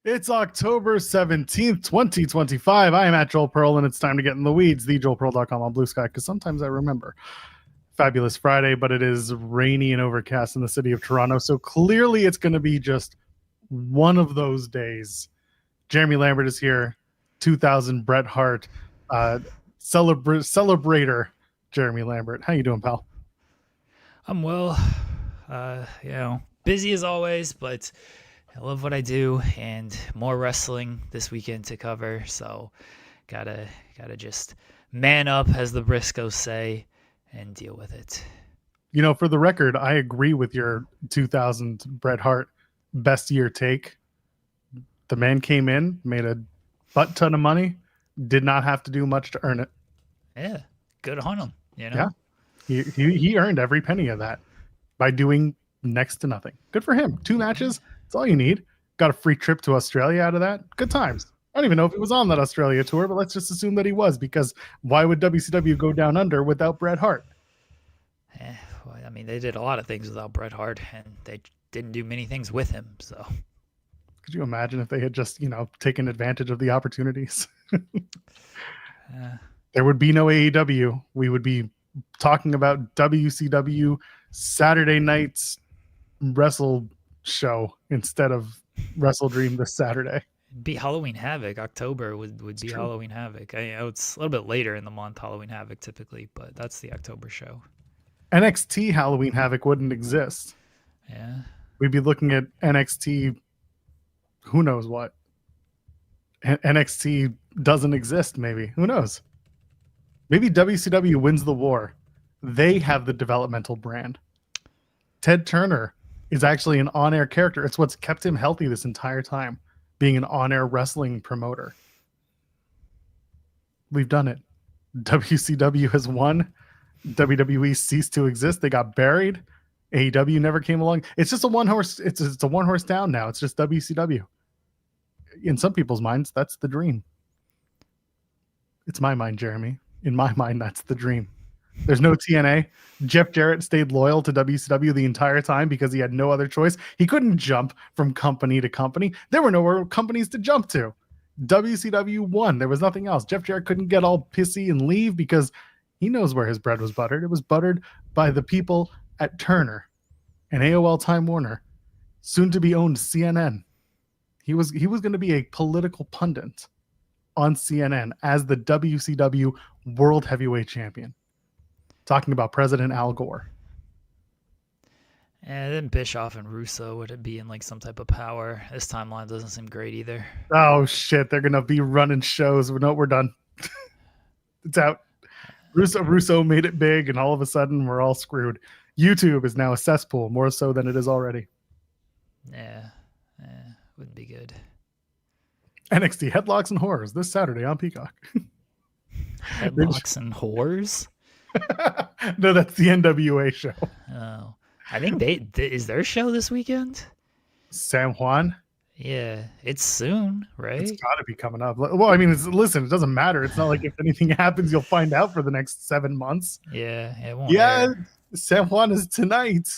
It's October 17th, 2025. I am at Joel Pearl, and it's time to get in the weeds. TheJoelPearl.com on Blue Sky, because sometimes I remember. Fabulous Friday, but it is rainy and overcast in the city of Toronto, so clearly it's going to be just one of those days. Jeremy Lambert is here, 2000 Bret Hart, celebrator Jeremy Lambert. How you doing, pal? I'm well, busy as always, but I love what I do and more wrestling this weekend to cover. So gotta just man up, as the Briscoes say, and deal with it. You know, for the record, I agree with your 2000 Bret Hart best year take. The man came in, made a butt ton of money, did not have to do much to earn it. Yeah, good on him. Yeah, he earned every penny of that by doing next to nothing. Good for him. 2 matches, that's all you need. Got a free trip to Australia out of that. Good times. I don't even know if he was on that Australia tour, but let's just assume that he was, because why would WCW go down under without Bret Hart? Well, I mean, they did a lot of things without Bret Hart, and they didn't do many things with him. So could you imagine if they had just, taken advantage of the opportunities? There would be no AEW. We would be talking about WCW Saturday night's wrestle show instead of WrestleDream this Saturday. it'd be Halloween Havoc. October would be true. Halloween Havoc. I know it's a little bit later in the month, Halloween Havoc typically, but that's the October show. NXT Halloween Havoc wouldn't exist. Yeah. We'd be looking at NXT, who knows what. NXT doesn't exist, maybe. Who knows? Maybe WCW wins the war. They have the developmental brand. Ted Turner is actually an on-air character. It's what's kept him healthy this entire time, being an on-air wrestling promoter. We've done it. WCW has won. WWE ceased to exist. They got buried. AEW never came along. It's just a one-horse. It's a one-horse down now. It's just WCW. In some people's minds, that's the dream. It's my mind, Jeremy. In my mind, that's the dream. There's no TNA. Jeff Jarrett stayed loyal to WCW the entire time because he had no other choice. He couldn't jump from company to company. There were no companies to jump to. WCW won. There was nothing else. Jeff Jarrett couldn't get all pissy and leave because he knows where his bread was buttered. It was buttered by the people at Turner and AOL Time Warner, soon to be owned CNN. He was going to be a political pundit on CNN as the WCW World Heavyweight Champion, talking about President Al Gore. And then Bischoff and Russo would be in like some type of power. This timeline doesn't seem great either. Oh shit, they're gonna be running shows. No, we're done. It's out. Russo made it big, and all of a sudden we're all screwed. YouTube is now a cesspool, more so than it is already. Yeah, wouldn't be good. NXT Headlocks and Horrors this Saturday on Peacock. Headlocks and Whores? No, that's the NWA show. Oh, I think is their show this weekend? San Juan? Yeah, it's soon, right? It's got to be coming up. Well, I mean, listen, it doesn't matter. It's not like if anything happens, you'll find out for the next 7 months. Yeah, it won't. Yeah, air. San Juan is tonight.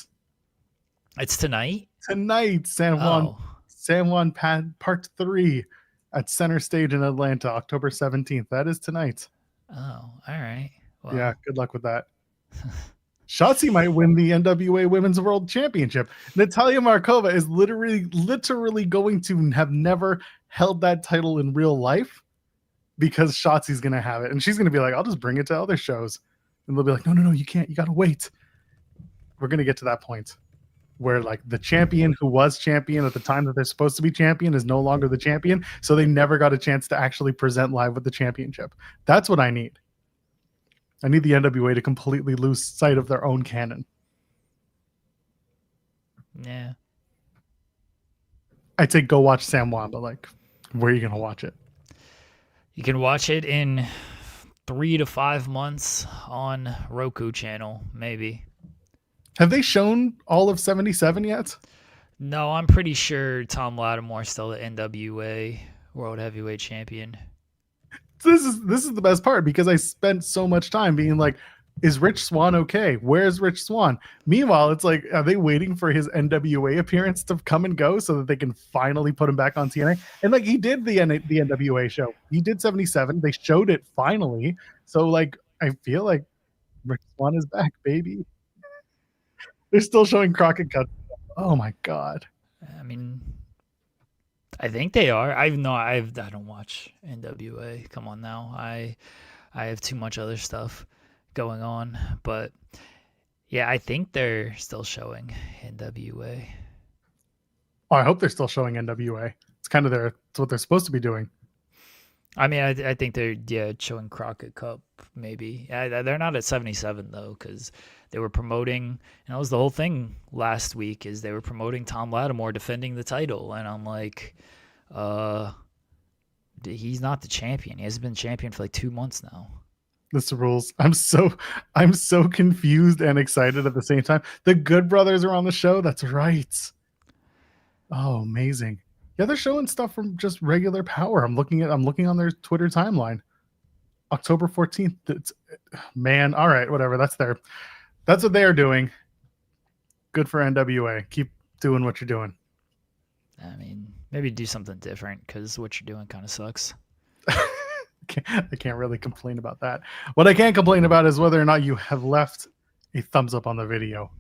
It's tonight? Tonight, San Juan. Oh. San Juan Part 3 at Center Stage in Atlanta, October 17th. That is tonight. Oh, all right. Well. Yeah, good luck with that. Shotzi might win the NWA Women's World Championship. Natalia Markova is literally going to have never held that title in real life because Shotzi's going to have it. And she's going to be like, I'll just bring it to other shows. And they'll be like, no, you can't. You got to wait. We're going to get to that point where like the champion who was champion at the time that they're supposed to be champion is no longer the champion. So they never got a chance to actually present live with the championship. That's what I need. I need the NWA to completely lose sight of their own canon. Yeah. I'd say go watch San Juan, but like, where are you going to watch it? You can watch it in 3 to 5 months on Roku channel, maybe. Have they shown all of 77 yet? No, I'm pretty sure Tom Lattimore's still the NWA World Heavyweight Champion. This is the best part because I spent so much time being like, Is Rich Swann okay? Where's Rich Swann? Meanwhile, it's like, are they waiting for his NWA appearance to come and go so that they can finally put him back on TNA? And like, he did the NWA show. He did 77. They showed it finally. So like, I feel like Rich Swann is back, baby. They're still showing Crockett cuts. Oh my god. I mean, I think they are. I don't watch NWA. Come on now. I have too much other stuff going on, but yeah, I think they're still showing NWA. Oh, I hope they're still showing NWA. It's kind of it's what they're supposed to be doing. I mean, I think they're showing Crockett Cup maybe. They're not at 77 though, because they were promoting. And that was the whole thing last week is they were promoting Tom Lattimore defending the title, and I'm like, he's not the champion. He hasn't been champion for like 2 months now. This rules. I'm so confused and excited at the same time. The Good Brothers are on the show. That's right. Oh, amazing. Yeah, they're showing stuff from just regular Power. I'm looking on their Twitter timeline. October 14th. Man, all right, whatever. That's what they are doing. Good for NWA. Keep doing what you're doing. I mean, maybe do something different because what you're doing kind of sucks. I can't really complain about that. What I can complain about is whether or not you have left a thumbs up on the video.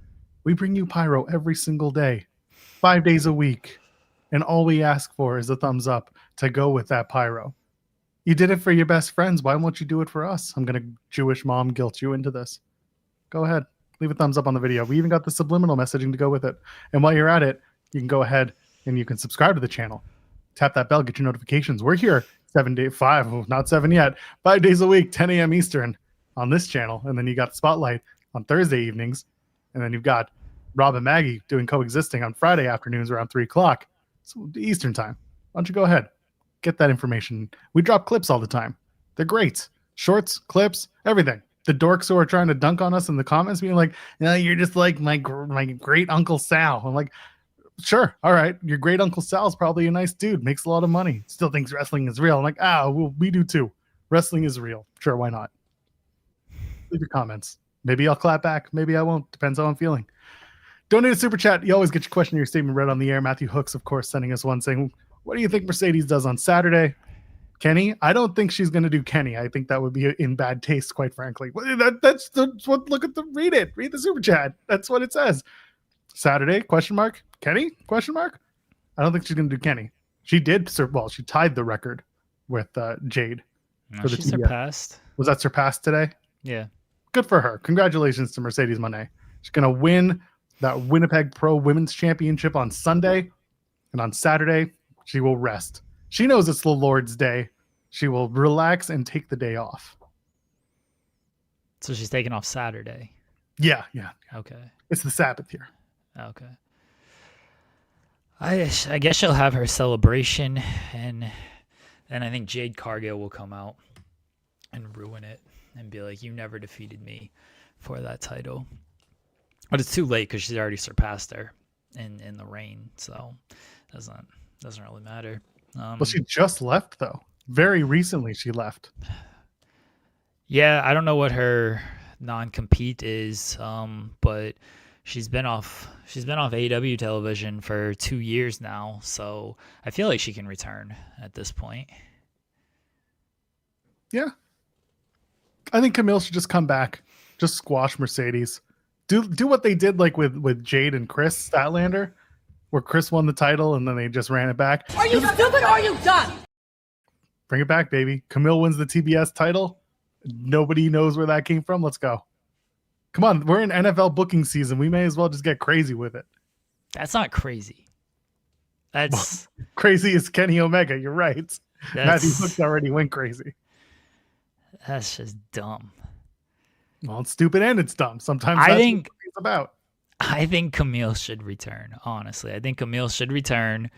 We bring you pyro every single day, 5 days a week. And all we ask for is a thumbs up to go with that pyro. You did it for your best friends. Why won't you do it for us? I'm going to Jewish mom guilt you into this. Go ahead. Leave a thumbs up on the video. We even got the subliminal messaging to go with it. And while you're at it, you can go ahead and you can subscribe to the channel. Tap that bell, get your notifications. We're here 5 days a week, 10 a.m. Eastern on this channel. And then you got Spotlight on Thursday evenings. And then you've got Rob and Maggie doing Coexisting on Friday afternoons around 3 o'clock. So Eastern time. Why don't you go ahead, get that information. We drop clips all the time. They're great. Shorts, clips, everything. The dorks who are trying to dunk on us in the comments being like, no, you're just like my great Uncle Sal. I'm like, sure. All right. Your great Uncle Sal's probably a nice dude. Makes a lot of money. Still thinks wrestling is real. I'm like, well, we do too. Wrestling is real. Sure. Why not? Leave your comments. Maybe I'll clap back. Maybe I won't. Depends how I'm feeling. Donate a super chat. You always get your question or your statement read on the air. Matthew Hooks, of course, sending us one saying, what do you think Mercedes does on Saturday? Kenny? I don't think she's going to do Kenny. I think that would be in bad taste, quite frankly. That's what, look at read it. Read the super chat. That's what it says. Saturday, question mark? Kenny? Question mark? I don't think she's going to do Kenny. She did, she tied the record with Jade. No, she surpassed. Was that surpassed today? Yeah. Good for her. Congratulations to Mercedes Moné. She's going to win that Winnipeg Pro Women's Championship on Sunday, and on Saturday she will rest. She knows it's the Lord's Day. She will relax and take the day off. So she's taking off Saturday. Yeah. Okay. It's the Sabbath here. Okay. I guess she'll have her celebration, and then I think Jade Cargill will come out and ruin it and be like, "You never defeated me for that title." But it's too late because she's already surpassed her in the reign, so doesn't really matter. Well, she just left though. Very recently, she left. Yeah, I don't know what her non-compete is, but she's been off AEW television for 2 years now, so I feel like she can return at this point. Yeah, I think Camille should just come back, just squash Mercedes. Do what they did like with Jade and Chris Statlander, where Chris won the title and then they just ran it back. Are you stupid or are you done? Bring it back, baby. Camille wins the TBS title. Nobody knows where that came from. Let's go. Come on, we're in NFL booking season. We may as well just get crazy with it. That's not crazy. That's crazy is Kenny Omega. You're right. Matthew Hooks already went crazy. That's just dumb. Well, it's stupid and it's dumb. Sometimes I that's think what it's about. I think Camille should return. Honestly, I think Camille should return,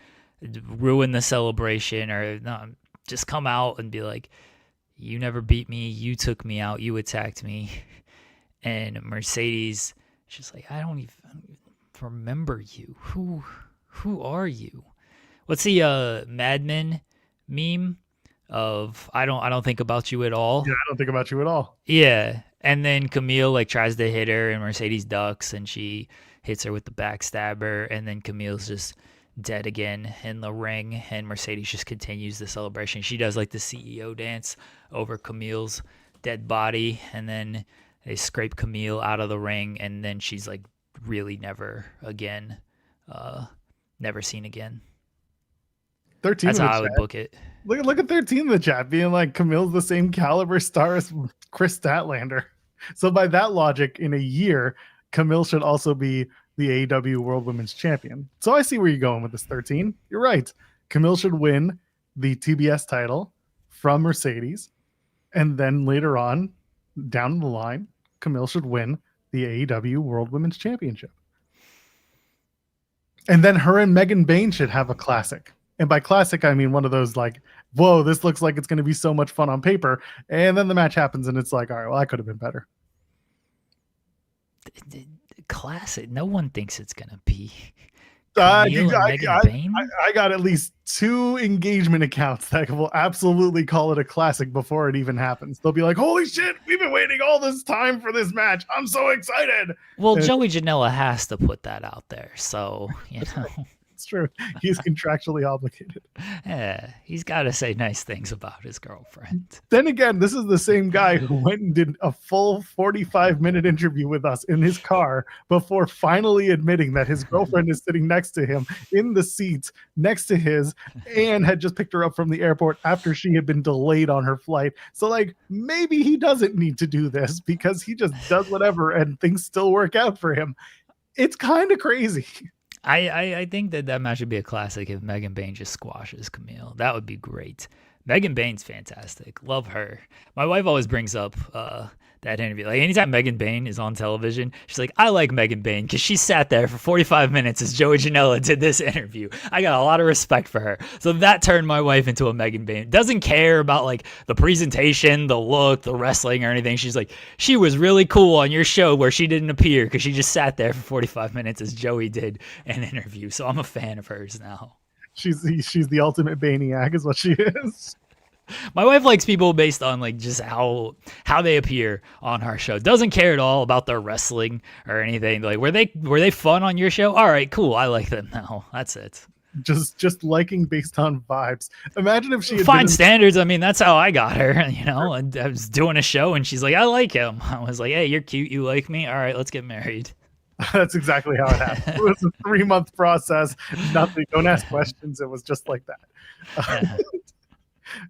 ruin the celebration, or no, just come out and be like, "You never beat me. You took me out. You attacked me." And Mercedes, she's like, I don't even remember you. Who are you? What's the Mad Men meme of I don't think about you at all? Yeah, I don't think about you at all. Yeah. And then Camille like tries to hit her, and Mercedes ducks, and she hits her with the backstabber, and then Camille's just dead again in the ring, and Mercedes just continues the celebration. She does like the CEO dance over Camille's dead body, and then they scrape Camille out of the ring, and then she's like really never seen again. 13 That's in the how I would chat. book it. Look at 13 in the chat being like Camille's the same caliber star as Chris Statlander. So by that logic, in a year, Camille should also be the AEW World Women's Champion. So I see where you're going with this 13. You're right. Camille should win the TBS title from Mercedes. And then later on, down the line, Camille should win the AEW World Women's Championship. And then her and Megan Bayne should have a classic. And by classic, I mean one of those like, whoa, this looks like it's going to be so much fun on paper. And then the match happens and it's like, all right, well, I could have been better. Classic. No one thinks it's going to be. I I got at least 2 engagement accounts that will absolutely call it a classic before it even happens. They'll be like, holy shit, we've been waiting all this time for this match. I'm so excited. Well, Joey Janela has to put that out there. So, you know. It's true. He's contractually obligated. Yeah, he's got to say nice things about his girlfriend. Then again, this is the same guy who went and did a full 45-minute interview with us in his car before finally admitting that his girlfriend is sitting next to him in the seat next to his and had just picked her up from the airport after she had been delayed on her flight. So, like, maybe he doesn't need to do this because he just does whatever and things still work out for him. It's kind of crazy. I think that match would be a classic if Megan Bayne just squashes Camille. That would be great. Megan Bayne's fantastic. Love her. My wife always brings up that interview. Like anytime Megan Bayne is on television, she's like, I like Megan Bayne because she sat there for 45 minutes as Joey Janela did this interview. I got a lot of respect for her. So that turned my wife into a Megan Bayne. Doesn't care about like the presentation, the look, the wrestling or anything. She's like, she was really cool on your show where she didn't appear because she just sat there for 45 minutes as Joey did an interview. So I'm a fan of hers now. She's the ultimate Baniac is what she is. My wife likes people based on like just how they appear on our show. Doesn't care at all about their wrestling or anything. Like were they fun on your show? All right, cool. I like them now. That's it. Just liking based on vibes. Imagine if she had fine standards. I mean, that's how I got her. You know, and I was doing a show and she's like, I like him. I was like, hey, you're cute. You like me. All right, let's get married. That's exactly how it happened. It was a 3-month process. Nothing. Don't ask questions. It was just like that.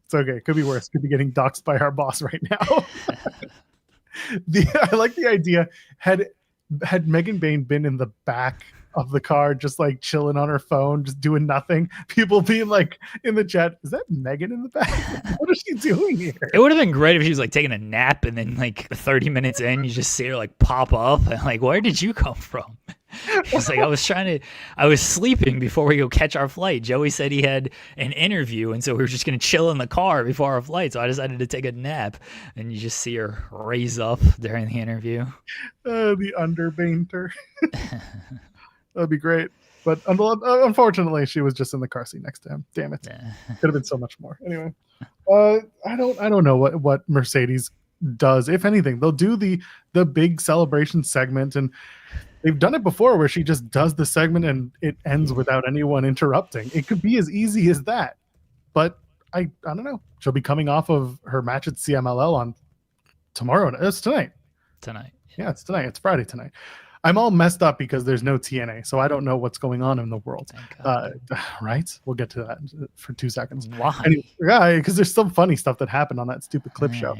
It's okay. Could be worse. Could be getting doxxed by our boss right now. I like the idea. Had Megan Bayne been in the back of the car, just like chilling on her phone, just doing nothing, people being like in the chat, is that Megan in the back? What is she doing here? It would have been great if she was like taking a nap and then like 30 minutes in, you just see her like pop up and like, where did you come from? She's like, I was sleeping before we go catch our flight. Joey said he had an interview, and so we were just going to chill in the car before our flight. So I decided to take a nap, and you just see her raise up during the interview. The underbainter. That'd be great. But unfortunately, she was just in the car seat next to him. Damn it. Could have been so much more. Anyway, I don't know what Mercedes does. If anything, they'll do the big celebration segment, and they've done it before where she just does the segment and it ends without anyone interrupting. It could be as easy as that. But I don't know. She'll be coming off of her match at CMLL on tomorrow. It's tonight. Yeah, it's tonight. It's Friday tonight. I'm all messed up because there's no TNA, so I don't know what's going on in the world. Right? We'll get to that for 2 seconds. Why? Anyway, yeah, because there's some funny stuff that happened on that stupid clip show.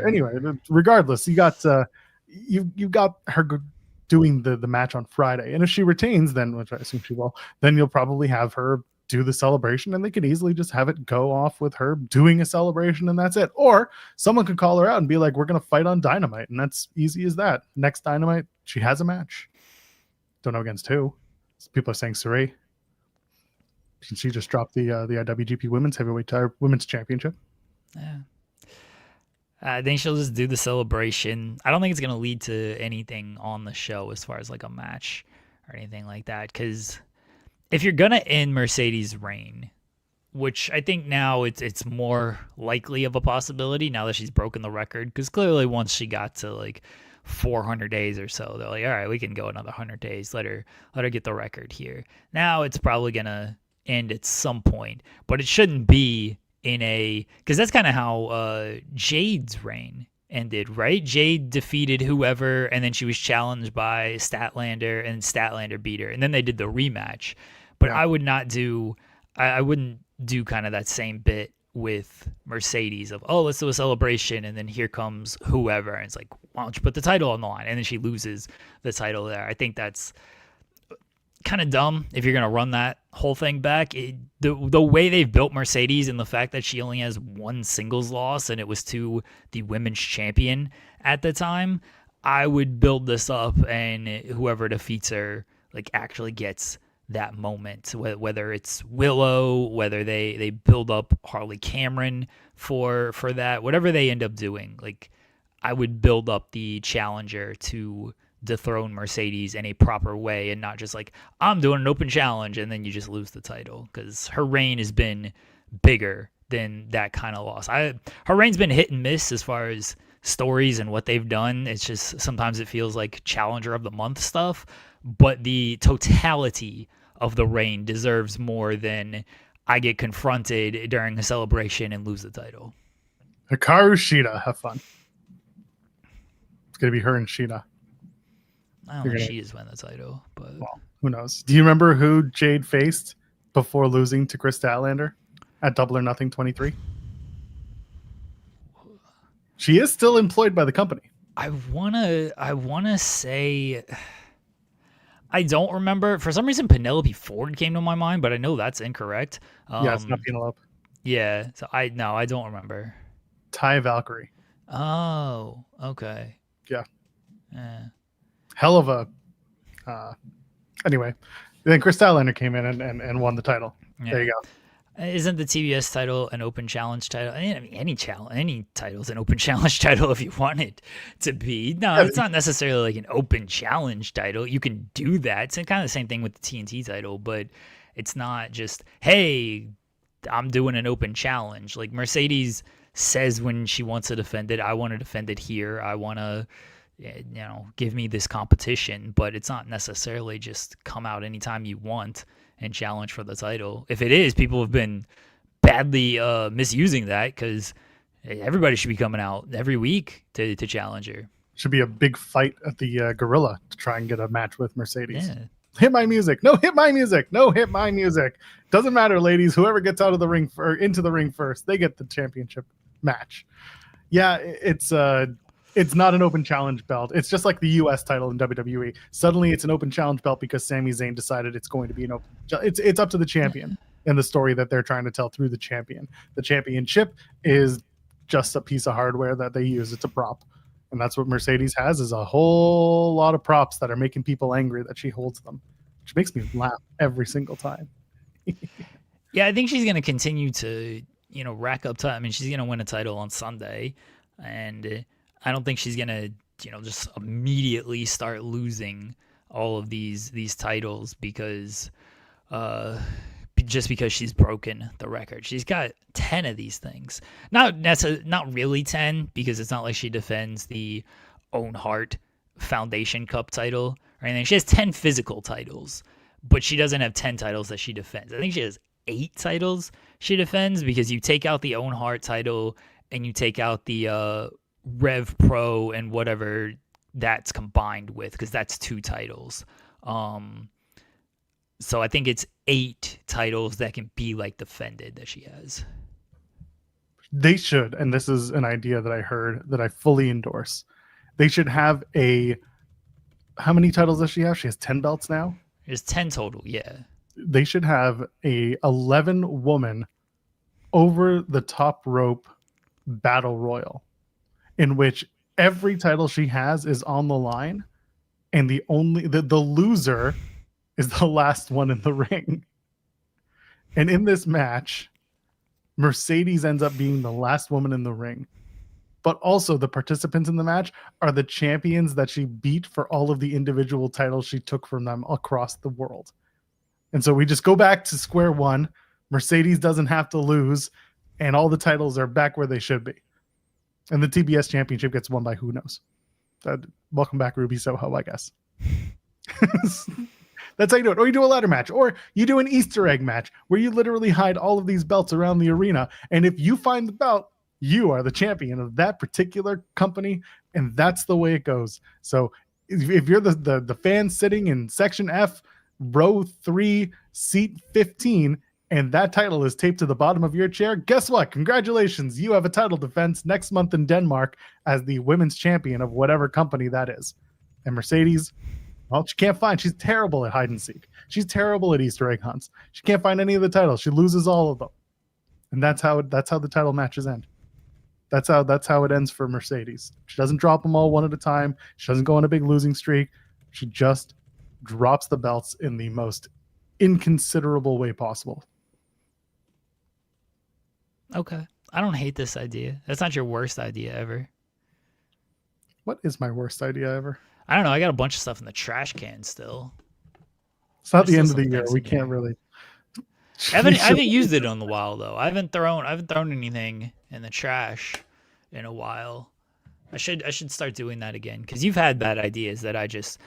Anyway, regardless, you got her doing the match on Friday, and if she retains, then, which I assume she will, then you'll probably have her do the celebration, and they could easily just have it go off with her doing a celebration, and that's it. Or someone could call her out and be like, we're going to fight on Dynamite, and that's easy as that. Next Dynamite, she has a match. Don't know against who. People are saying Saray. She just dropped the IWGP Women's Championship. Yeah. I think she'll just do the celebration. I don't think it's going to lead to anything on the show as far as like a match or anything like that. Because if you're going to end Mercedes' reign, which I think now it's more likely of a possibility now that she's broken the record, because clearly once she got to like 400 days or so, they're like, all right, we can go another 100 days. Let her get the record here. Now it's probably gonna end at some point, but it shouldn't be because that's kind of how Jade's reign ended, right? Jade defeated whoever, and then she was challenged by Statlander, and Statlander beat her, and then they did the rematch. But Yeah. I wouldn't do kind of that same bit with Mercedes of, oh, let's do a celebration, and then here comes whoever, and it's like, why don't you put the title on the line, and then she loses the title there. I think that's kind of dumb if you're going to run that whole thing back. The way they've built Mercedes, and the fact that she only has one singles loss, and it was to the women's champion at the time, I would build this up, and whoever defeats her like actually gets that moment, whether it's Willow, whether they build up Harley Cameron for that, whatever they end up doing. Like, I would build up the challenger to dethrone Mercedes in a proper way, and not just like, I'm doing an open challenge and then you just lose the title, because her reign has been bigger than that kind of loss. Her reign's been hit and miss as far as stories and what they've done. It's just sometimes it feels like challenger of the month stuff, but the totality of the reign deserves more than I get confronted during a celebration and lose the title. Hikaru Shida, have fun. It's gonna be her and Shida. I don't think she has won the title, but Well, who knows? Do you remember who Jade faced before losing to Chris Statlander at Double or Nothing 23? She is still employed by the company. I wanna say, I don't remember. For some reason, Penelope Ford came to my mind, but I know that's incorrect. Yeah, it's not Penelope. Yeah, so I don't remember. Ty Valkyrie. Oh, okay. Yeah. Yeah. Hell of a. Anyway, then Chris Statlander came in and won the title. Yeah. There you go. Isn't the TBS title an open challenge title? I mean, any title's an open challenge title if you want it to be. No, it's not necessarily like an open challenge title. You can do that. It's kind of the same thing with the TNT title, but it's not just, hey, I'm doing an open challenge. Like, Mercedes says when she wants to defend it, I want to defend it here. I want to, give me this competition, but it's not necessarily just come out anytime you want and challenge for the title. If it is, people have been badly misusing that, because everybody should be coming out every week to challenge her. Should be a big fight at the Gorilla to try and get a match with Mercedes. Yeah. Hit my music. No, hit my music. No, hit my music. Doesn't matter, ladies. Whoever gets out of the ring into the ring first, they get the championship match. Yeah, it's not an open challenge belt. It's just like the U.S. title in WWE. Suddenly, it's an open challenge belt because Sami Zayn decided it's going to be an open. It's up to the champion and the story that they're trying to tell through the champion. The championship is just a piece of hardware that they use. It's a prop, and that's what Mercedes has, is a whole lot of props that are making people angry that she holds them, which makes me laugh every single time. Yeah, I think she's going to continue to, rack up time. I mean, she's going to win a title on Sunday, and I don't think she's going to, just immediately start losing all of these titles because she's broken the record. She's got 10 of these things. Not really 10, because it's not like she defends the Own Heart Foundation Cup title or anything. She has 10 physical titles, but she doesn't have 10 titles that she defends. I think she has 8 titles she defends, because you take out the Own Heart title and you take out the Rev Pro and whatever that's combined with, because that's 2 titles. So I think it's 8 titles that can be like defended that she has. They should, and this is an idea that I heard that I fully endorse. They should have how many titles does she have? She has 10 belts now. There's 10 total, yeah. They should have a 11-woman over the top rope battle royal, in which every title she has is on the line, and the loser is the last one in the ring. And in this match, Mercedes ends up being the last woman in the ring. But also the participants in the match are the champions that she beat for all of the individual titles she took from them across the world. And so we just go back to square one. Mercedes doesn't have to lose, and all the titles are back where they should be. And the TBS championship gets won by who knows. Welcome back, Ruby Soho, I guess. That's how you do it. Or you do a ladder match, or you do an Easter egg match where you literally hide all of these belts around the arena. And if you find the belt, you are the champion of that particular company, and that's the way it goes. So if you're the fan sitting in section F, row 3, seat 15, and that title is taped to the bottom of your chair, guess what? Congratulations. You have a title defense next month in Denmark as the women's champion of whatever company that is. And Mercedes, well, she can't find. She's terrible at hide and seek. She's terrible at Easter egg hunts. She can't find any of the titles. She loses all of them. And that's how the title matches end. That's how it ends for Mercedes. She doesn't drop them all one at a time. She doesn't go on a big losing streak. She just drops the belts in the most inconsiderable way possible. Okay. I don't hate this idea. That's not your worst idea ever. What is my worst idea ever? I don't know. I got a bunch of stuff in the trash can still. It's not There's the end of still the some year. things We in can't here. really. I haven't used it in a while though. I haven't thrown anything in the trash in a while. I should start doing that again, because you've had bad ideas that I just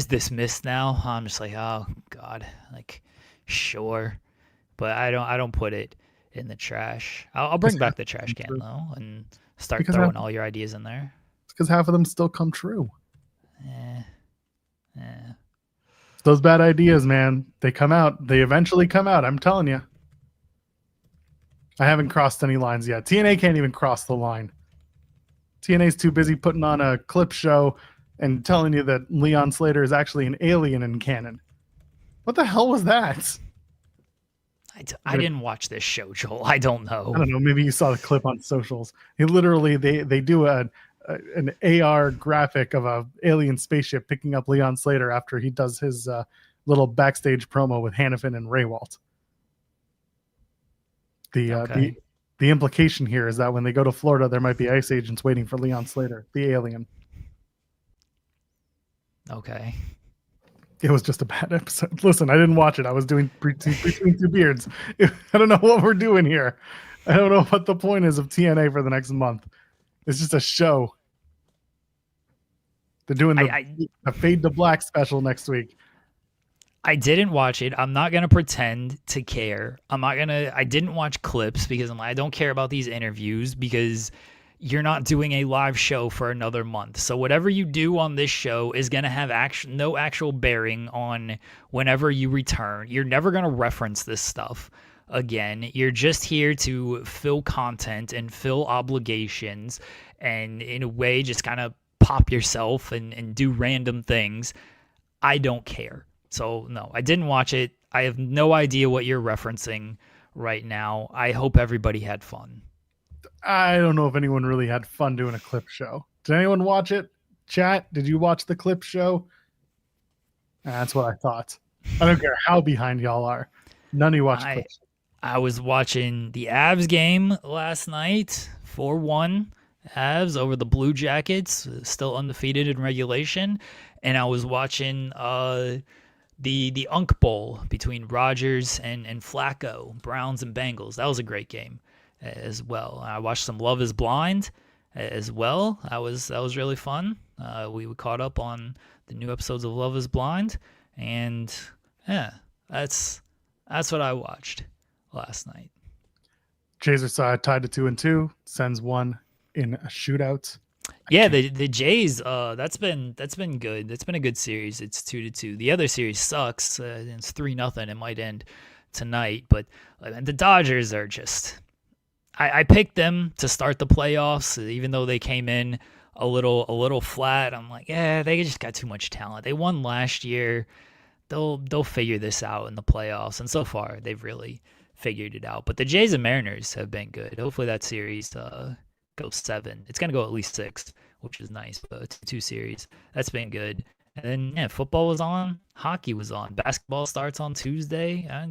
dismiss now. I'm just like, oh God, like sure, but I don't put it in the trash. I'll bring back the trash can though and start Because throwing all your ideas in there. It's because half of them still come true. Yeah. Those bad ideas, man, they come out. They eventually come out. I'm telling you. I haven't crossed any lines yet. TNA can't even cross the line. TNA's too busy putting on a clip show and telling you that Leon Slater is actually an alien in canon. What the hell was that? I didn't watch this show, Joel. I don't know. I don't know. Maybe you saw the clip on socials. He literally they do an AR graphic of a alien spaceship picking up Leon Slater after he does his little backstage promo with Hannafin and Raywalt. The implication here is that when they go to Florida, there might be ICE agents waiting for Leon Slater, the alien. Okay. It was just a bad episode. Listen, I didn't watch it. I was doing between two beards. I don't know what we're doing here. I don't know what the point is of TNA for the next month. It's just a show. They're doing the Fade to Black special next week. I didn't watch it. I'm not gonna pretend to care. I didn't watch clips because I don't care about these interviews, because you're not doing a live show for another month. So whatever you do on this show is gonna have no actual bearing on whenever you return. You're never gonna reference this stuff again. You're just here to fill content and fill obligations, and in a way just kind of pop yourself and do random things. I don't care. So no, I didn't watch it. I have no idea what you're referencing right now. I hope everybody had fun. I don't know if anyone really had fun doing a clip show. Did anyone watch it? Chat, did you watch the clip show? That's what I thought. I don't care how behind y'all are. None of you watched clips. I was watching the Avs game last night, 4-1 Avs over the Blue Jackets, still undefeated in regulation, and I was watching the Unk Bowl between Rodgers and Flacco, Browns and Bengals. That was a great game as well. I watched some Love Is Blind as well. That was really fun. We caught up on the new episodes of Love Is Blind, and yeah, that's what I watched last night. Jays are tied to 2-2. Sends one in a shootout. Yeah, the Jays. That's been good. That's been a good series. It's 2-2. The other series sucks. It's 3-0. It might end tonight, but the Dodgers are just. I picked them to start the playoffs, even though they came in a little flat. I'm like, yeah, they just got too much talent. They won last year. They'll figure this out in the playoffs, and so far they've really figured it out. But the Jays and Mariners have been good. Hopefully that series goes 7. It's gonna go at least 6, which is nice. But 2 series, that's been good. And then yeah, football was on, hockey was on, basketball starts on Tuesday. I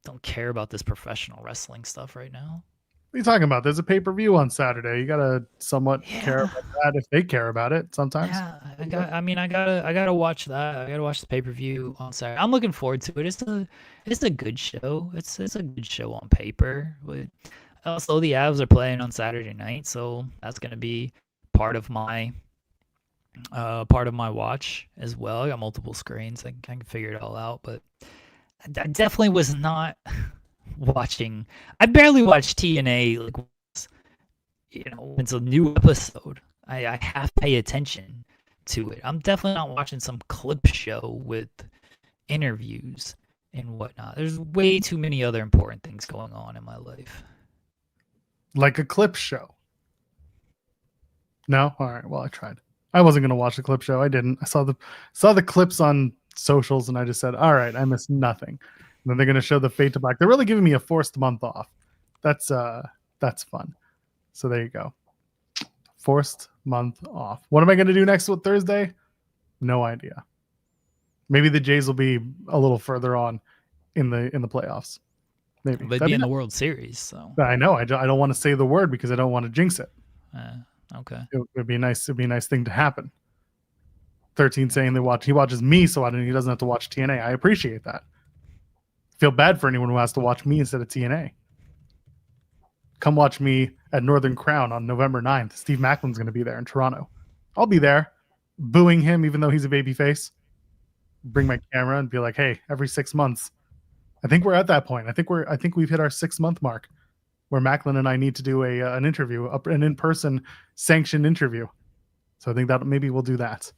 don't care about this professional wrestling stuff right now. What are you talking about? There's a pay-per-view on Saturday. You gotta somewhat care about that if they care about it sometimes. Yeah, I gotta watch that. I gotta watch the pay-per-view on Saturday. I'm looking forward to it. It's a good show. It's a good show on paper. But also the Avs are playing on Saturday night, so that's gonna be part of my watch as well. I got multiple screens. I can figure it all out, but I definitely was not watching. I barely watch TNA like, when it's a new episode. I have to pay attention to it. I'm definitely not watching some clip show with interviews and whatnot. There's way too many other important things going on in my life. Like a clip show. No? All right. Well, I tried. I wasn't going to watch the clip show. I didn't. I saw the clips on socials and I just said, all right, I missed nothing. And then they're going to show the Fade to Black. They're really giving me a forced month off. That's fun. So there you go. Forced month off. What am I going to do next Thursday? No idea. Maybe the Jays will be a little further on in the playoffs. Maybe They'd be in the World Series. So I know. I don't want to say the word because I don't want to jinx it. Okay. It would be nice. It'd be a nice thing to happen. 13 saying he watches me, so he doesn't have to watch TNA. I appreciate that. Feel bad for anyone who has to watch me instead of TNA. Come watch me at Northern Crown on November 9th. Steve Macklin's going to be there in Toronto. I'll be there, booing him even though he's a babyface. Bring my camera and be like, "Hey, every 6 months." I think we're at that point. I think we've hit our 6-month mark, where Macklin and I need to do an interview, an in-person sanctioned interview. So I think that maybe we'll do that.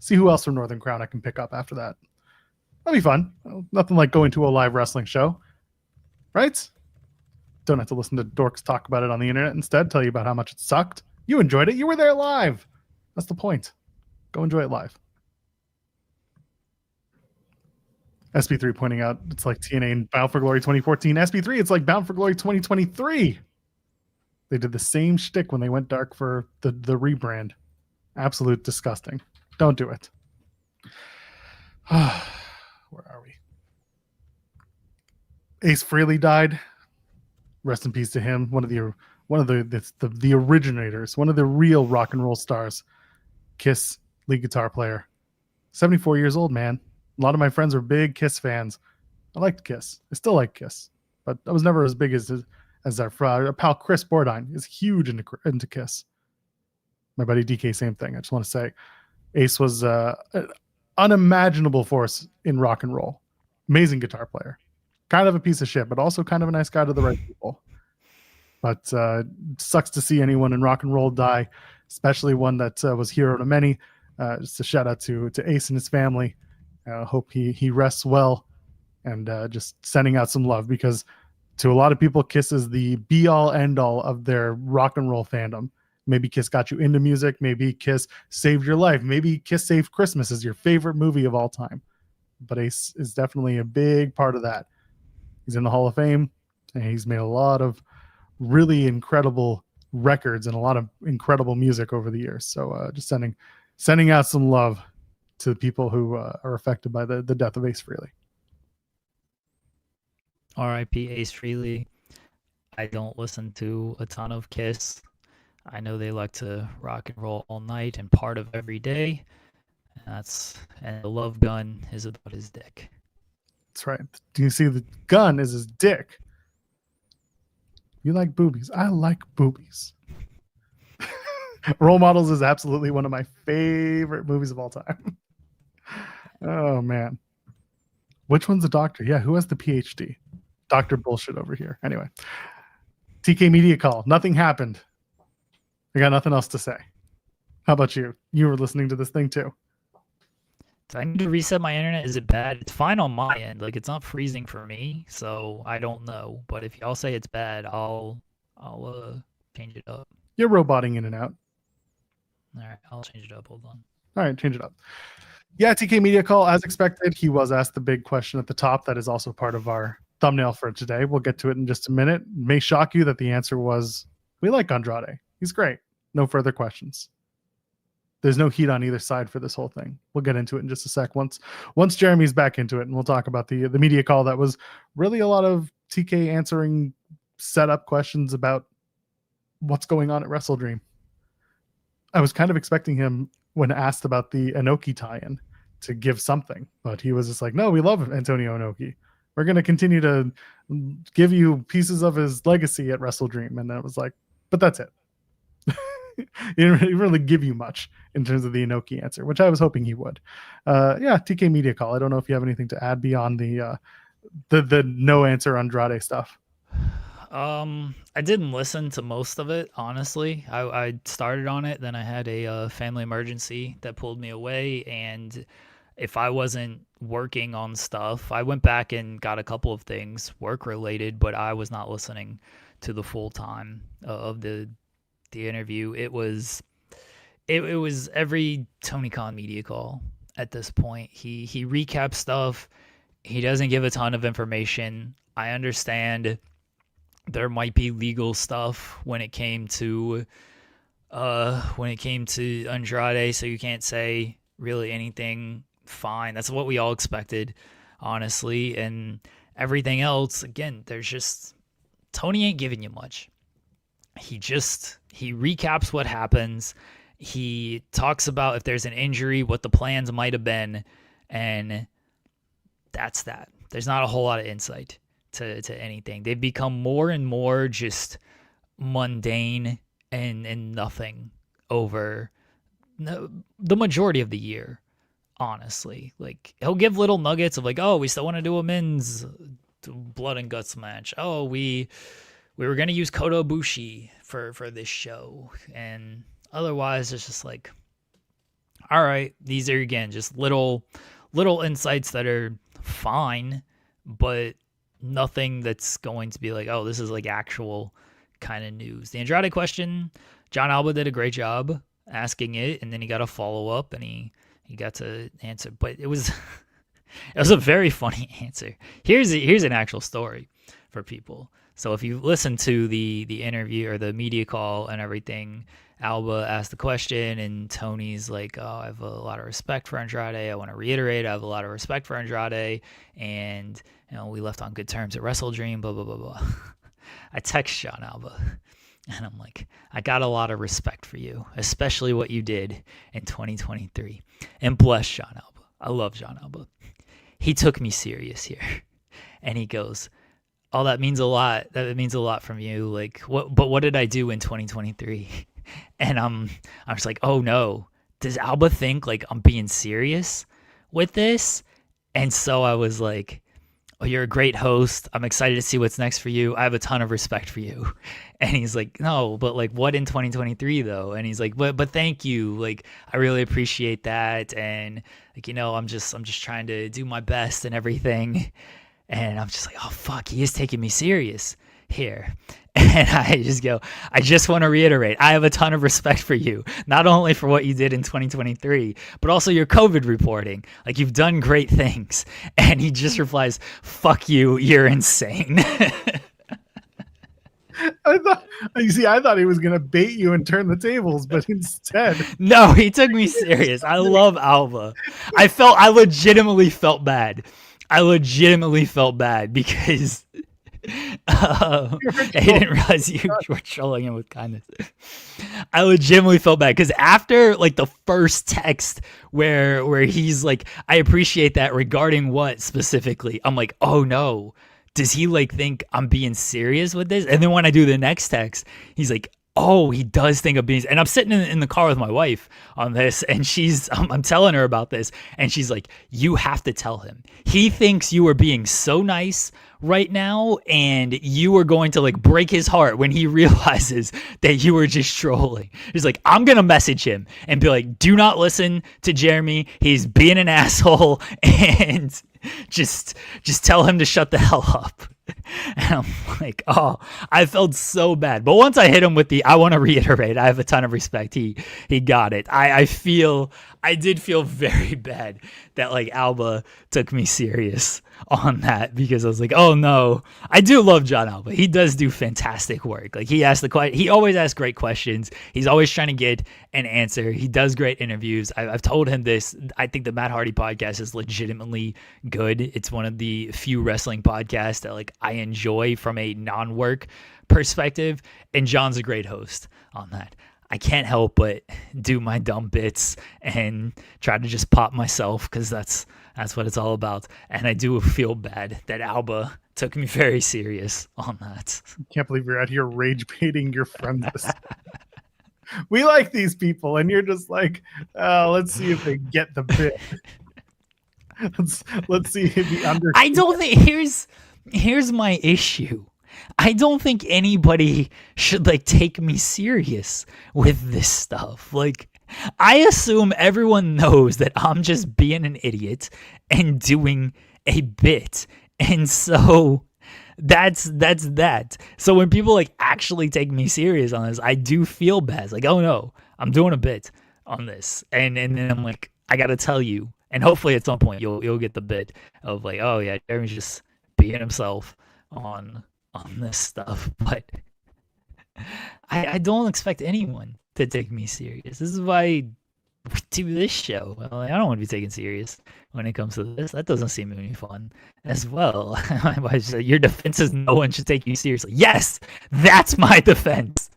See who else from Northern Crown I can pick up after that. That'll be fun. Nothing like going to a live wrestling show, right? Don't have to listen to dorks talk about it on the internet. Instead, tell you about how much it sucked. You enjoyed it. You were there live. That's the point. Go enjoy it live. SB3 pointing out it's like TNA and Bound for Glory 2014. SB3, it's like Bound for Glory 2023. They did the same shtick when they went dark for the rebrand. Absolute disgusting. Don't do it. Where are we? Ace Frehley died. Rest in peace to him. One of the originators, one of the real rock and roll stars. Kiss lead guitar player. 74 years old, man. A lot of my friends are big Kiss fans. I liked Kiss. I still like Kiss, but I was never as big as our pal Chris Bordine is huge into Kiss. My buddy DK, same thing. I just want to say, Ace was an unimaginable force in rock and roll. Amazing guitar player. Kind of a piece of shit, but also kind of a nice guy to the right people. But sucks to see anyone in rock and roll die, especially one that was hero to many. Just a shout out to Ace and his family. Hope he rests well, and just sending out some love, because to a lot of people, Kiss is the be all end all of their rock and roll fandom. Maybe Kiss got you into music. Maybe Kiss saved your life. Maybe Kiss Saved Christmas is your favorite movie of all time. But Ace is definitely a big part of that. He's in the Hall of Fame, and he's made a lot of really incredible records and a lot of incredible music over the years. So just sending out some love to the people who are affected by the death of Ace Frehley. R.I.P. Ace Frehley. I don't listen to a ton of Kiss. I know they like to rock and roll all night and part of every day. And the love gun is about his dick. That's right. Do you see the gun is his dick? You like boobies. I like boobies. Role Models is absolutely one of my favorite movies of all time. Oh, man. Which one's the doctor? Yeah, who has the PhD? Dr. Bullshit over here. Anyway. TK Media Call. Nothing happened. I got nothing else to say. How about you? You were listening to this thing too. Do I need to reset my internet? Is it bad? It's fine on my end. Like, it's not freezing for me, so I don't know. But if y'all say it's bad, I'll change it up. You're roboting in and out. All right, I'll change it up. Hold on. All right, change it up. Yeah, TK Media Call, as expected. He was asked the big question at the top. That is also part of our thumbnail for today. We'll get to it in just a minute. It may shock you that the answer was, we like Andrade. He's great. No further questions. There's no heat on either side for this whole thing. We'll get into it in just a sec once Jeremy's back into it, and we'll talk about the media call that was really a lot of TK answering setup questions about what's going on at WrestleDream. I was kind of expecting him, when asked about the Inoki tie-in, to give something, but he was just like, no, we love Antonio Inoki. We're going to continue to give you pieces of his legacy at WrestleDream. And I was like, but that's it. He didn't really give you much in terms of the Inoki answer, which I was hoping he would. TK Media Call. I don't know if you have anything to add beyond the no answer Andrade stuff. I didn't listen to most of it, honestly. I started on it, then I had a family emergency that pulled me away, and if I wasn't working on stuff, I went back and got a couple of things work related, but I was not listening to the full time of the interview. It was every Tony Khan media call at this point. He recaps stuff. He doesn't give a ton of information. I understand there might be legal stuff when it came to Andrade, so you can't say really anything. Fine, that's what we all expected, honestly. And everything else, again, there's just Tony ain't giving you much. He recaps what happens. He talks about if there's an injury, what the plans might have been, and that's that. There's not a whole lot of insight to anything. They've become more and more just mundane and nothing over the majority of the year, honestly. Like, he'll give little nuggets of like, oh, we still want to do a men's blood and guts match. Oh, we were going to use Kota Ibushi for this show. And otherwise, it's just like, all right, these are, again, just little insights that are fine, but nothing that's going to be like, oh, this is like actual kind of news. The Andrade question, John Alba did a great job asking it, and then he got a follow-up, and he got to answer. But it was a very funny answer. Here's an actual story for people. So if you listen to the interview or the media call and everything, Alba asked the question, and Tony's like, oh, I have a lot of respect for Andrade. I want to reiterate, I have a lot of respect for Andrade, and we left on good terms at WrestleDream, blah, blah, blah, blah. I text John Alba, and I'm like, I got a lot of respect for you, especially what you did in 2023. And bless John Alba. I love John Alba. He took me serious here. And he goes, oh, that means a lot. That means a lot from you. Like, what did I do in 2023? And I'm just like, oh no, does Alba think like I'm being serious with this? And so I was like, oh, you're a great host. I'm excited to see what's next for you. I have a ton of respect for you. And he's like, no, but like, what in 2023 though? And he's like, but thank you. Like, I really appreciate that. And like, I'm just trying to do my best and everything. And I'm just like, oh fuck, he is taking me serious here. And I just go, I just want to reiterate, I have a ton of respect for you, not only for what you did in 2023, but also your COVID reporting. Like, you've done great things. And he just replies, fuck you, you're insane. I thought he was going to bait you and turn the tables, but instead. No, he took me serious. I love Alba. I legitimately felt bad. Because I didn't realize you were trolling him with kindness. I legitimately felt bad because after like the first text where he's like, I appreciate that regarding what specifically, I'm like, oh no, does he like think I'm being serious with this? And then when I do the next text, he's like, oh, he does think of being, and I'm sitting in the car with my wife on this, and I'm telling her about this, and she's like, you have to tell him. He thinks you are being so nice right now, and you are going to like break his heart when he realizes that you were just trolling. He's like, I'm going to message him and be like, do not listen to Jeremy. He's being an asshole, and just tell him to shut the hell up. And I'm like, oh, I felt so bad. But once I hit him with I want to reiterate, I have a ton of respect. He got it. I feel I did feel very bad that like Alba took me serious on that, because I was like, oh no. I do love John Alba. He does do fantastic work. Like he always asks great questions. He's always trying to get an answer. He does great interviews. I've told him this. I think the Matt Hardy podcast is legitimately good. It's one of the few wrestling podcasts that like I enjoy from a non-work perspective, and John's a great host on that. I can't help but do my dumb bits and try to just pop myself, because that's what it's all about. And I do feel bad that Alba took me very serious on that. Can't believe you're out here rage baiting your friends. We like these people, and you're just like, let's see if they get the bit. let's see if he understands. I don't think here's my issue. I don't think anybody should like take me serious with this stuff. Like, I assume everyone knows that I'm just being an idiot and doing a bit. And so that's that. So when people like actually take me serious on this, I do feel bad. It's like, oh no, I'm doing a bit on this. And then I'm like, I gotta tell you, and hopefully at some point you'll get the bit of like, oh yeah, Jeremy's just being himself on this stuff. But I don't expect anyone to take me serious. This is why we do this show. I don't want to be taken serious when it comes to this. That doesn't seem any fun as well. Your defense is no one should take you seriously. Yes, that's my defense.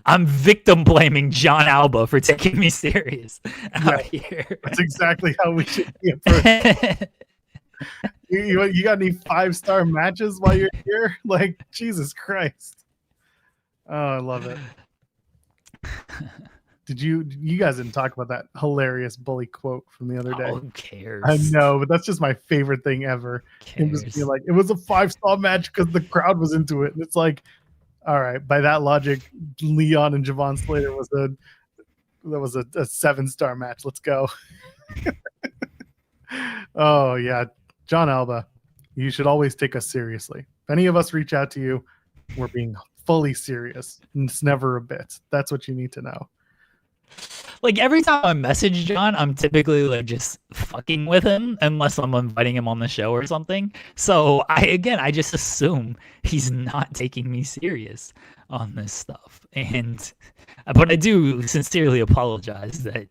I'm victim blaming John Alba for taking me serious out here. That's exactly how we should be approaching. You got any 5-star matches while you're here? Like, Jesus Christ. Oh, I love it. You guys didn't talk about that hilarious bully quote from the other day? Oh, who cares? I know, but that's just my favorite thing ever. Him just being like, it was a 5-star match because the crowd was into it. And it's like, all right, by that logic, Leon and Javon Slater was a 7-star match. Let's go. Oh yeah. John Alba, you should always take us seriously. If any of us reach out to you, we're being fully serious. It's never a bit. That's what you need to know. Like every time I message John, I'm typically like just fucking with him unless I'm inviting him on the show or something. So I just assume he's not taking me serious on this stuff. But I do sincerely apologize that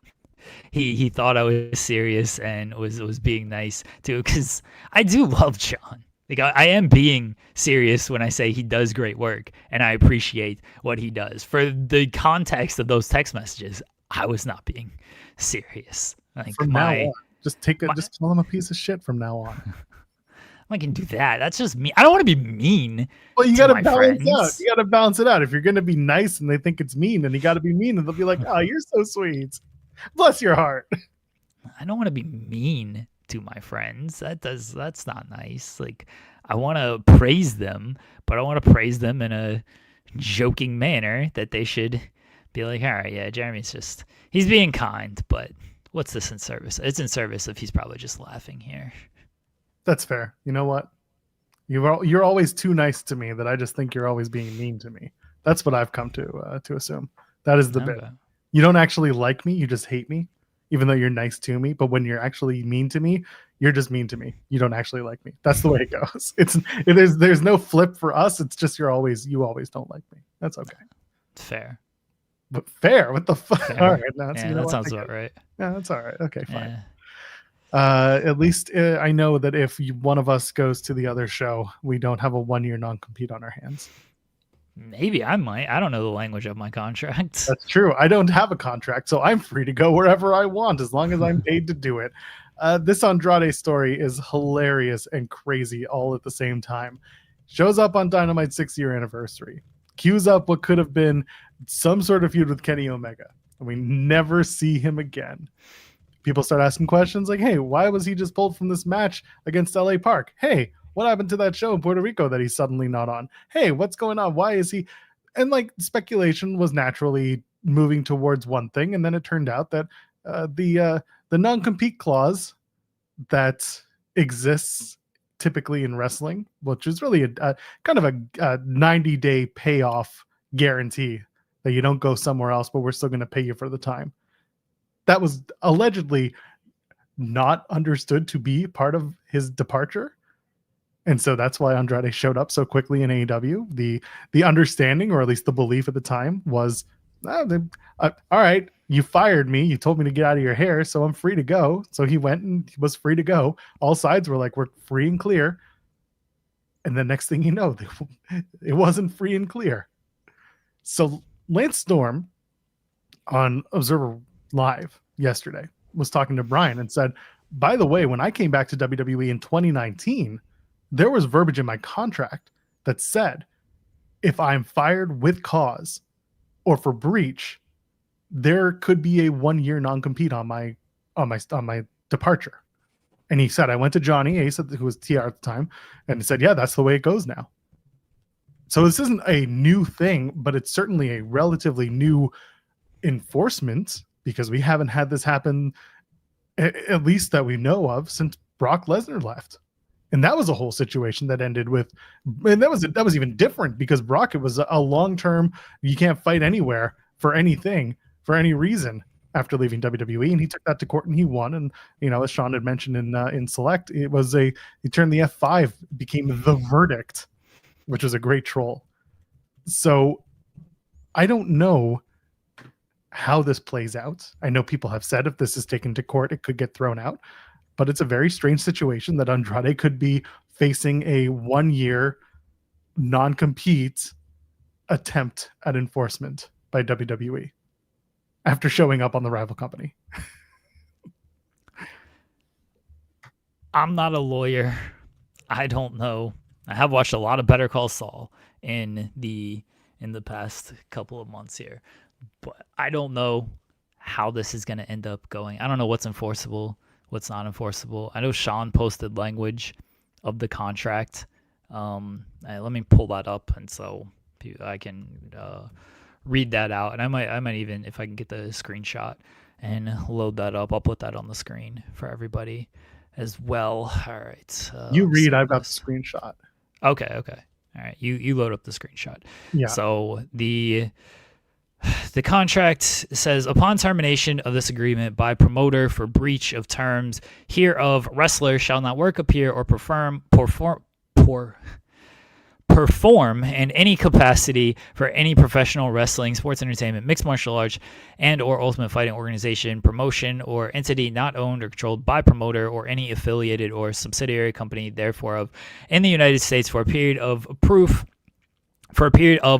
he thought I was serious and was being nice too, because I do love John. Like I am being serious when I say he does great work and I appreciate what he does. For the context of those text messages, I was not being serious. Like from now on, just call him a piece of shit from now on. I can do that. That's just me. I don't want to be mean. Well, you got to balance friends. out. You got to balance it out. If you're going to be nice and they think it's mean, then you got to be mean, and they'll be like, "Oh, you're so sweet. Bless your heart." I don't want to be mean to my friends. That's not nice. Like I want to praise them, but I want to praise them in a joking manner that they should be like, all right, yeah, Jeremy's he's being kind, but what's this in service? It's in service of he's probably just laughing here. That's fair. You know what? You're always too nice to me that I just think you're always being mean to me. That's what I've come to assume. That is the bit. You don't actually like me. You just hate me, even though you're nice to me. But when you're actually mean to me, you're just mean to me. You don't actually like me. That's the way it goes. There's no flip for us. It's just you always don't like me. That's okay. Fair. But fair? What the fuck? All right. No, that sounds about right. Yeah, that's all right. Okay, fine. Yeah. At least I know that if one of us goes to the other show, we don't have a 1-year non-compete on our hands. Maybe I might. I don't know the language of my contract. That's true. I don't have a contract, so I'm free to go wherever I want as long as I'm paid to do it. This Andrade story is hilarious and crazy all at the same time. Shows up on Dynamite's 6-year anniversary. Cues up what could have been some sort of feud with Kenny Omega. And we never see him again. People start asking questions like, hey, why was he just pulled from this match against LA Park? Hey, what happened to that show in Puerto Rico that he's suddenly not on? Hey, what's going on? Why is he? And like speculation was naturally moving towards one thing. And then it turned out that the non-compete clause that exists typically in wrestling, which is really a kind of a 90-day payoff guarantee that you don't go somewhere else, but we're still going to pay you for the time. that was allegedly not understood to be part of his departure. And so that's why Andrade showed up so quickly in AEW. The understanding, or at least the belief at the time, was, all right, you fired me. You told me to get out of your hair, so I'm free to go. So he went and he was free to go. All sides were like, we're free and clear. And the next thing you know, it wasn't free and clear. So Lance Storm on Observer Live yesterday was talking to Brian and said, by the way, when I came back to WWE in 2019, there was verbiage in my contract that said, if I'm fired with cause or for breach, there could be a 1-year non-compete on my departure. And he said, I went to Johnny Ace, who was TR at the time, and he said, yeah, that's the way it goes now. So this isn't a new thing, but it's certainly a relatively new enforcement, because we haven't had this happen, at least that we know of, since Brock Lesnar left. And that was a whole situation that ended with, and that was even different, because Brock, it was a long-term, you can't fight anywhere for anything, for any reason, after leaving WWE, and he took that to court and he won. And as Sean had mentioned in Select, it was he turned the F5, became the verdict, which was a great troll. So I don't know how this plays out. I know people have said if this is taken to court, it could get thrown out, but it's a very strange situation that Andrade could be facing a 1-year non-compete attempt at enforcement by WWE after showing up on the rival company. I'm not a lawyer. I don't know. I have watched a lot of Better Call Saul in the past couple of months here, but I don't know how this is going to end up going. I don't know what's enforceable, what's not enforceable. I know Sean posted language of the contract. Let me pull that up, and so I can read that out. And I might even, if I can get the screenshot and load that up, I'll put that on the screen for everybody as well. All right. You read, I've got the screenshot. Okay. All right. You load up the screenshot. Yeah. So the contract says, upon termination of this agreement by promoter for breach of terms hereof, wrestler shall not work, appear, or perform in any capacity for any professional wrestling, sports entertainment, mixed martial arts, and or ultimate fighting organization, promotion, or entity not owned or controlled by promoter or any affiliated or subsidiary company therefore of in the United States for a period of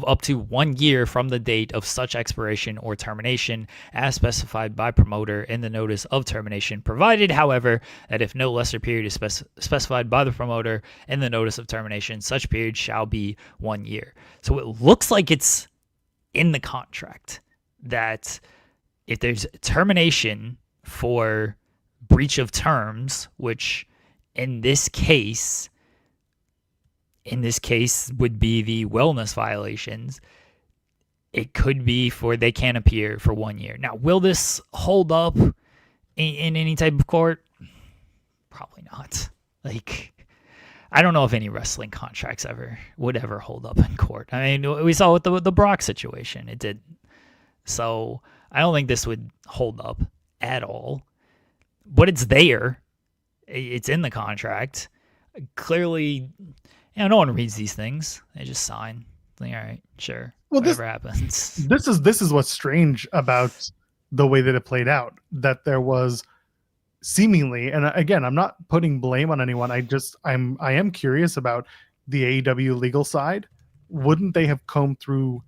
up to 1 year from the date of such expiration or termination as specified by promoter in the notice of termination, provided, however, that if no lesser period is specified by the promoter in the notice of termination, such period shall be 1 year. So it looks like it's in the contract that if there's termination for breach of terms, which in this case would be the wellness violations, it could be for they can't appear for 1 year. Now, will this hold up in any type of court? Probably not. I don't know if any wrestling contracts would ever hold up in court. I mean, we saw with the Brock situation, it didn't. So I don't think this would hold up at all. But it's there. It's in the contract. Clearly, no one reads these things. They just sign. All right, sure. Well, whatever happens. This is what's strange about the way that it played out. That there was seemingly, and again, I'm not putting blame on anyone. I am curious about the AEW legal side. Wouldn't they have combed through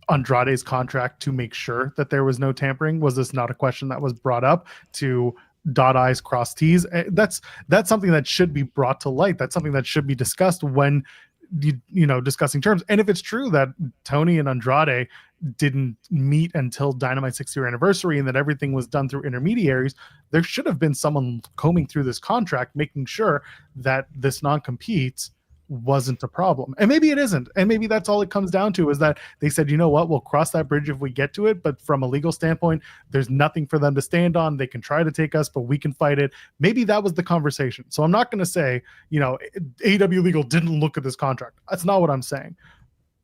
Andrade's contract to make sure that there was no tampering? Was this not a question that was brought up to dot I's, cross T's? That's something that should be brought to light. That's something that should be discussed when discussing terms. And if it's true that Tony and Andrade didn't meet until Dynamite's 6th-year anniversary and that everything was done through intermediaries, there should have been someone combing through this contract, making sure that this non-compete wasn't a problem. And maybe it isn't. And maybe that's all it comes down to, is that they said, you know what, we'll cross that bridge if we get to it. But from a legal standpoint, there's nothing for them to stand on. They can try to take us, but we can fight it. Maybe that was the conversation. So I'm not going to say, AEW legal didn't look at this contract. That's not what I'm saying.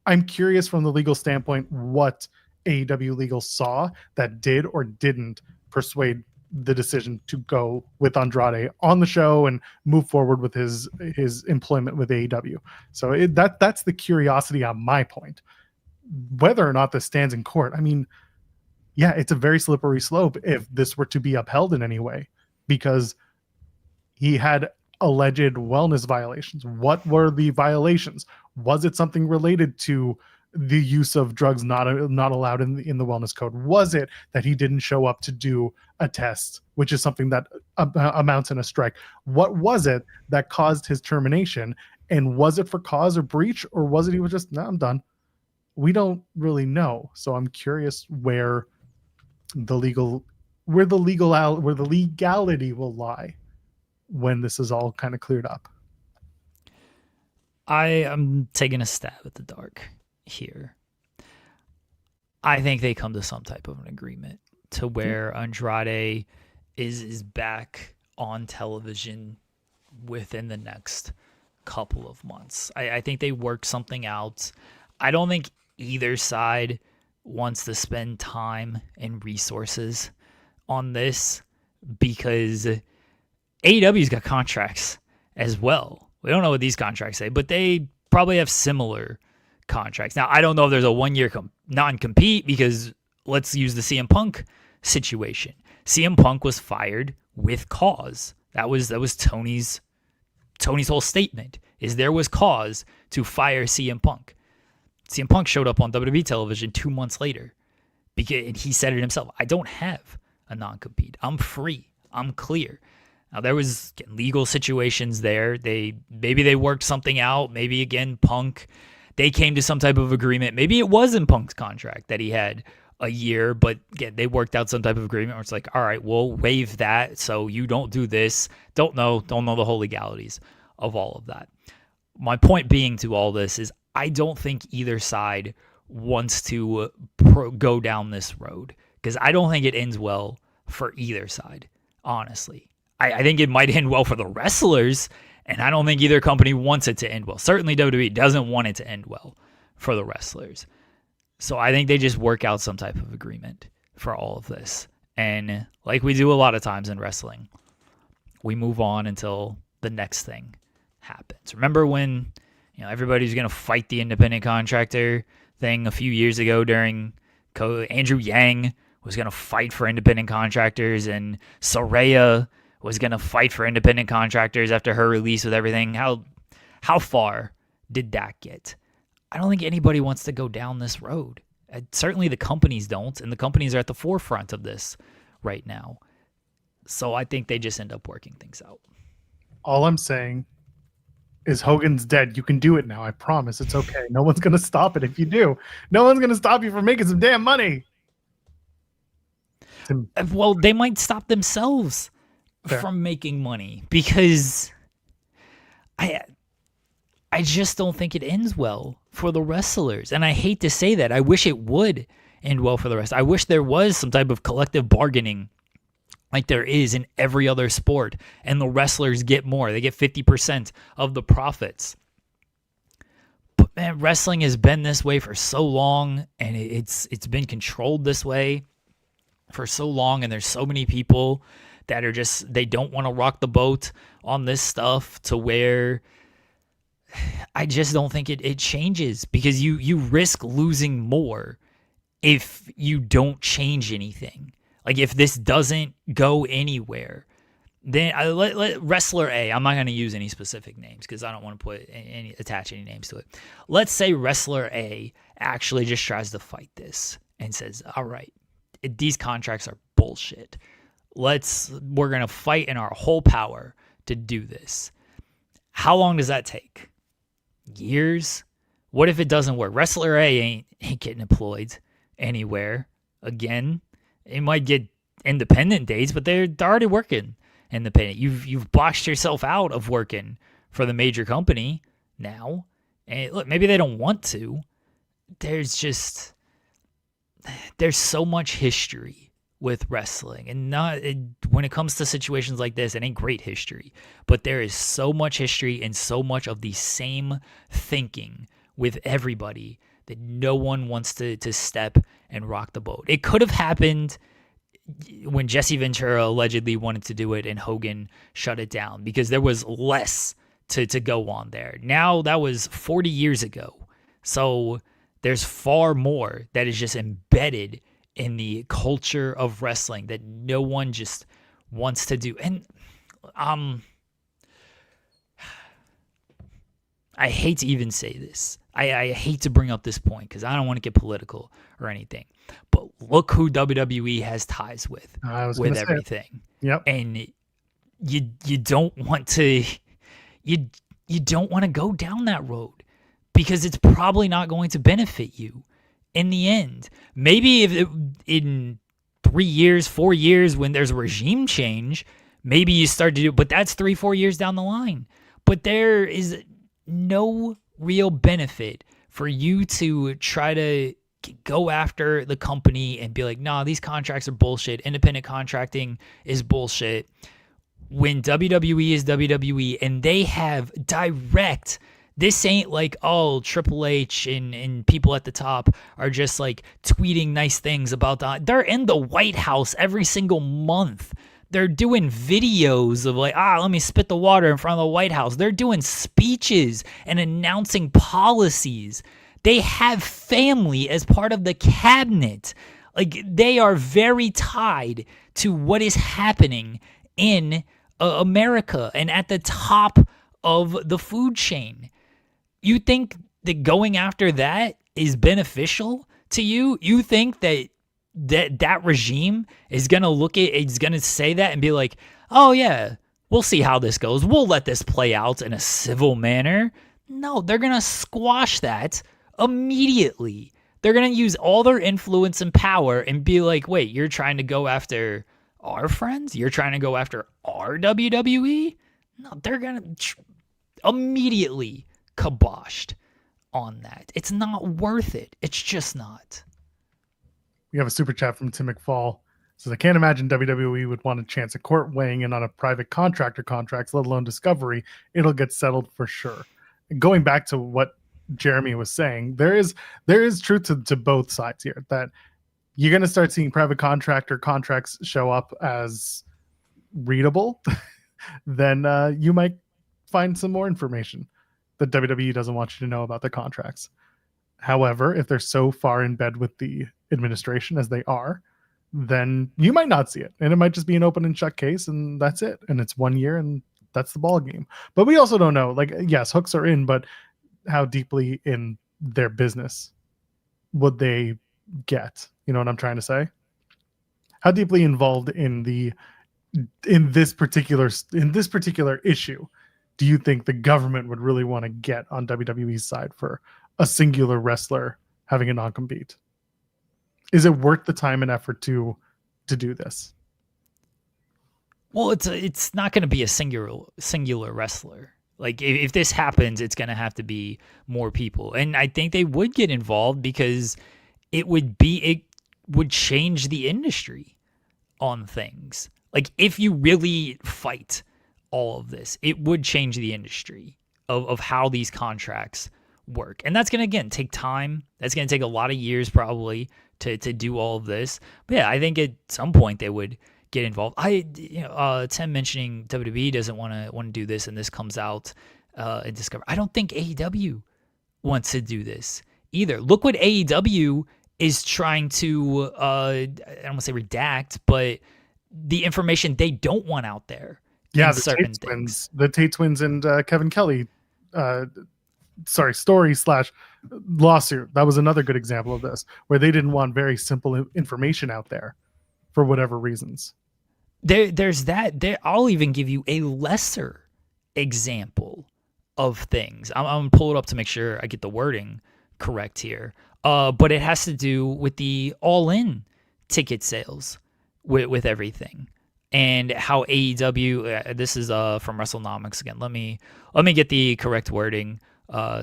I'm curious from the legal standpoint what AEW legal saw that did or didn't persuade the decision to go with Andrade on the show and move forward with his employment with AEW. So that's the curiosity on my point. Whether or not this stands in court, I mean, yeah, it's a very slippery slope if this were to be upheld in any way, because he had alleged wellness violations. What were the violations? Was it something related to the use of drugs not allowed in the wellness code? Was it that he didn't show up to do a test, which is something that amounts in a strike? What was it that caused his termination? And was it for cause or breach, or was it he was just, no, I'm done? We don't really know. So I'm curious where the legality will lie when this is all kind of cleared up. I am taking a stab at the dark here. I think they come to some type of an agreement to where Andrade is back on television within the next couple of months. I think they work something out. I don't think either side wants to spend time and resources on this, because AEW's got contracts as well. We don't know what these contracts say, but they probably have similar contracts. Now, I don't know if there's a 1-year non-compete, because let's use the CM Punk situation. CM Punk was fired with cause. That was Tony's whole statement, is there was cause to fire CM Punk. CM Punk showed up on WWE television 2 months later, because he said it himself. I don't have a non-compete. I'm free. I'm clear. Now, there was legal situations there. Maybe they worked something out. Maybe, again, Punk, they came to some type of agreement. Maybe it was in Punk's contract that he had a year, but again, they worked out some type of agreement where it's like, all right, we'll waive that, so you don't do this. Don't know the whole legalities of all of that. My point being to all this is, I don't think either side wants to go down this road, because I don't think it ends well for either side, honestly. I think it might end well for the wrestlers, and I don't think either company wants it to end well. Certainly WWE doesn't want it to end well for the wrestlers. So I think they just work out some type of agreement for all of this. And like we do a lot of times in wrestling, we move on until the next thing happens. Remember when everybody's going to fight the independent contractor thing a few years ago during Andrew Yang was going to fight for independent contractors, and Saraya was going to fight for independent contractors after her release with everything. How far did that get? I don't think anybody wants to go down this road. Certainly the companies don't, and the companies are at the forefront of this right now. So I think they just end up working things out. All I'm saying is Hogan's dead. You can do it now. I promise. It's okay. No one's going to stop it if you do. No one's going to stop you from making some damn money. Well, they might stop themselves from making money, because I just don't think it ends well for the wrestlers. And I hate to say that. I wish it would end well for the rest. I wish there was some type of collective bargaining like there is in every other sport, and the wrestlers get more. They get 50% of the profits. But man, wrestling has been this way for so long, and it's been controlled this way for so long, and there's so many people that are just, they don't want to rock the boat on this stuff, to where I just don't think it changes, because you risk losing more if you don't change anything. Like, if this doesn't go anywhere, then let wrestler A, I'm not going to use any specific names because I don't want to attach any names to it. Let's say wrestler A actually just tries to fight this and says, all right, these contracts are bullshit. We're going to fight in our whole power to do this. How long does that take? Years? What if it doesn't work? Wrestler A ain't getting employed anywhere again. It might get independent dates, but they're already working independent. You've boxed yourself out of working for the major company now. And look, maybe they don't want to. There's so much history with wrestling, and when it comes to situations like this, it ain't great history, but there is so much history and so much of the same thinking with everybody that no one wants to step and rock the boat. It could have happened when Jesse Ventura allegedly wanted to do it and Hogan shut it down because there was less to go on there. Now that was 40 years ago. So there's far more that is just embedded in the culture of wrestling that no one just wants to do. And I hate to even say this. I hate to bring up this point because I don't want to get political or anything. But look who WWE has ties with everything. Yep. And you don't want to you don't want to go down that road because it's probably not going to benefit you in the end. Maybe in 3 years, 4 years when there's a regime change, maybe you start to do, but that's 3-4 years down the line. But there is no real benefit for you to try to go after the company and be like, nah, these contracts are bullshit. Independent contracting is bullshit. When WWE is WWE and they have direct, this ain't like, oh, Triple H and people at the top are just like tweeting nice things about that. They're in the White House every single month. They're doing videos of like, let me spit the water in front of the White House. They're doing speeches and announcing policies. They have family as part of the cabinet. Like, they are very tied to what is happening in America and at the top of the food chain. You think that going after that is beneficial to you? You think that regime is going to it's going to say that and be like, oh yeah, we'll see how this goes. We'll let this play out in a civil manner. No, they're going to squash that immediately. They're going to use all their influence and power and be like, wait, you're trying to go after our friends? You're trying to go after our WWE? No, they're going to immediately kiboshed on that. It's not worth it. It's just not. We have a super chat from Tim McFall. Says, I can't imagine WWE would want a chance at court weighing in on a private contractor contracts, let alone Discovery. It'll get settled for sure. Going back to what Jeremy was saying, there is truth to both sides here, that you're going to start seeing private contractor contracts show up as readable. Then you might find some more information that WWE doesn't want you to know about the contracts. However, if they're so far in bed with the administration as they are, then you might not see it. And it might just be an open and shut case, and that's it. And it's 1 year, and that's the ball game. But we also don't know. Like, yes, hooks are in, but how deeply in their business would they get? You know what I'm trying to say? How deeply involved in this particular issue do you think the government would really want to get on WWE's side for a singular wrestler having a non-compete? Is it worth the time and effort to do this? Well, it's not going to be a singular wrestler. Like, if this happens, it's going to have to be more people. And I think they would get involved because it would change the industry on things. Like, if you really fight all of this, it would change the industry of how these contracts work. And that's going to, again, take time. That's going to take a lot of years probably to do all of this. But yeah, I think at some point they would get involved. Tim mentioning WWE doesn't want to do this, and this comes out and Discover. I don't think AEW wants to do this either. Look what AEW is trying to I don't want to say redact, but the information they don't want out there. Yeah, the Tate twins and Kevin Kelly story/lawsuit. That was another good example of this, where they didn't want very simple information out there for whatever reasons. There's that. I'll even give you a lesser example of things. I'm going to pull it up to make sure I get the wording correct here. But it has to do with the all-in ticket sales with everything. And how AEW, this is from WrestleNomics again. Let me get the correct wording.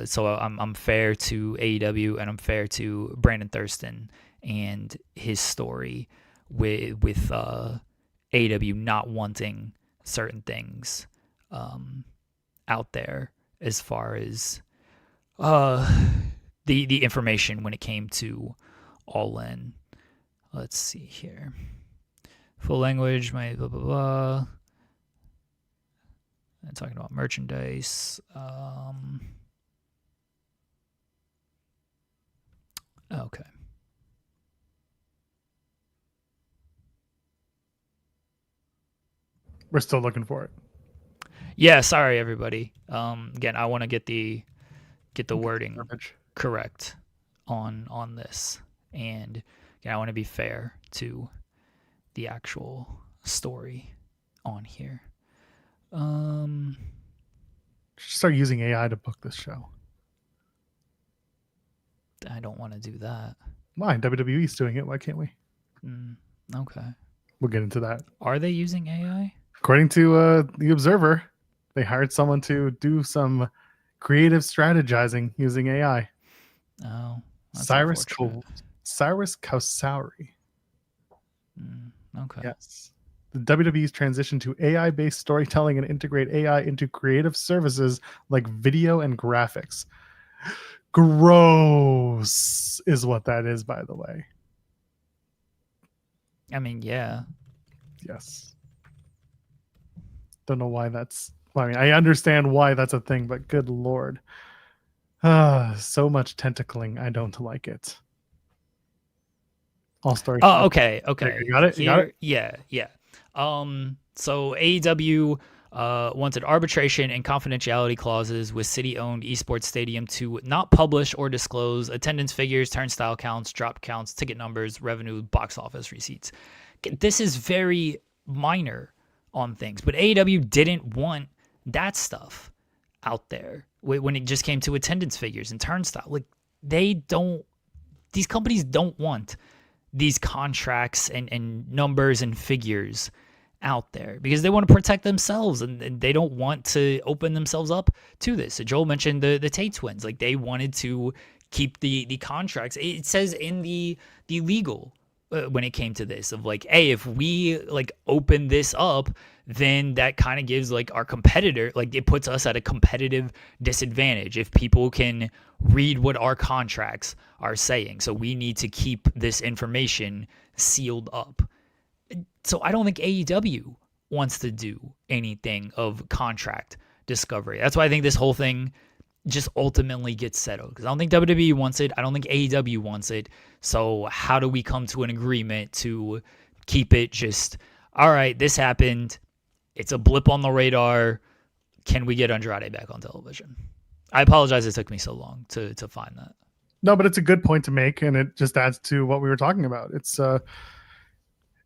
So I'm fair to AEW and I'm fair to Brandon Thurston and his story with AEW not wanting certain things out there as far as the information when it came to All In. Let's see here. Full language, my blah blah blah. And talking about merchandise. Okay. We're still looking for it. Yeah, sorry everybody. Again, I want to get the wording correct on this, and again, I want to be fair to the actual story on here. Start using AI to book this show. I don't want to do that. Why? WWE's doing it. Why can't we? Okay. We'll get into that. Are they using AI? According to the Observer, they hired someone to do some creative strategizing using AI. Oh, Cyrus Kausauri. Okay. Yes. The WWE's transition to AI-based storytelling and integrate AI into creative services like video and graphics. Gross is what that is, by the way. I mean, yeah. Yes. Don't know why that's... I mean, I understand why that's a thing, but good Lord. So much tentacling. I don't like it. All story. Oh, okay. You got it? You got it? Yeah. So AEW wanted arbitration and confidentiality clauses with city-owned esports stadium to not publish or disclose attendance figures, turnstile counts, drop counts, ticket numbers, revenue, box office receipts. This is very minor on things, but AEW didn't want that stuff out there when it just came to attendance figures and turnstile. Like, these companies don't want these contracts and numbers and figures out there because they want to protect themselves and they don't want to open themselves up to this. So Joel mentioned the Tate twins. Like, they wanted to keep the contracts. It says in the legal when it came to this of like, hey, if we like open this up, then that kind of gives like our competitor, like it puts us at a competitive disadvantage if people can read what our contracts are saying. So we need to keep this information sealed up. So I don't think AEW wants to do anything of contract discovery. That's why I think this whole thing just ultimately gets settled, because I don't think WWE wants it. I don't think AEW wants it. So how do we come to an agreement to keep it just, all right, this happened. It's a blip on the radar. Can we get Andrade back on television? I apologize it took me so long to find that. No, but it's a good point to make, and it just adds to what we were talking about.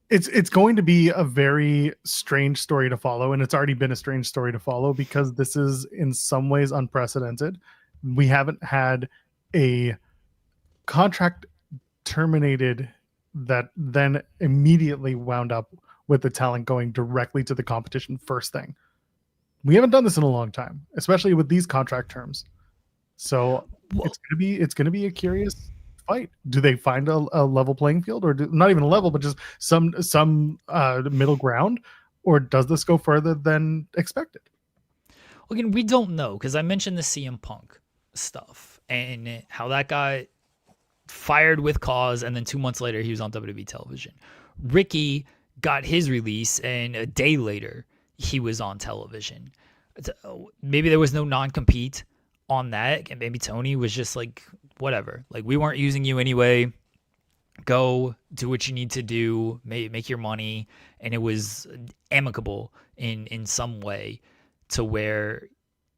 It's going to be a very strange story to follow, and it's already been a strange story to follow because this is in some ways unprecedented. We haven't had a contract terminated that then immediately wound up with the talent going directly to the competition first thing. We haven't done this in a long time, especially with these contract terms. So it's gonna be a curious fight. Do they find a level playing field, or not even a level, but just some middle ground, or does this go further than expected? Well, again, we don't know, because I mentioned the CM Punk stuff and how that got fired with cause, and then 2 months later he was on WWE television. Ricky got his release, and a day later he was on television. Maybe there was no non-compete on that, and maybe Tony was just like, whatever, like, we weren't using you anyway, go do what you need to do, make your money. And it was amicable in some way to where,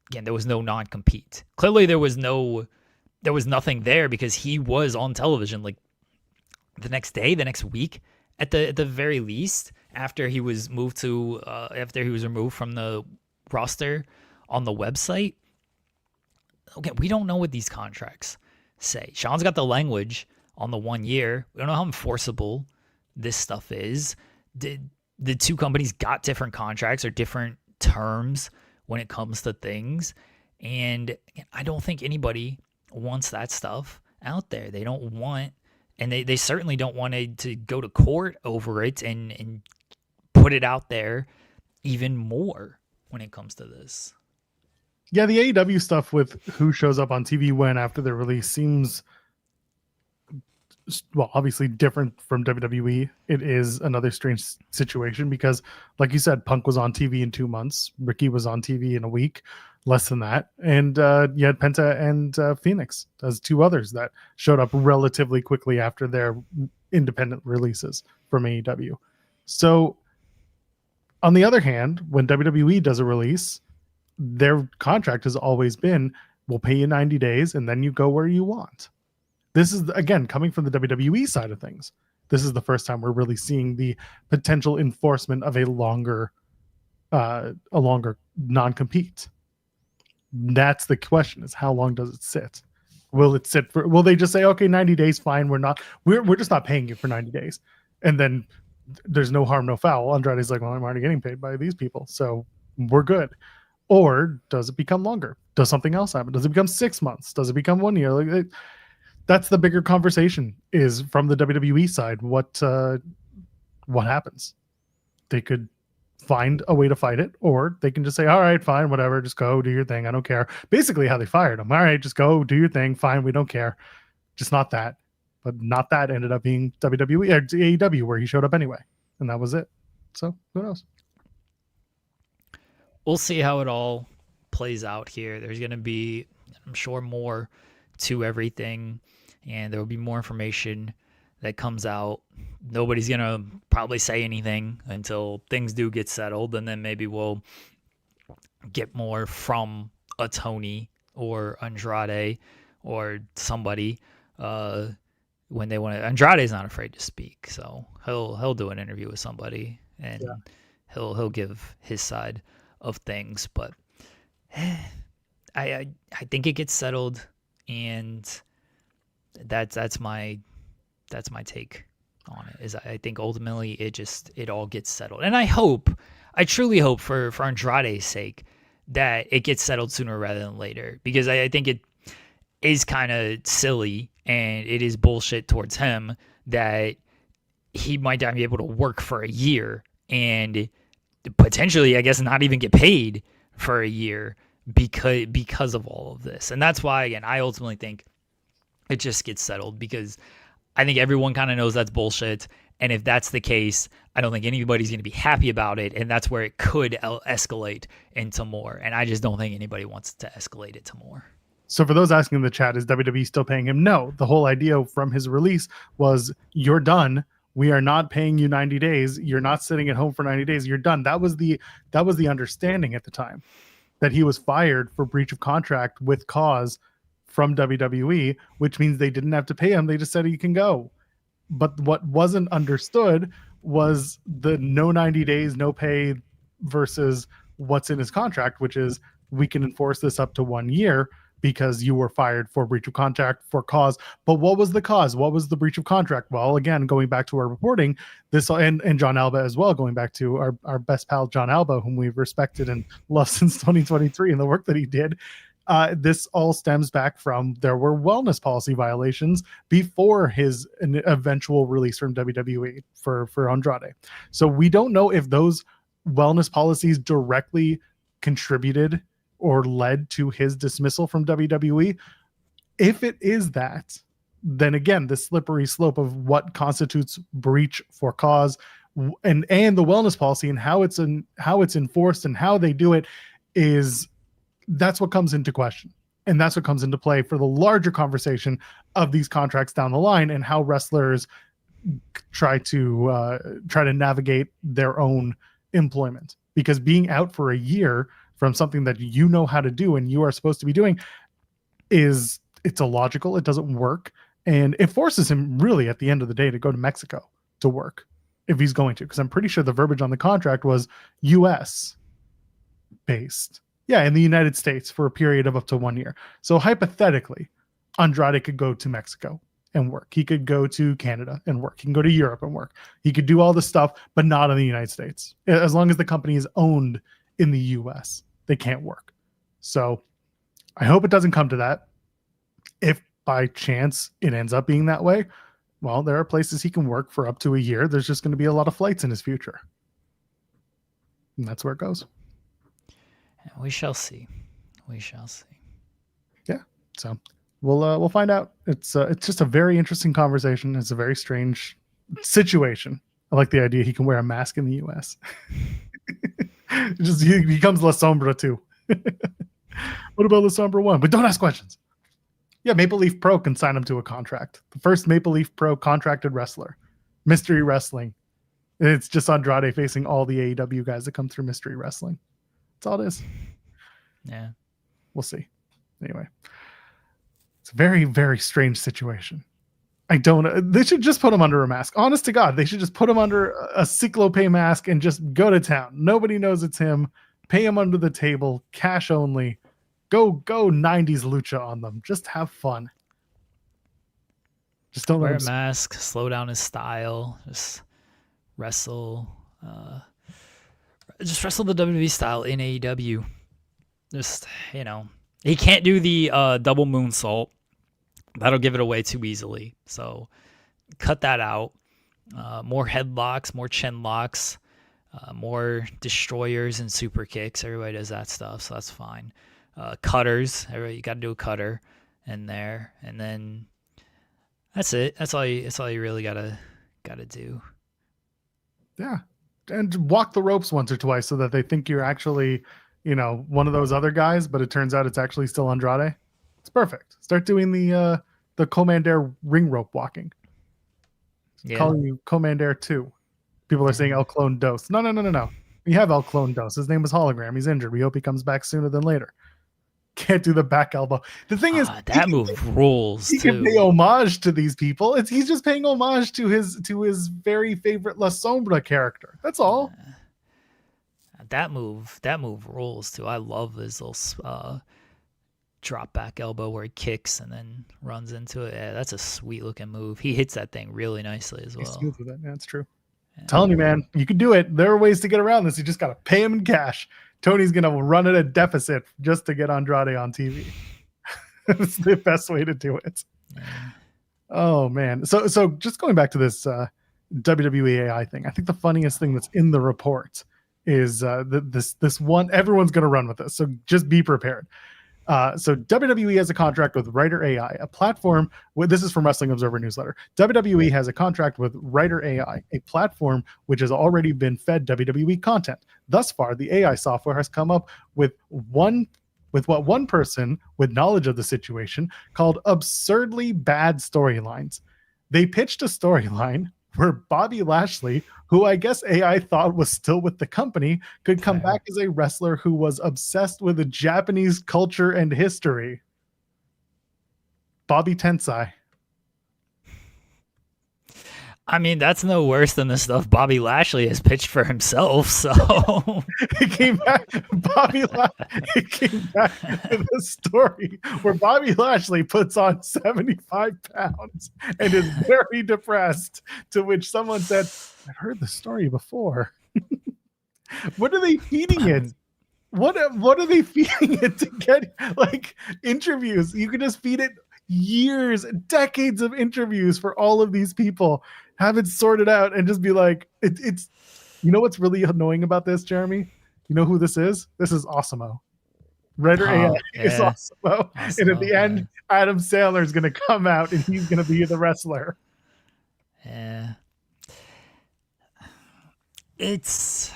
again, there was no non-compete. Clearly there was nothing there, because he was on television like the next day, the next week at the very least, after he was removed from the roster on the website. Okay, we don't know what these contracts say. Sean's got the language on the 1 year. We don't know how enforceable this stuff is. The two companies got different contracts or different terms when it comes to things. And I don't think anybody wants that stuff out there. They don't want, and they certainly don't want to go to court over it and put it out there even more when it comes to this. Yeah, the AEW stuff with who shows up on TV when after their release seems well, obviously different from WWE. It is another strange situation because, like you said, Punk was on TV in 2 months. Ricky was on TV in a week, less than that. And you had Penta and Phoenix as two others that showed up relatively quickly after their independent releases from AEW. So, on the other hand, when WWE does a release, their contract has always been, we'll pay you 90 days and then you go where you want. This is, again, coming from the WWE side of things. This is the first time we're really seeing the potential enforcement of a longer non-compete. That's the question: is how long does it sit? Will it sit for? Will they just say, okay, 90 days, fine? We're just not paying you for 90 days, and then there's no harm, no foul. Andrade's like, well, I'm already getting paid by these people, so we're good. Or does it become longer? Does something else happen? Does it become 6 months? Does it become 1 year? That's the bigger conversation, is from the WWE side. What happens? They could find a way to fight it, or they can just say, all right, fine, whatever, just go do your thing, I don't care. Basically how they fired him. All right, just go do your thing, fine, we don't care. Just not that. But not that ended up being WWE or AEW, where he showed up anyway, and that was it. So who knows? We'll see how it all plays out here. There's going to be, I'm sure, more to everything, and there will be more information that comes out. Nobody's going to probably say anything until things do get settled, and then maybe we'll get more from a Tony or Andrade or somebody when they want to. Andrade's not afraid to speak, so he'll do an interview with somebody, and he'll give his side of things. But I think it gets settled, and that's my take on it. Is I think ultimately it all gets settled, and I truly hope for Andrade's sake that it gets settled sooner rather than later, because I think it is kind of silly and it is bullshit towards him that he might not be able to work for a year and potentially, I guess, not even get paid for a year because of all of this. And that's why, again, I ultimately think it just gets settled, because I think everyone kind of knows that's bullshit. And if that's the case, I don't think anybody's going to be happy about it. And that's where it could escalate into more. And I just don't think anybody wants to escalate it to more. So for those asking in the chat, is WWE still paying him? No. The whole idea from his release was, you're done. We are not paying you 90 days. You're not sitting at home for 90 days. You're done. That was the understanding at the time, that he was fired for breach of contract with cause from WWE, which means they didn't have to pay him. They just said, you can go. But what wasn't understood was the no 90 days, no pay versus what's in his contract, which is, we can enforce this up to 1 year because you were fired for breach of contract for cause. But what was the cause? What was the breach of contract? Well, again, going back to our reporting, this and John Alba as well, going back to our best pal, John Alba, whom we've respected and loved since 2023 and the work that he did. This all stems back from, there were wellness policy violations before his eventual release from WWE for Andrade. So we don't know if those wellness policies directly contributed or led to his dismissal from WWE. If it is that, then again, the slippery slope of what constitutes breach for cause and the wellness policy and how it's enforced and how they do it, that's what comes into question. And that's what comes into play for the larger conversation of these contracts down the line, and how wrestlers try to navigate their own employment. Because being out for a year from something that you know how to do and you are supposed to be doing, it's illogical. It doesn't work. And it forces him, really, at the end of the day, to go to Mexico to work if he's going to. Because I'm pretty sure the verbiage on the contract was US based. Yeah, in the United States for a period of up to 1 year. So hypothetically, Andrade could go to Mexico and work. He could go to Canada and work. He can go to Europe and work. He could do all this stuff, but not in the United States. As long as the company is owned in the US, they can't work. So I hope it doesn't come to that. If by chance it ends up being that way, well, there are places he can work for up to a year. There's just going to be a lot of flights in his future. And that's where it goes. We shall see. We shall see. Yeah. So We'll find out. It's just a very interesting conversation. It's a very strange situation. I like the idea he can wear a mask in the U.S. Just he becomes La Sombra too. What about La Sombra 1? But don't ask questions. Yeah, Maple Leaf Pro can sign him to a contract. The first Maple Leaf Pro contracted wrestler. Mystery Wrestling. It's just Andrade facing all the AEW guys that come through Mystery Wrestling. That's all it is. Yeah. We'll see. Anyway. It's a very, very strange situation. They should just put him under a mask. Honest to God, they should just put him under a Cyclope mask and just go to town. Nobody knows it's him. Pay him under the table, cash only. Go 90s lucha on them. Just have fun. Just don't wear let a him mask, slow down his style, just wrestle the WWE style in AEW. Just, he can't do the double moonsault. That'll give it away too easily. So cut that out. More headlocks, more chin locks, more destroyers and super kicks. Everybody does that stuff, so that's fine. Cutters. You got to do a cutter in there, and then that's it. That's all you really gotta do. Yeah, and walk the ropes once or twice so that they think you're actually, one of those other guys, but it turns out it's actually still Andrade. It's perfect. Start doing the Commander ring rope walking. Yeah. Calling you Commander 2. People are saying El Clone Dos. No. We have El Clone Dos. His name was Hologram. He's injured. We hope he comes back sooner than later. Can't do the back elbow. The thing is, that move rules. He can pay homage to these people. He's just paying homage to his very favorite La Sombra character. That's all. That move rules too. I love his little drop back elbow where he kicks and then runs into it. Yeah, that's a sweet looking move. He hits that thing really nicely as well. He's smooth with it. Yeah, that's true. Yeah. Telling you, man, you can do it. There are ways to get around this. You just got to pay him in cash. Tony's going to run at a deficit just to get Andrade on TV. That's the best way to do it. Yeah. Oh, man. So just going back to this WWE AI thing, I think the funniest thing that's in the report is this one. Everyone's going to run with this, so just be prepared. So WWE has a contract with Writer AI, a platform. This is from Wrestling Observer Newsletter. WWE has a contract with Writer AI, a platform which has already been fed WWE content. Thus far, the AI software has come up with what one person with knowledge of the situation called absurdly bad storylines. They pitched a storyline where Bobby Lashley, who I guess AI thought was still with the company, could come back as a wrestler who was obsessed with the Japanese culture and history. Bobby Tensai. I mean, that's no worse than the stuff Bobby Lashley has pitched for himself. So it came back. It came back to the story where Bobby Lashley puts on 75 pounds and is very depressed. To which someone said, "I've heard the story before." What are they feeding it? What are they feeding it to get like interviews? You can just feed it years, decades of interviews for all of these people. Have it sorted out and just be like, it's. You know what's really annoying about this, Jeremy? You know who this is? This is Osimo. Writer AI is Osimo. And at the end, Adam Sandler is going to come out and he's going to be the wrestler. Yeah. It's.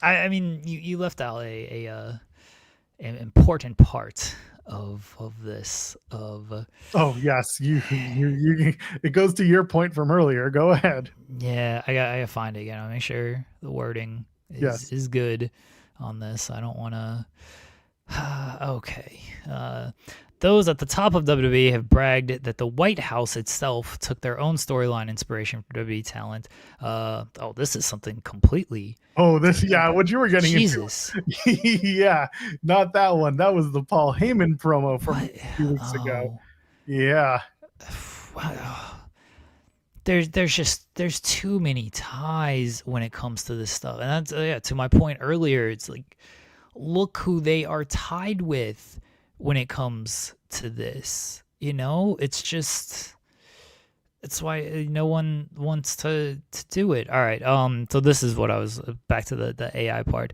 I mean, you left out an important part of this. Oh yes, you it goes to your point from earlier. Go ahead. Yeah, I gotta find it again. I'll make sure the wording is good on this. I don't want to. Okay. Those at the top of WWE have bragged that the White House itself took their own storyline inspiration from WWE talent. This is something completely. Oh, what you were getting Jesus. into. Yeah, not that one. That was the Paul Heyman promo from a few weeks ago. Yeah. Wow. There's too many ties when it comes to this stuff. And that's, to my point earlier, it's like, look who they are tied with when it comes to this. It's just, it's why no one wants to do it. All right. So this is what I was back to the AI part.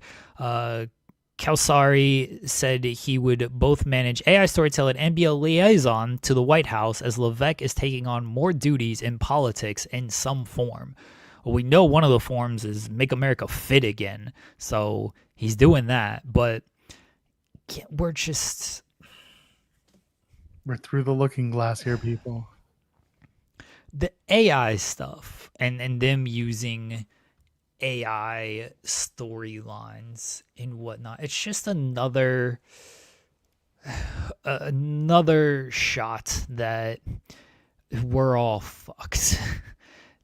Kelsari said he would both manage AI storytelling and be a liaison to the White House as Levesque is taking on more duties in politics in some form. Well, we know one of the forms is make America fit again, so he's doing that, but we're through the looking glass here, people. The AI stuff and them using AI storylines and whatnot. It's just another shot that we're all fucked.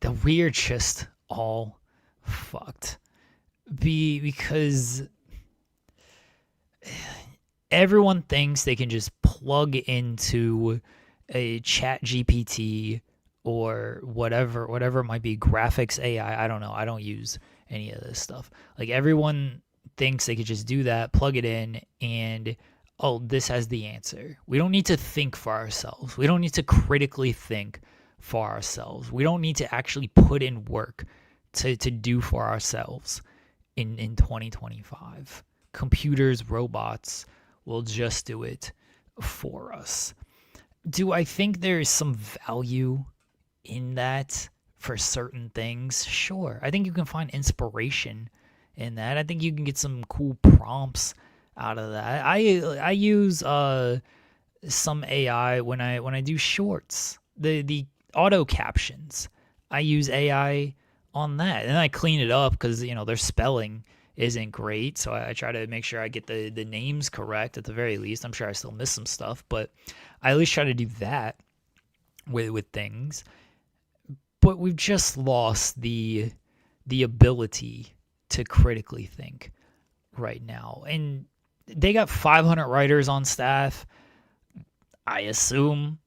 That we're just all fucked. Because everyone thinks they can just plug into a chat GPT or whatever it might be, graphics AI. I don't know. I don't use any of this stuff. Like, everyone thinks they could just do that, plug it in, and this has the answer. We don't need to think for ourselves. We don't need to critically think for ourselves. We don't need to actually put in work to do for ourselves in 2025. Computers, robots will just do it for us. Do I think there's some value in that for certain things? Sure. I think you can find inspiration in that. I think you can get some cool prompts out of that. I use some AI when I do shorts. The auto captions. I use AI on that, and I clean it up because their spelling isn't great, so I try to make sure I get the names correct at the very least. I'm sure I still miss some stuff, but I at least try to do that with things. But we've just lost the ability to critically think right now. And they got 500 writers on staff. I assume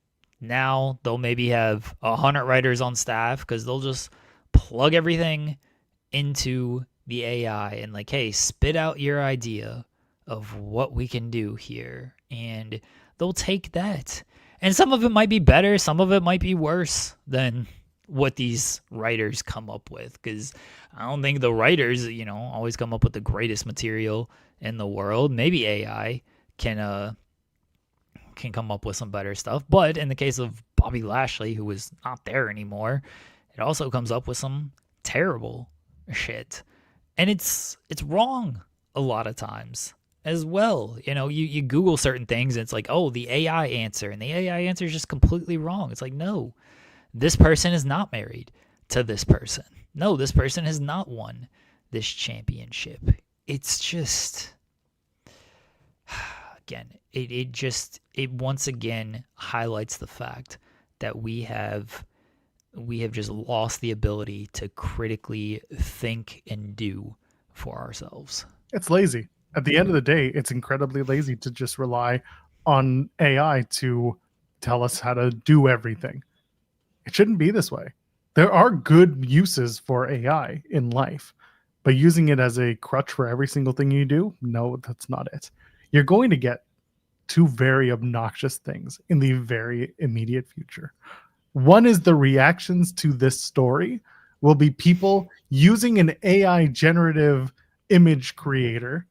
now they'll maybe have 100 writers on staff because they'll just plug everything into the AI and like, hey, spit out your idea of what we can do here. And they'll take that. And some of it might be better. Some of it might be worse than what these writers come up with, because I don't think the writers, always come up with the greatest material in the world. Maybe AI can come up with some better stuff, but in the case of Bobby Lashley, who is not there anymore, it also comes up with some terrible shit, and it's wrong a lot of times as well. You Google certain things and it's like, oh, the AI answer, and the AI answer is just completely wrong. It's like, no, this person is not married to this person. No, this person has not won this championship. It's just, again, it once again highlights the fact that we have just lost the ability to critically think and do for ourselves. It's lazy. At the end of the day, it's incredibly lazy to just rely on AI to tell us how to do everything. It shouldn't be this way. There are good uses for AI in life, but using it as a crutch for every single thing you do, no, that's not it. You're going to get two very obnoxious things in the very immediate future. One is the reactions to this story will be people using an AI generative image creator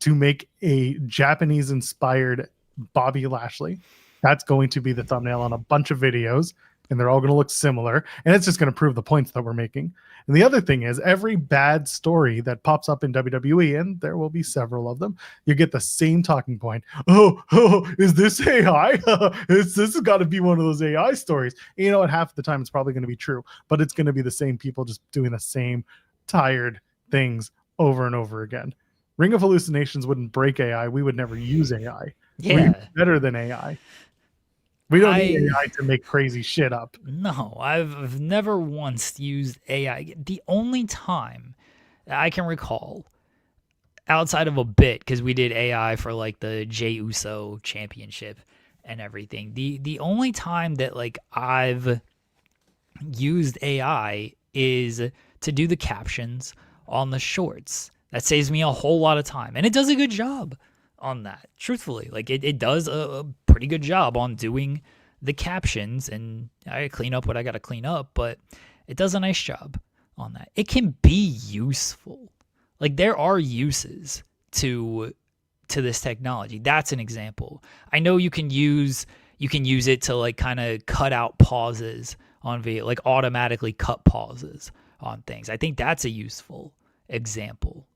to make a Japanese-inspired Bobby Lashley. That's going to be the thumbnail on a bunch of videos, and they're all going to look similar, and it's just going to prove the points that we're making. And the other thing is, every bad story that pops up in WWE, and there will be several of them, you get the same talking point. Oh, is this AI? This has got to be one of those AI stories. And you know what? Half the time it's probably going to be true, but it's going to be the same people just doing the same tired things over and over again. Ring of Hallucinations wouldn't break AI. We would never use AI. Yeah. We're better than AI. We don't need AI to make crazy shit up. No, I've never once used AI. The only time I can recall, outside of a bit, because we did AI for like the Jey Uso championship and everything. The only time that like I've used AI is to do the captions on the shorts. That saves me a whole lot of time, and it does a good job on that. Truthfully, like it does a pretty good job on doing the captions, and I clean up what I got to clean up, but it does a nice job on that. It can be useful. Like, there are uses to to this technology. That's an example. I know you can use it to like kind of cut out pauses on video, like automatically cut pauses on things. I think that's a useful example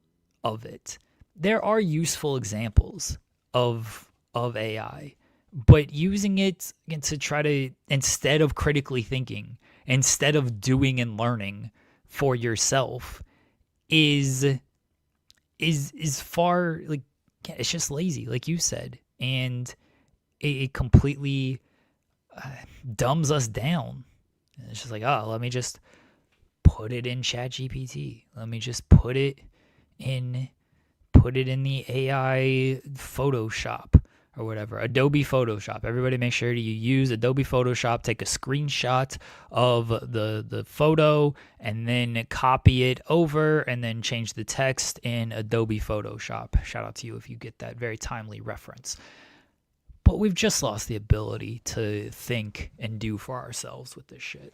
of it. There are useful examples of AI, but using it to try to, instead of critically thinking, instead of doing and learning for yourself, is far, like, it's just lazy, like you said, and it completely dumbs us down. And it's just like, oh, let me just put it in ChatGPT. Let me just put it in the AI Photoshop or whatever, Adobe Photoshop. Everybody make sure you use Adobe Photoshop, take a screenshot of the photo and then copy it over and then change the text in Adobe Photoshop. Shout out to you if you get that very timely reference. But we've just lost the ability to think and do for ourselves with this shit.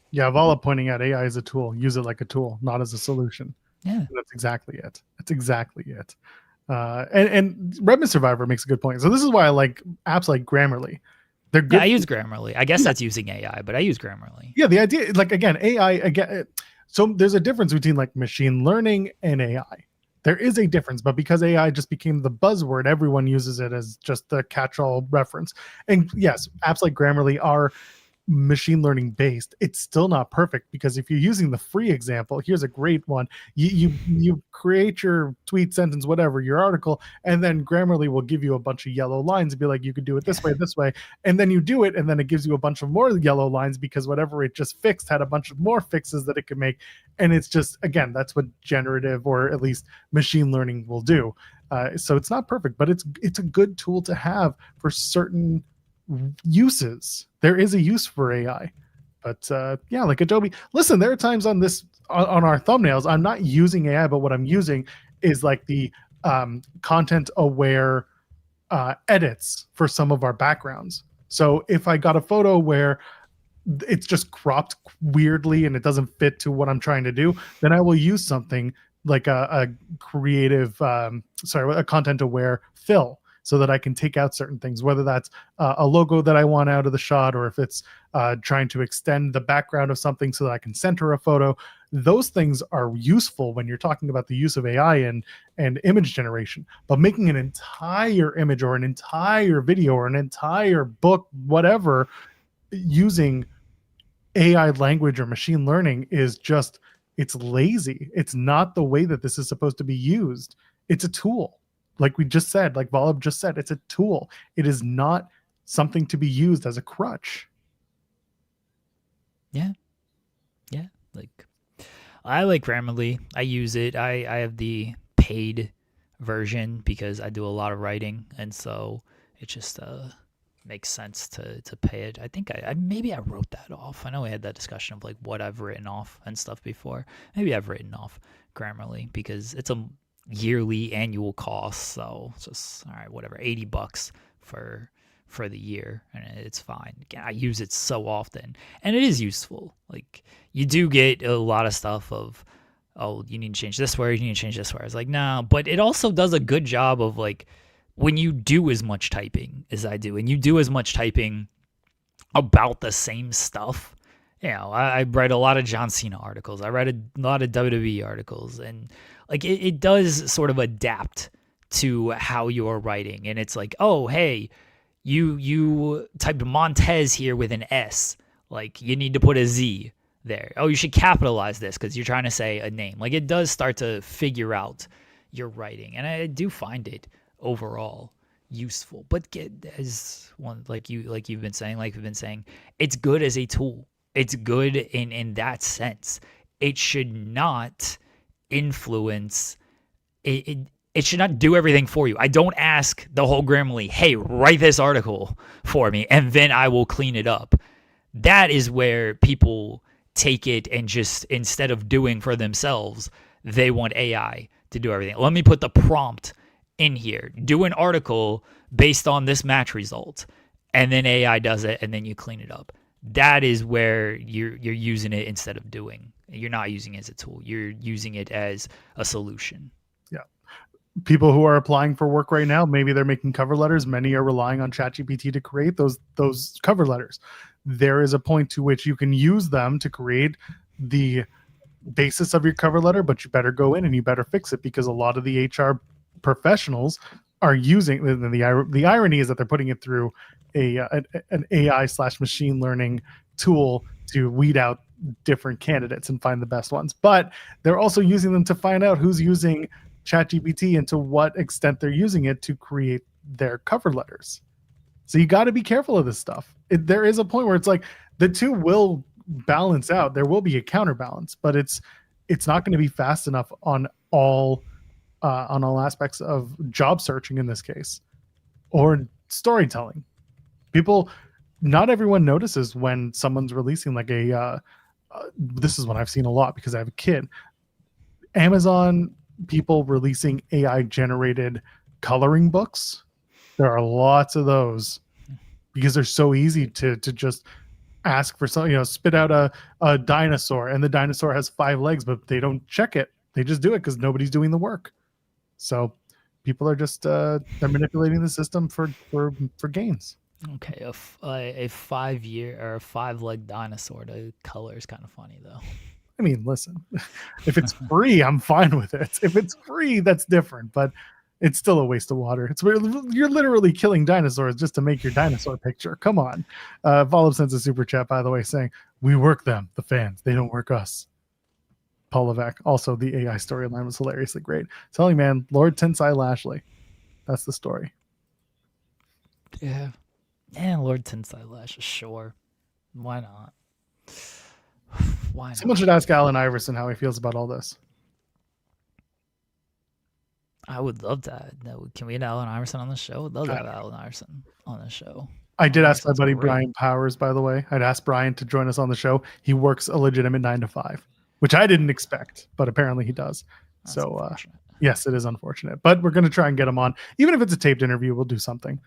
Yeah, Vala pointing out AI as a tool. Use it like a tool, not as a solution. Yeah. And that's exactly it. That's exactly it. And Redmond Survivor makes a good point. So this is why I like apps like Grammarly. They're good. Yeah, I use Grammarly. I guess that's using AI, but I use Grammarly. Yeah, the idea, like, again, AI, again, so there's a difference between like machine learning and AI. There is a difference, but because AI just became the buzzword, everyone uses it as just the catch-all reference. And yes, apps like Grammarly are machine learning based. It's still not perfect, because if you're using the free example, here's a great one. You create your tweet, sentence, whatever, your article, and then Grammarly will give you a bunch of yellow lines and be like, you could do it this way, and then you do it, and then it gives you a bunch of more yellow lines because whatever it just fixed had a bunch of more fixes that it could make. And it's just, again, that's what generative, or at least machine learning, will do. So it's not perfect, but it's a good tool to have for certain uses. There is a use for AI, but yeah, like Adobe. Listen, there are times on our thumbnails, I'm not using AI, but what I'm using is like the content aware edits for some of our backgrounds. So if I got a photo where it's just cropped weirdly and it doesn't fit to what I'm trying to do, then I will use something like a creative, a content aware fill, so that I can take out certain things, whether that's a logo that I want out of the shot, or if it's trying to extend the background of something so that I can center a photo. Those things are useful when you're talking about the use of AI and image generation. But making an entire image or an entire video or an entire book, whatever, using AI language or machine learning is just, it's lazy. It's not the way that this is supposed to be used. It's a tool. Like we just said, like Volab just said, it's a tool. It is not something to be used as a crutch. Yeah. Like, I like Grammarly. I use it. I have the paid version because I do a lot of writing, and so it just makes sense to pay it. I think maybe I wrote that off. I know we had that discussion of like what I've written off and stuff before. Maybe I've written off Grammarly because it's a yearly annual cost, so it's just all right, whatever, $80 for the year, and it's fine. Again, I use it so often, and it is useful. Like, you do get a lot of stuff of, oh, you need to change this word, you need to change this word. It's like, no, but it also does a good job of, like, when you do as much typing as I do, and you do as much typing about the same stuff. You know, I write a lot of John Cena articles. I write a lot of WWE articles, and like it does sort of adapt to how you're writing. And it's like, oh, hey, you typed Montez here with an S. Like, you need to put a Z there. Oh, you should capitalize this because you're trying to say a name. Like, it does start to figure out your writing, and I do find it overall useful. But as one like you've been saying, it's good as a tool. It's good in that sense. It should not influence it. It should not do everything for you. I don't ask the whole Grammarly, hey, write this article for me, and then I will clean it up. That is where people take it and just, instead of doing for themselves, they want AI to do everything. Let me put the prompt in here. Do an article based on this match result, and then AI does it, and then you clean it up. That is where you're using it instead of doing. You're not using it as a tool. You're using it as a solution. Yeah. people who are applying for work right now, maybe they're making cover letters. Many are relying on ChatGPT to create those cover letters. There is a point to which you can use them to create the basis of your cover letter, but you better go in and you better fix it, because a lot of the HR professionals are using the irony is that they're putting it through an AI / machine learning tool to weed out different candidates and find the best ones. But they're also using them to find out who's using ChatGPT and to what extent they're using it to create their cover letters. So you got to be careful of this stuff. There is a point where it's like the two will balance out. There will be a counterbalance, but it's not going to be fast enough on all aspects of job searching in this case, or storytelling. Not everyone notices when someone's releasing like this is what I've seen a lot because I have a kid. Amazon people releasing AI generated coloring books. There are lots of those because they're so easy to just ask for something, spit out a dinosaur, and the dinosaur has 5 legs, but they don't check it. They just do it because nobody's doing the work. So people are just they're manipulating the system for gains. Okay, a 5-year or a 5-leg dinosaur to color is kind of funny though. I mean, listen, if it's free, I'm fine with it. If it's free, that's different, but it's still a waste of water. You're literally killing dinosaurs just to make your dinosaur picture. Come on. Volib sends a super chat, by the way, saying, we work them, the fans. They don't work us. Paul Levesque. Also, the AI storyline was hilariously great. Telling man, Lord Tensai Lashley. That's the story. Yeah. And Lord Tensai Lashley, sure. Why not? Why not? Someone should ask Allen Iverson how he feels about all this. I would love that. Can we get Allen Iverson on the show? I'd love to have Allen Iverson on the show. I did ask my buddy Brian Powers, by the way. I'd asked Brian to join us on the show. He works a legitimate 9 to 5, which I didn't expect, but apparently he does. That's so, yes, it is unfortunate. But we're going to try and get him on. Even if it's a taped interview, we'll do something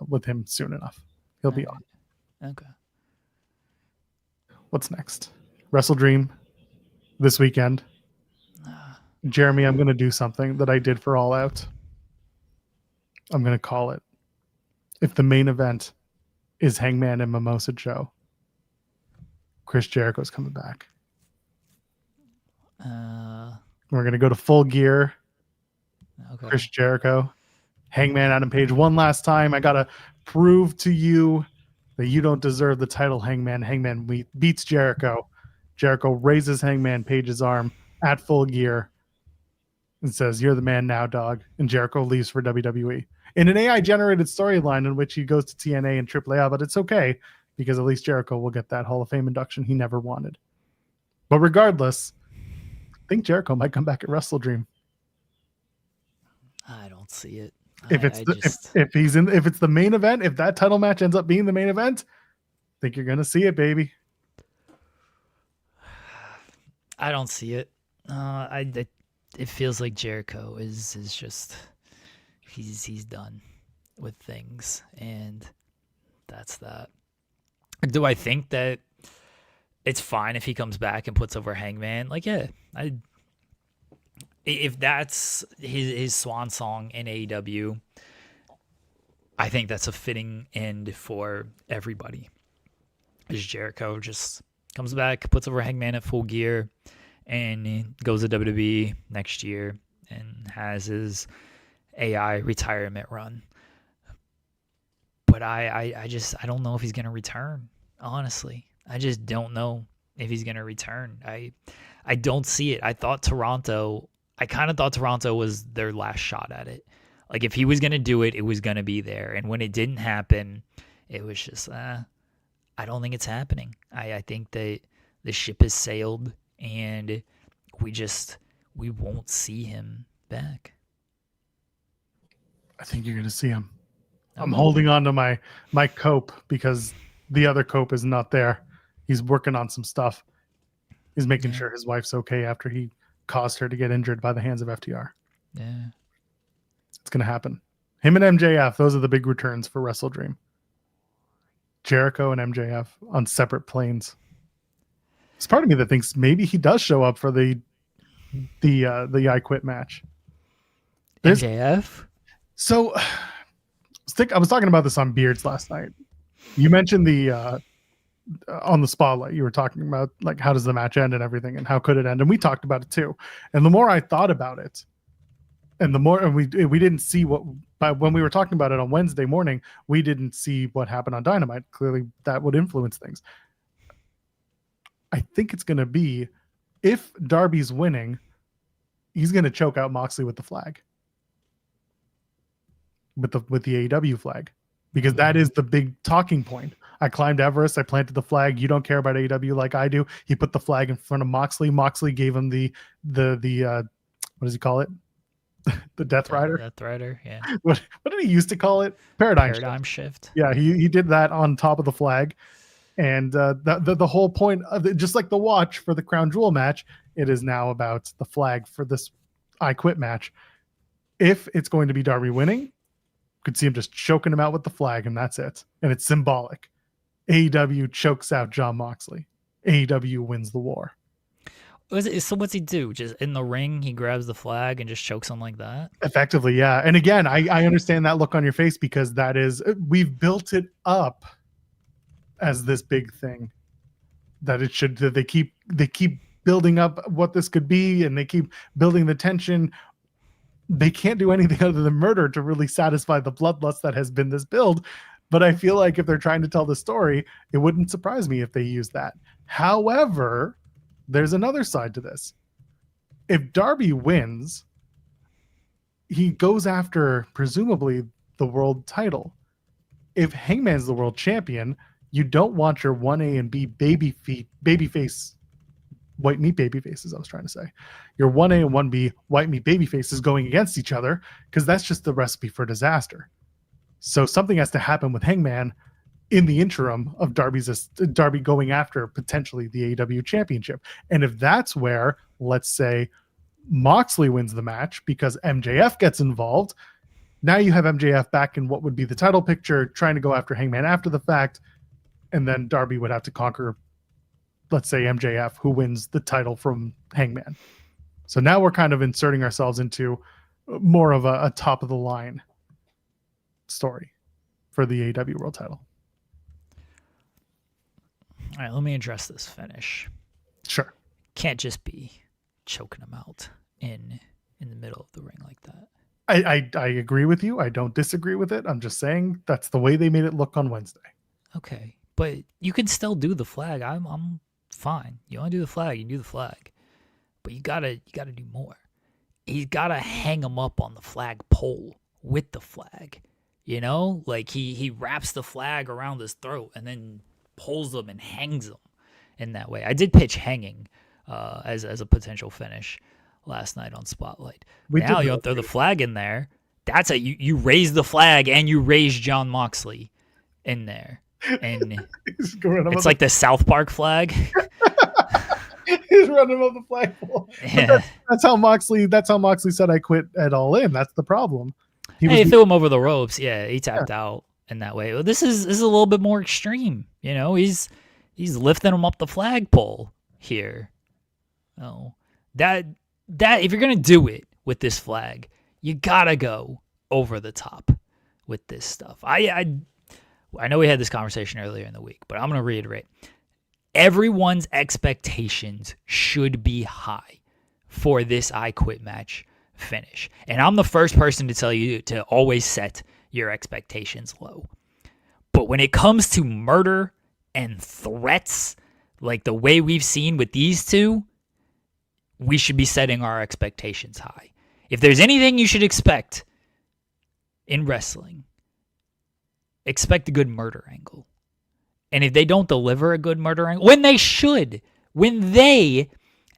with him soon enough. He'll be on. Okay. What's next? WrestleDream this weekend. Jeremy, I'm going to do something that I did for All Out. I'm going to call it. If the main event is Hangman and Mimosa Joe, Chris Jericho's coming back. We're going to go to Full Gear. Okay. Chris Jericho. Hangman Adam Page. One last time. I got to prove to you that you don't deserve the title, Hangman. Hangman beats Jericho. Jericho raises Hangman Page's arm at Full Gear and says, "You're the man now, dog." And Jericho leaves for WWE in an AI-generated storyline in which he goes to TNA and AAA, but it's okay because at least Jericho will get that Hall of Fame induction he never wanted. But regardless, I think Jericho might come back at WrestleDream. I don't see it. If it's the main event, if that title match ends up being the main event, I think you're gonna see it, baby. I don't see it. It feels like Jericho is just he's done with things, and that's that. Do I think that it's fine if he comes back and puts over Hangman? Like, yeah, if that's his swan song in AEW, I think that's a fitting end for everybody. As Jericho just comes back, puts over Hangman at Full Gear, and he goes to WWE next year and has his AI retirement run. But I don't know if he's going to return, honestly. I just don't know if he's going to return. I don't see it. I kind of thought Toronto was their last shot at it. Like, if he was going to do it, it was going to be there. And when it didn't happen, it was just, I don't think it's happening. I think that the ship has sailed, and we won't see him back. I think you're going to see him. I'm holding on to my cope because the other cope is not there. He's working on some stuff. He's making sure his wife's okay after he caused her to get injured by the hands of FTR. Yeah. It's going to happen. Him and MJF, those are the big returns for WrestleDream. Jericho and MJF on separate planes. There's part of me that thinks maybe he does show up for the I Quit match. MJF? So, I was talking about this on Beards last night. You mentioned the on the spotlight. You were talking about like how does the match end and everything, and how could it end, and we talked about it too. And the more I thought about it, and the more, and we didn't see what. But when we were talking about it on Wednesday morning, we didn't see what happened on Dynamite. Clearly, that would influence things. I think it's going to be, if Darby's winning, he's going to choke out Moxley with the flag. With the AEW flag, because that is the big talking point. I climbed Everest, I planted the flag. You don't care about AEW like I do. He put the flag in front of Moxley. Moxley gave him the what does he call it? The Death Rider. Death Rider, yeah. What did he used to call it? Paradigm shift. Yeah, he did that on top of the flag, and the whole point of it, just like the watch for the Crown Jewel match, it is now about the flag for this I Quit match. If it's going to be Darby winning, could see him just choking him out with the flag, and that's it. And it's symbolic. AEW chokes out Jon Moxley. AEW wins the war. So what's he do? Just in the ring, he grabs the flag and just chokes him like that? Effectively, yeah. And again, I understand that look on your face, because that is, we've built it up as this big thing that it should, that they keep building up what this could be, and they keep building the tension. They can't do anything other than murder to really satisfy the bloodlust that has been this build. But I feel like if they're trying to tell the story, it wouldn't surprise me if they use that. However, there's another side to this. If Darby wins, he goes after, presumably, the world title. If Hangman's the world champion, you don't want your 1A and B babyface, white meat babyfaces, I was trying to say. Your 1A and 1B white meat babyfaces going against each other, because that's just the recipe for disaster. So something has to happen with Hangman in the interim of Darby going after potentially the AEW championship. And if that's where, let's say, Moxley wins the match because MJF gets involved, now you have MJF back in what would be the title picture, trying to go after Hangman after the fact, and then Darby would have to conquer, let's say, MJF, who wins the title from Hangman. So now we're kind of inserting ourselves into more of a top of the line story for the AEW world title. All right, let me address this finish. Sure. Can't just be choking him out in the middle of the ring like that. I agree with you. I don't disagree with it. I'm just saying that's the way they made it look on Wednesday. Okay, but you can still do the flag. I'm fine. You want to do the flag, you do the flag. But you gotta do more. He's gotta hang him up on the flag pole with the flag. You know, like he wraps the flag around his throat and then pulls them and hangs them in that way. I did pitch hanging as a potential finish last night on Spotlight. Now you throw the flag in there. That's you raise the flag and you raise Jon Moxley in there, and it's like the South Park flag. He's running up the flagpole. Yeah. That's how Moxley said I quit at All In. That's the problem. He threw him over the ropes. Yeah, he tapped out in that way. Well, this is a little bit more extreme. You know, he's lifting him up the flagpole here. Oh, that if you're gonna do it with this flag, you gotta go over the top with this stuff. I know we had this conversation earlier in the week, but I'm gonna reiterate. Everyone's expectations should be high for this I Quit match finish. And I'm the first person to tell you to always set your expectations low. But when it comes to murder and threats, like the way we've seen with these two, we should be setting our expectations high. If there's anything you should expect in wrestling, expect a good murder angle. And if they don't deliver a good murder angle, when they should, when they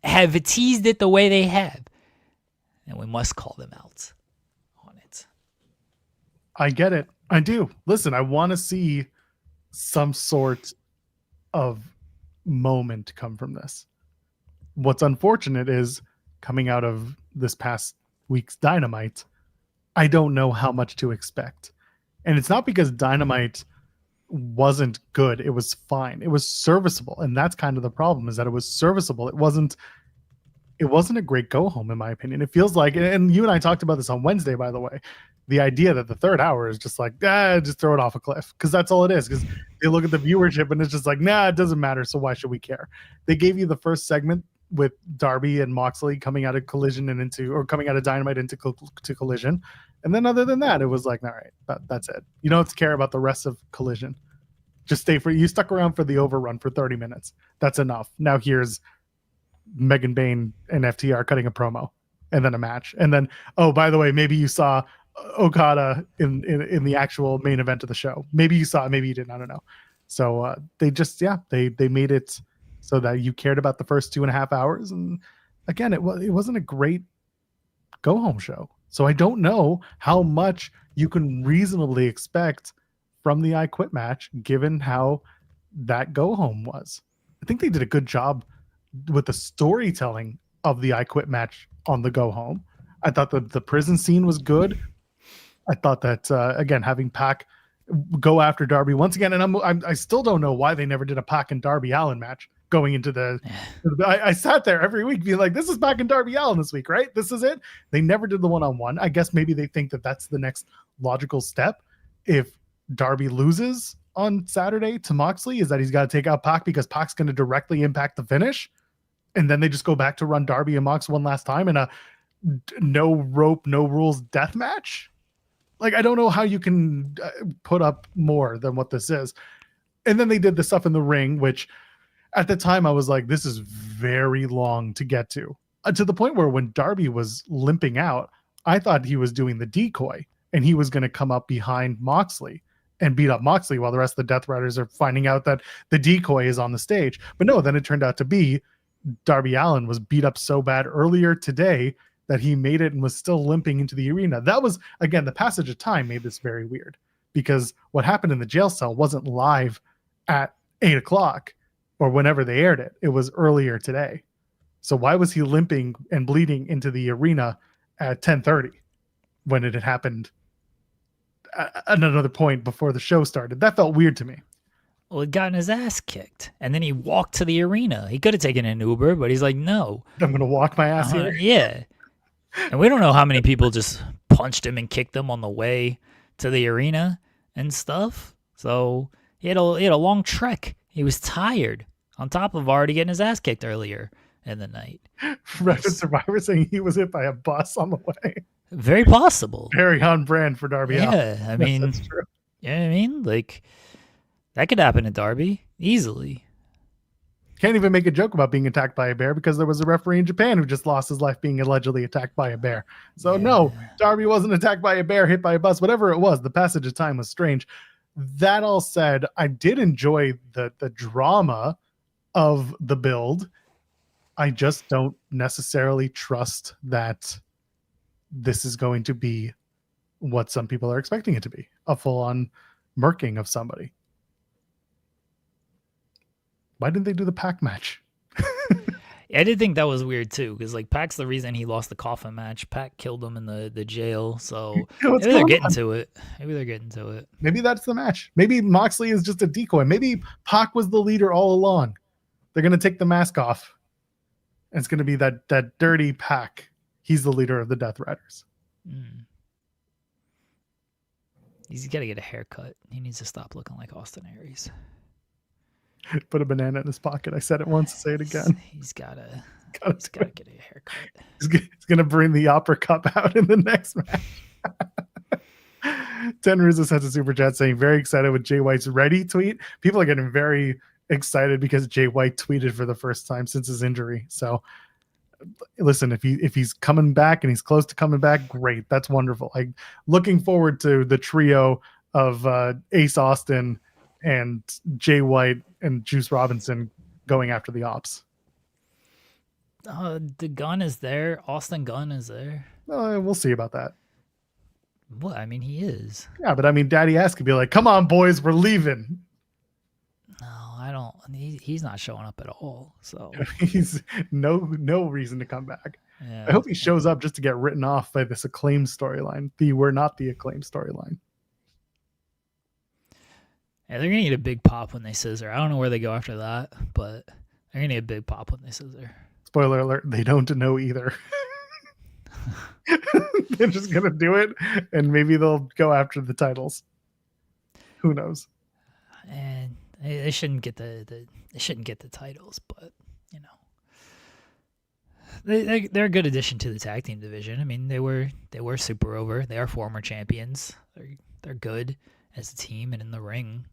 have teased it the way they have, then we must call them out on it. I get it. I do. Listen, I want to see some sort of moment come from this. What's unfortunate is, coming out of this past week's Dynamite, I don't know how much to expect. And it's not because Dynamite wasn't good. It was fine. It was serviceable. And that's kind of the problem, is that it was serviceable. It wasn't it wasn't a great go home, in my opinion. It feels like, and you and I talked about this on Wednesday, by the way, the idea that the third hour is just like, just throw it off a cliff. Because that's all it is. Because they look at the viewership and it's just like, it doesn't matter. So why should we care? They gave you the first segment with Darby and Moxley coming out of Collision or coming out of Dynamite into to Collision. And then other than that, it was like, all right, that's it. You don't have to care about the rest of Collision. Just you stuck around for the overrun for 30 minutes. That's enough. Now here's Megan Bain and FTR cutting a promo and then a match. And then, oh, by the way, maybe you saw Okada in the actual main event of the show. Maybe you saw it, maybe you didn't. I don't know. So they just, they made it so that you cared about the first 2.5 hours. And again, it wasn't a great go home show. So I don't know how much you can reasonably expect from the I Quit match, given how that go home was. I think they did a good job with the storytelling of the I Quit match on the go home. I thought the prison scene was good. I thought that again, having Pac go after Darby once again, and I still don't know why they never did a Pac and Darby Allin match going into the. I sat there every week being like, "This is Pac and Darby Allin this week, right? This is it." They never did the one-on-one. I guess maybe they think that that's the next logical step. If Darby loses on Saturday to Moxley, is that he's got to take out Pac because Pac's going to directly impact the finish, and then they just go back to run Darby and Mox one last time in a no rope, no rules death match. Like, I don't know how you can put up more than what this is. And then they did the stuff in the ring, which at the time I was like, this is very long to get to the point where when Darby was limping out, I thought he was doing the decoy and he was going to come up behind Moxley and beat up Moxley while the rest of the Death Riders are finding out that the decoy is on the stage. But no, then it turned out to be Darby Allin was beat up so bad earlier today that he made it and was still limping into the arena. That was, again, the passage of time made this very weird, because what happened in the jail cell wasn't live at 8:00 or whenever they aired it. It was earlier today. So why was he limping and bleeding into the arena at 10:30 when it had happened at another point before the show started? That felt weird to me. Well, he'd gotten his ass kicked, and then he walked to the arena. He could have taken an Uber, but he's like, no. I'm going to walk my ass here. Yeah. And we don't know how many people just punched him and kicked him on the way to the arena and stuff. So he had a long trek. He was tired, on top of already getting his ass kicked earlier in the night. Reddit Survivor saying he was hit by a bus on the way. Very possible. Very on brand for Darby Allin. Yeah, I mean, that's true. You know what I mean? Like, that could happen to Darby easily. Can't even make a joke about being attacked by a bear because there was a referee in Japan who just lost his life being allegedly attacked by a bear. So no, Darby wasn't attacked by a bear, hit by a bus, whatever it was. The passage of time was strange. That all said, I did enjoy the drama of the build. I just don't necessarily trust that this is going to be what some people are expecting it to be, a full-on murking of somebody. Why didn't they do the Pac match? I did think that was weird too, because like Pac's the reason he lost the coffin match. Pac killed him in the jail, so maybe they're getting to it. Maybe that's the match. Maybe Moxley is just a decoy. Maybe Pac was the leader all along. They're gonna take the mask off, and it's gonna be that dirty Pac. He's the leader of the Death Riders. He's got to get a haircut. He needs to stop looking like Austin Aries. Put a banana in his pocket. I said it once, say it again. He's gotta get a haircut. He's gonna bring the Opera Cup out in the next match. Ten Rizzo sent a super chat saying, very excited with Jay White's ready tweet. People are getting very excited because Jay White tweeted for the first time since his injury. So listen, if he's coming back and he's close to coming back, great. That's wonderful. I'm looking forward to the trio of Ace Austin and Jay White and Juice Robinson going after the Ops. The gun is there. Austin Gunn is there. We'll see about that. What? I mean, he is. Yeah, but I mean, Daddy Ass could be like, come on, boys, we're leaving. No, I don't. He's not showing up at all. So he's no reason to come back. Yeah. I hope he shows up just to get written off by this Acclaim storyline. We're not the Acclaim storyline. Yeah, they're gonna need a big pop when they scissor. I don't know where they go after that, but they're gonna need a big pop when they scissor. Spoiler alert, they don't know either. They're just gonna do it, and maybe they'll go after the titles. Who knows? And they shouldn't get the they shouldn't get the titles, but you know, they're a good addition to the tag team division. I mean, they were super over. They are former champions. They're good as a team and in the ring.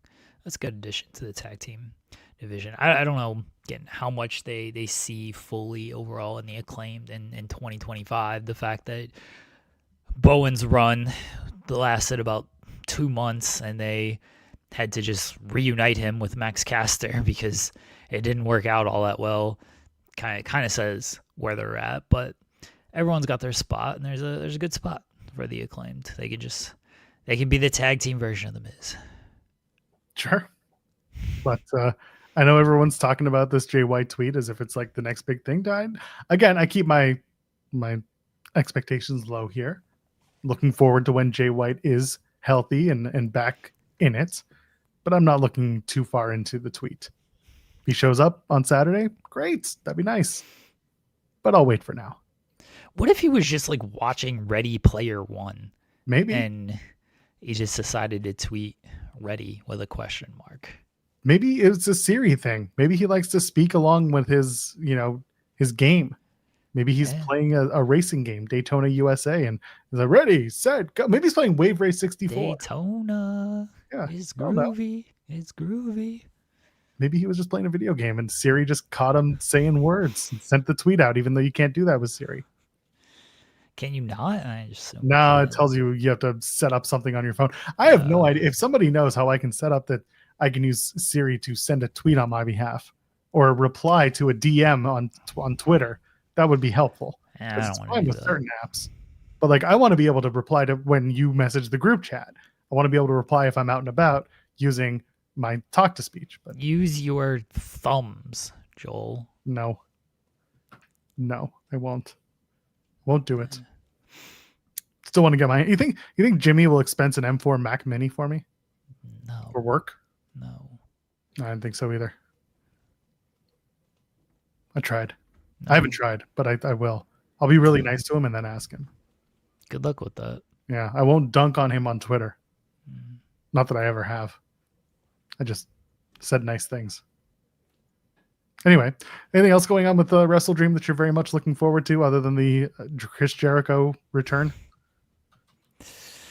That's a good addition to the tag team division. I don't know again how much they see fully overall in the Acclaimed in 2025. The fact that Bowen's run lasted about 2 months and they had to just reunite him with Max Caster because it didn't work out all that well. Kind of says where they're at, but everyone's got their spot, and there's a good spot for the Acclaimed. They can be the tag team version of the Miz. Sure, but I know everyone's talking about this Jay White tweet as if it's like the next big thing. Again, I keep my expectations low here. Looking forward to when Jay White is healthy and back in it, but I'm not looking too far into the tweet. If he shows up on Saturday, great. That'd be nice. But I'll wait for now. What if he was just like watching Ready Player One? Maybe. And he just decided to tweet Ready with a question mark. Maybe it's a Siri thing. Maybe he likes to speak along with his game. Maybe he's playing a racing game, Daytona USA, and he's like, ready, set, go. Maybe he's playing Wave Race 64. Daytona. Yeah. It's groovy. It's groovy. Maybe he was just playing a video game and Siri just caught him saying words and sent the tweet out, even though you can't do that with Siri. Can you not? No, it tells you have to set up something on your phone. I have no idea. If somebody knows how I can set up that I can use Siri to send a tweet on my behalf or reply to a DM on Twitter, that would be helpful. It's fine with certain apps. But like, I want to be able to reply to when you message the group chat. I want to be able to reply if I'm out and about using my talk to speech. But use your thumbs, Joel. No, I won't do it. Still want to get you think Jimmy will expense an M4 Mac Mini for me? No. For work? No. I don't think so either. I tried. No. I haven't tried, but I will. I'll be really nice to him and then ask him. Good luck with that. Yeah, I won't dunk on him on Twitter. Not that I ever have. I just said nice things. Anyway, anything else going on with the WrestleDream that you're very much looking forward to other than the Chris Jericho return?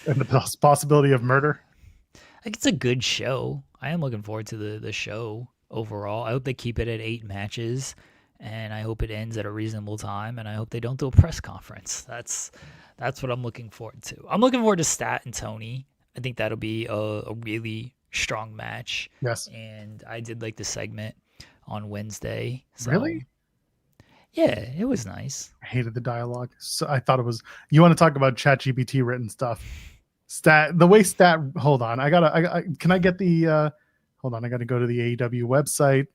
And the possibility of murder? I think it's a good show. I am looking forward to the show overall. I hope they keep it at 8 matches, and I hope it ends at a reasonable time, and I hope they don't do a press conference. That's what I'm looking forward to. I'm looking forward to Stat and Tony. I think that'll be a really strong match. Yes. And I did like the segment on Wednesday. So, really? Yeah, it was nice. I hated the dialogue. So I thought it was. You want to talk about ChatGPT written stuff? The way Stat. Hold on, can I get the? Hold on, I got to go to the AEW website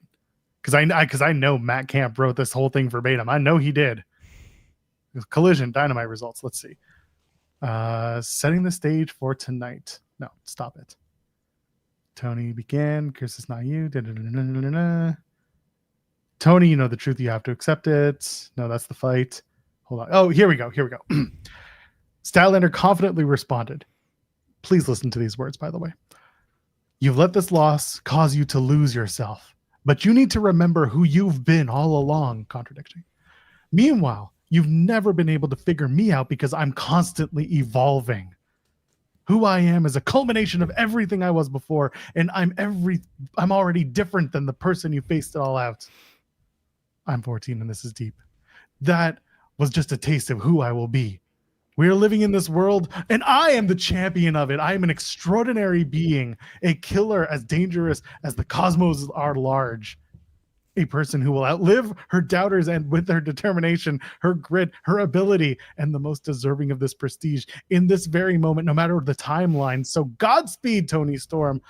because I know Matt Camp wrote this whole thing verbatim. I know he did. Collision Dynamite results. Let's see. Setting the stage for tonight. No, stop it. Tony began. Chris is not you. Tony, you know the truth. You have to accept it. No, that's the fight. Hold on. Oh, here we go. Statlander confidently responded. Please listen to these words, by the way. You've let this loss cause you to lose yourself, but you need to remember who you've been all along, contradicting. Meanwhile, you've never been able to figure me out because I'm constantly evolving. Who I am is a culmination of everything I was before, and I'm already different than the person you faced it all out. I'm 14 and this is deep. That was just a taste of who I will be. We are living in this world, and I am the champion of it. I am an extraordinary being, a killer as dangerous as the cosmos are large. A person who will outlive her doubters and with her determination, her grit, her ability, and the most deserving of this prestige in this very moment, no matter the timeline. So Godspeed, Tony Storm.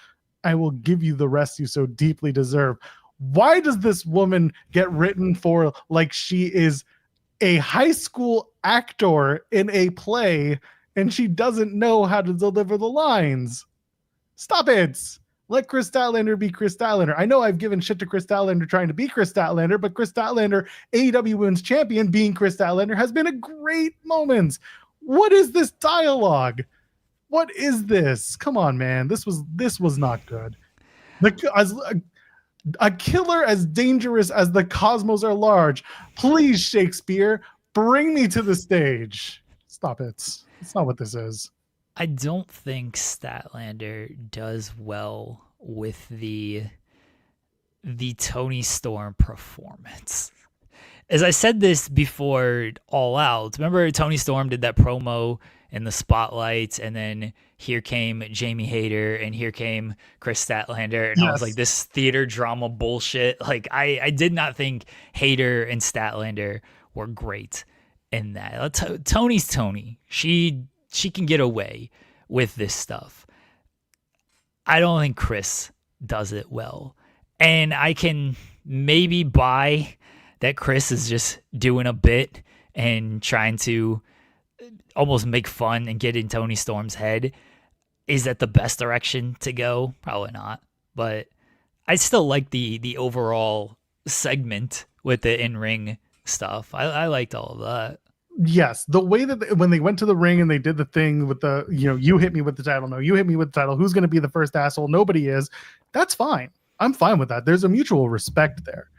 I will give you the rest you so deeply deserve. Why does this woman get written for like she is a high school actor in a play and she doesn't know how to deliver the lines? Stop it. Let Chris Statlander be Chris Statlander. I know I've given shit to Chris Statlander trying to be Chris Statlander, but Chris Statlander, AEW Women's Champion, being Chris Statlander has been a great moment. What is this dialogue? What is this? Come on, man. This was not good. A killer as dangerous as the cosmos are large. Please, Shakespeare, bring me to the stage. Stop it. It's not what this is. I don't think Statlander does well with the Tony Storm performance. As I said this before All Out, remember Tony Storm did that promo in the spotlight, and then here came Jamie Hayter, and here came Chris Statlander, and yes. I was like, this theater drama bullshit. Like, I did not think Hayter and Statlander were great in that. Tony's Tony. She can get away with this stuff. I don't think Chris does it well. And I can maybe buy that Chris is just doing a bit and trying to almost make fun and get in Tony Storm's head. Is that the best direction to go? Probably not. But I still like the overall segment with the in-ring stuff. I liked all of that. Yes, the way that when they went to the ring and they did the thing with the, you hit me with the title. No, you hit me with the title. Who's going to be the first asshole? Nobody is. That's fine. I'm fine with that. There's a mutual respect there.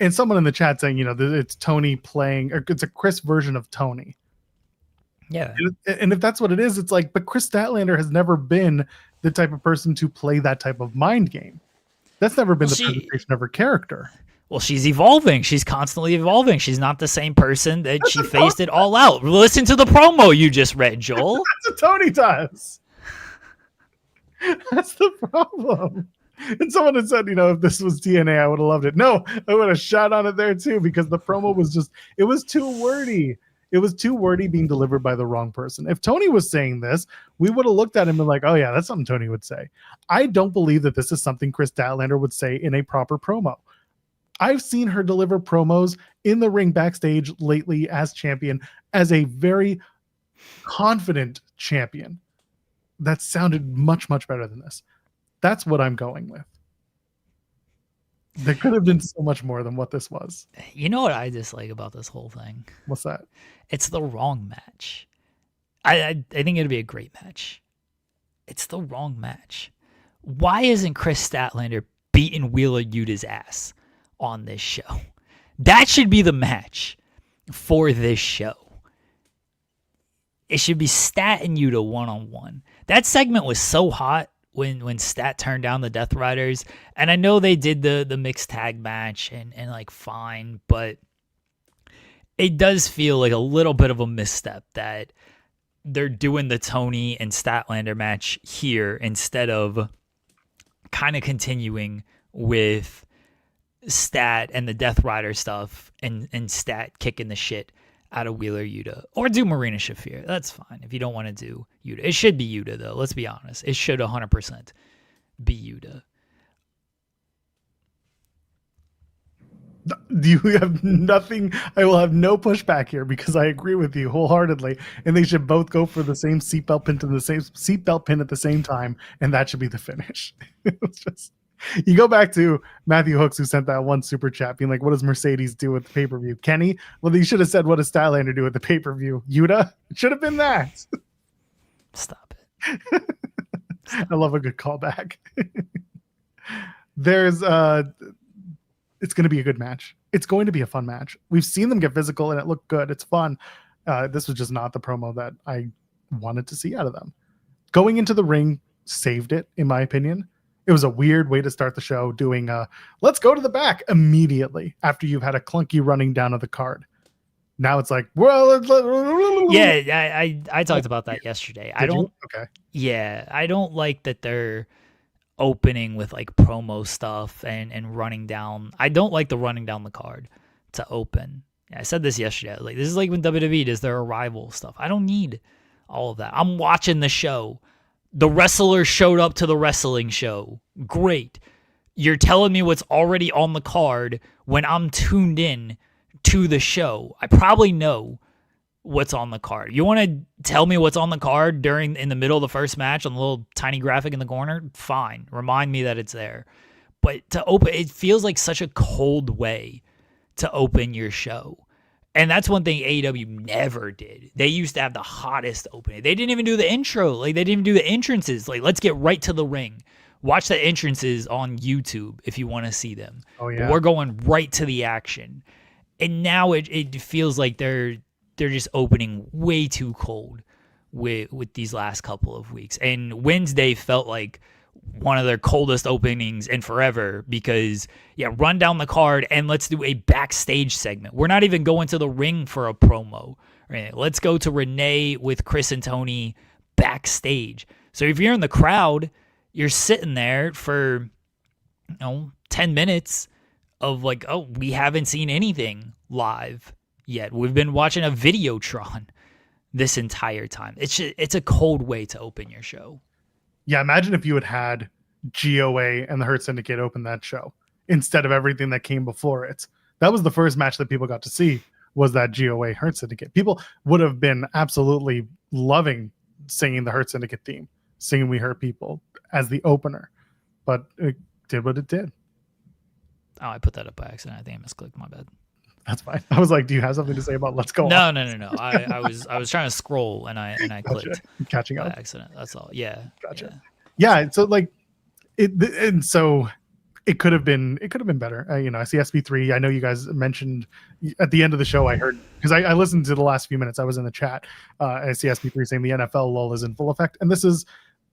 And someone in the chat saying, it's Tony playing, or it's a Chris version of Tony. Yeah. And if that's what it is, it's like, but Chris Statlander has never been the type of person to play that type of mind game. That's never been the presentation of her character. Well, she's evolving. She's constantly evolving. She's not the same person that she faced it All Out. Listen to the promo you just read, Joel. That's what Tony does. That's the problem. And someone had said, if this was TNA, I would have loved it. No, I would have shot on it there too, because the promo was it was too wordy. It was too wordy being delivered by the wrong person. If Tony was saying this, we would have looked at him and been like, oh yeah, that's something Tony would say. I don't believe that this is something Chris Statlander would say in a proper promo. I've seen her deliver promos in the ring backstage lately as champion, as a very confident champion. That sounded much, much better than this. That's what I'm going with. There could have been so much more than what this was. You know what I dislike about this whole thing? What's that? It's the wrong match. I think it'd be a great match. It's the wrong match. Why isn't Chris Statlander beating Wheeler Yuta's ass on this show? That should be the match for this show. It should be Stat and Yuta one-on-one. That segment was so hot when Stat turned down the Death Riders, and I know they did the mixed tag match and like fine, but it does feel like a little bit of a misstep that they're doing the Tony and Statlander match here instead of kind of continuing with Stat and the Death Rider stuff and Stat kicking the shit out of Wheeler Yuta. Or do Marina Shafir. That's fine if you don't want to do Yuta. It should be Yuta, though. Let's be honest. It should 100% be Yuta. You have nothing. I will have no pushback here because I agree with you wholeheartedly. And they should both go for the same seatbelt pin to the same seatbelt pin at the same time, and that should be the finish. It's just, you go back to Matthew Hooks, who sent that one super chat being like, what does Mercedes do with the pay-per-view? Kenny? Well, you should have said, what does Statlander do with the pay-per-view? Yuta? It should have been that. Stop it. I love a good callback. It's going to be a good match. It's going to be a fun match. We've seen them get physical and it looked good. It's fun. This was just not the promo that I wanted to see out of them. Going into the ring saved it, in my opinion. It was a weird way to start the show, doing let's go to the back immediately after you've had a clunky running down of the card. Now it's like, yeah, I talked about that yesterday. Okay. Yeah, I don't like that they're opening with like promo stuff and running down. I don't like the running down the card to open. Yeah, I said this yesterday. Like, this is like when WWE does their arrival stuff. I don't need all of that. I'm watching the show. The wrestler showed up to the wrestling show. Great. You're telling me what's already on the card when I'm tuned in to the show. I probably know what's on the card. You want to tell me what's on the card in the middle of the first match on the little tiny graphic in the corner? Fine. Remind me that it's there. But to open, it feels like such a cold way to open your show. And that's one thing AEW never did. They used to have the hottest opening. They didn't even do the intro. Like, they didn't even do the entrances. Like, let's get right to the ring. Watch the entrances on YouTube if you want to see them. Oh, yeah. But we're going right to the action. And now it feels like they're just opening way too cold with these last couple of weeks. And Wednesday felt like one of their coldest openings in forever because, run down the card and let's do a backstage segment. We're not even going to the ring for a promo. Right? Let's go to Renee with Chris and Tony backstage. So if you're in the crowd, you're sitting there for 10 minutes of like, oh, we haven't seen anything live yet. We've been watching a Videotron this entire time. It's a cold way to open your show. Yeah, imagine if you had GOA and the Hurt Syndicate open that show instead of everything that came before it. That was the first match that people got to see, was that GOA Hurt Syndicate. People would have been absolutely loving singing the Hurt Syndicate theme, singing We Hurt People as the opener. But it did what it did. Oh, I put that up by accident. I think I misclicked. My bad. That's fine. I was like, do you have something to say about Let's Go No, On? no. I was trying to scroll and I clicked. Gotcha. Catching by up. accident. That's all. Yeah. Gotcha. Yeah. So like and so it could have been better. I see SB3. I know you guys mentioned at the end of the show, I heard, because I listened to the last few minutes. I was in the chat. I see SB3 saying the NFL lull is in full effect. And this is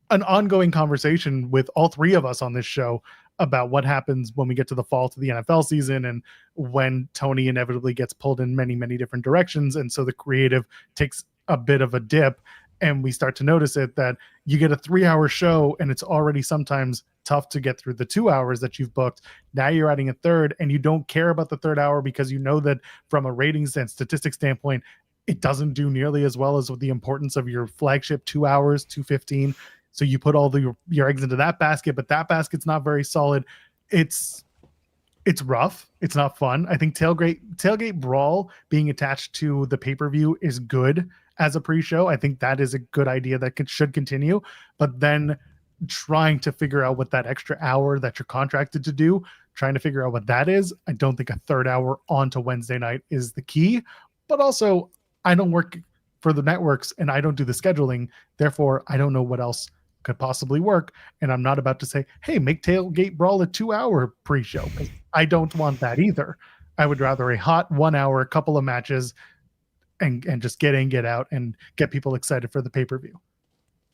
an ongoing conversation with all three of us on this show about what happens when we get to the fall to the NFL season and when Tony inevitably gets pulled in many, many different directions. And so the creative takes a bit of a dip, and we start to notice it that you get a 3-hour show and it's already sometimes tough to get through the 2 hours that you've booked. Now you're adding a third, and you don't care about the third hour because you know that from a ratings and statistics standpoint, it doesn't do nearly as well as with the importance of your flagship 2 hours, 2:15. So you put all your eggs into that basket, but that basket's not very solid. It's rough. It's not fun. I think Tailgate Brawl being attached to the pay-per-view is good as a pre-show. I think that is a good idea that should continue. But then trying to figure out what that extra hour that you're contracted to do, trying to figure out what that is, I don't think a third hour onto Wednesday night is the key. But also, I don't work for the networks and I don't do the scheduling. Therefore, I don't know what else could possibly work. And I'm not about to say, hey, make Tailgate Brawl a 2-hour pre-show. I don't want that either. I would rather a hot 1 hour, couple of matches, and just get in, get out, and get people excited for the pay-per-view.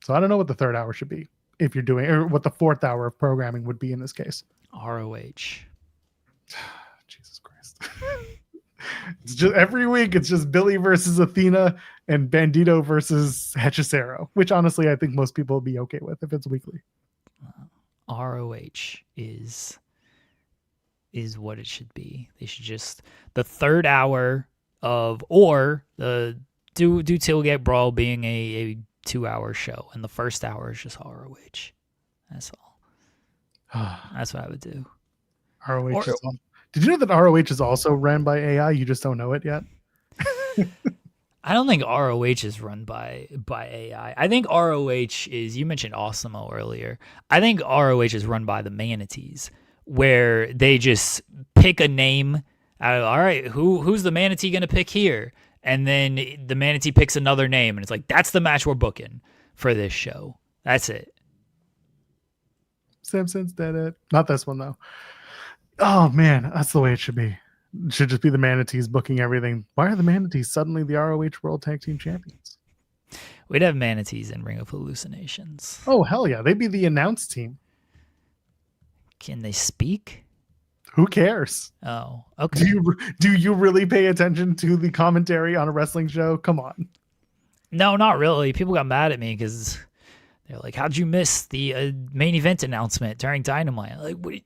So I don't know what the third hour should be if you're doing, or what the fourth hour of programming would be in this case. ROH. Jesus Christ. It's just every week it's just Billy versus Athena and Bandito versus Hechicero, which honestly I think most people will be okay with if it's weekly. ROH is what it should be. They should just, the third hour of, or the do Tailgate Brawl being a 2-hour show, and the first hour is just ROH. That's all. That's what I would do. ROH is on. Did you know that ROH is also ran by AI? You just don't know it yet? I don't think ROH is run by AI. I think ROH is, you mentioned Osimo earlier. I think ROH is run by the Manatees, where they just pick a name out of, all right, who's the Manatee going to pick here? And then the Manatee picks another name, and it's like, that's the match we're booking for this show. That's it. Simpsons did it. Not this one, though. Oh, man, that's the way it should be. It should just be the Manatees booking everything. Why are the Manatees suddenly the ROH World Tag Team Champions? We'd have Manatees in Ring of Hallucinations. Oh, hell yeah. They'd be the announce team. Can they speak? Who cares? Oh, okay. Do you really pay attention to the commentary on a wrestling show? Come on. No, not really. People got mad at me because they're like, how'd you miss the main event announcement during Dynamite? Like, what?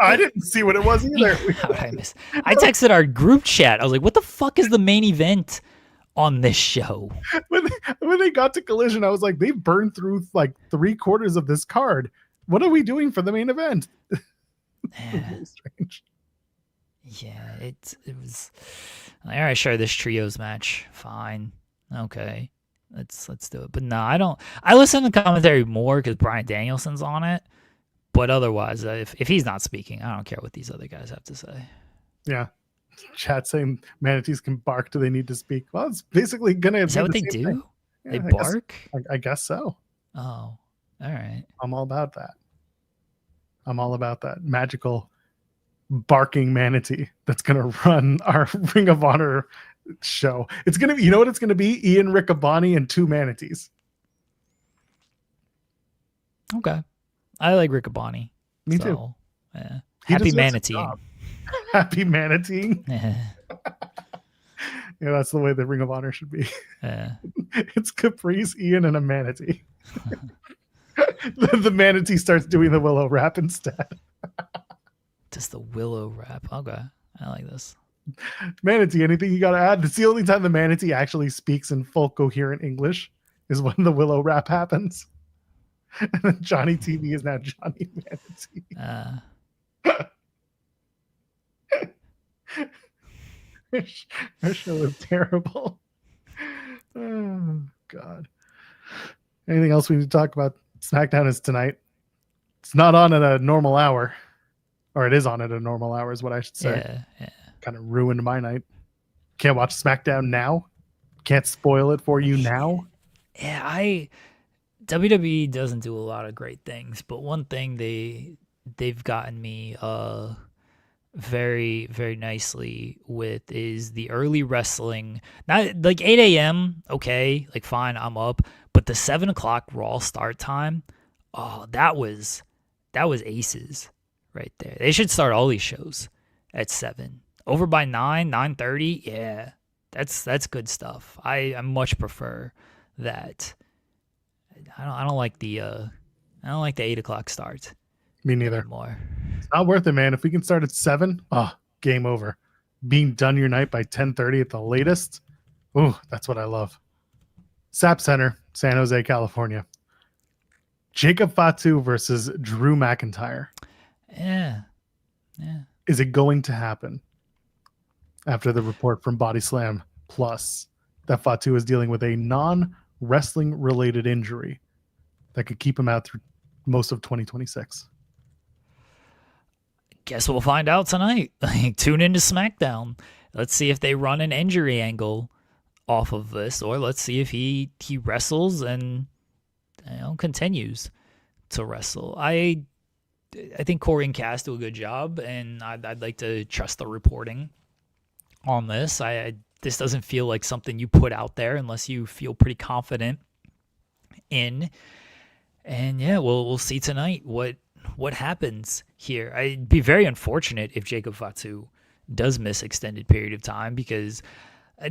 I didn't see what it was either. How did I miss? I texted our group chat. I was like, what the fuck is the main event on this show? When they got to Collision, I was like, they've burned through like 3/4 of this card. What are we doing for the main event? Really strange. Yeah, it was like, all right, sure, this trios match, fine. Okay, let's do it. But no, I don't. I listen to commentary more because Bryan Danielson's on it. But otherwise, if he's not speaking, I don't care what these other guys have to say. Yeah. Chat saying manatees can bark. Do they need to speak? Well, it's basically gonna Is be that what the they same do? thing. They Yeah, bark? I guess so. Oh, all right. I'm all about that. I'm all about that magical barking manatee that's gonna run our Ring of Honor show. It's gonna be, you know what it's gonna be? Ian Riccaboni and 2 manatees. Okay. I like Riccaboni. Me too. Yeah. He Happy deserves a manatee. job. Happy manatee. Yeah. Yeah, that's the way the Ring of Honor should be. Yeah. It's Caprice, Ian, and a manatee. The manatee starts doing the willow rap instead. Just the willow wrap. Okay. I like this. Manatee, anything you got to add? It's the only time the manatee actually speaks in full coherent English is when the willow rap happens. And then Johnny TV is now Johnny Manatee. Our show is terrible. Oh, God. Anything else we need to talk about? SmackDown is tonight. It's not on at a normal hour. Or it is on at a normal hour is what I should say. Yeah. Kind of ruined my night. Can't watch SmackDown now. Can't spoil it for you now. Yeah, WWE doesn't do a lot of great things, but one thing they've gotten me very, very nicely with is the early wrestling. Not like 8 a.m. Okay, like fine, I'm up, but the 7 o'clock Raw start time, oh, that was aces right there. They should start all these shows at 7. Over by 9:30. Yeah, that's good stuff. I much prefer that. I don't like the 8 o'clock start. Me neither. Anymore. It's not worth it, man. If we can start at 7, game over. Being done your night by 10:30 at the latest. Ooh, that's what I love. SAP Center, San Jose, California. Jacob Fatu versus Drew McIntyre. Yeah. Is it going to happen? After the report from Body Slam Plus that Fatu is dealing with a non-wrestling related injury that could keep him out through most of 2026. Guess we'll find out tonight. Tune into SmackDown. Let's see if they run an injury angle off of this, or let's see if he wrestles and continues to wrestle. I think Corey and Cass do a good job, and I'd like to trust the reporting on this. This doesn't feel like something you put out there unless you feel pretty confident in. And yeah, we'll see tonight what happens here. I'd be very unfortunate if Jacob Fatu does miss extended period of time because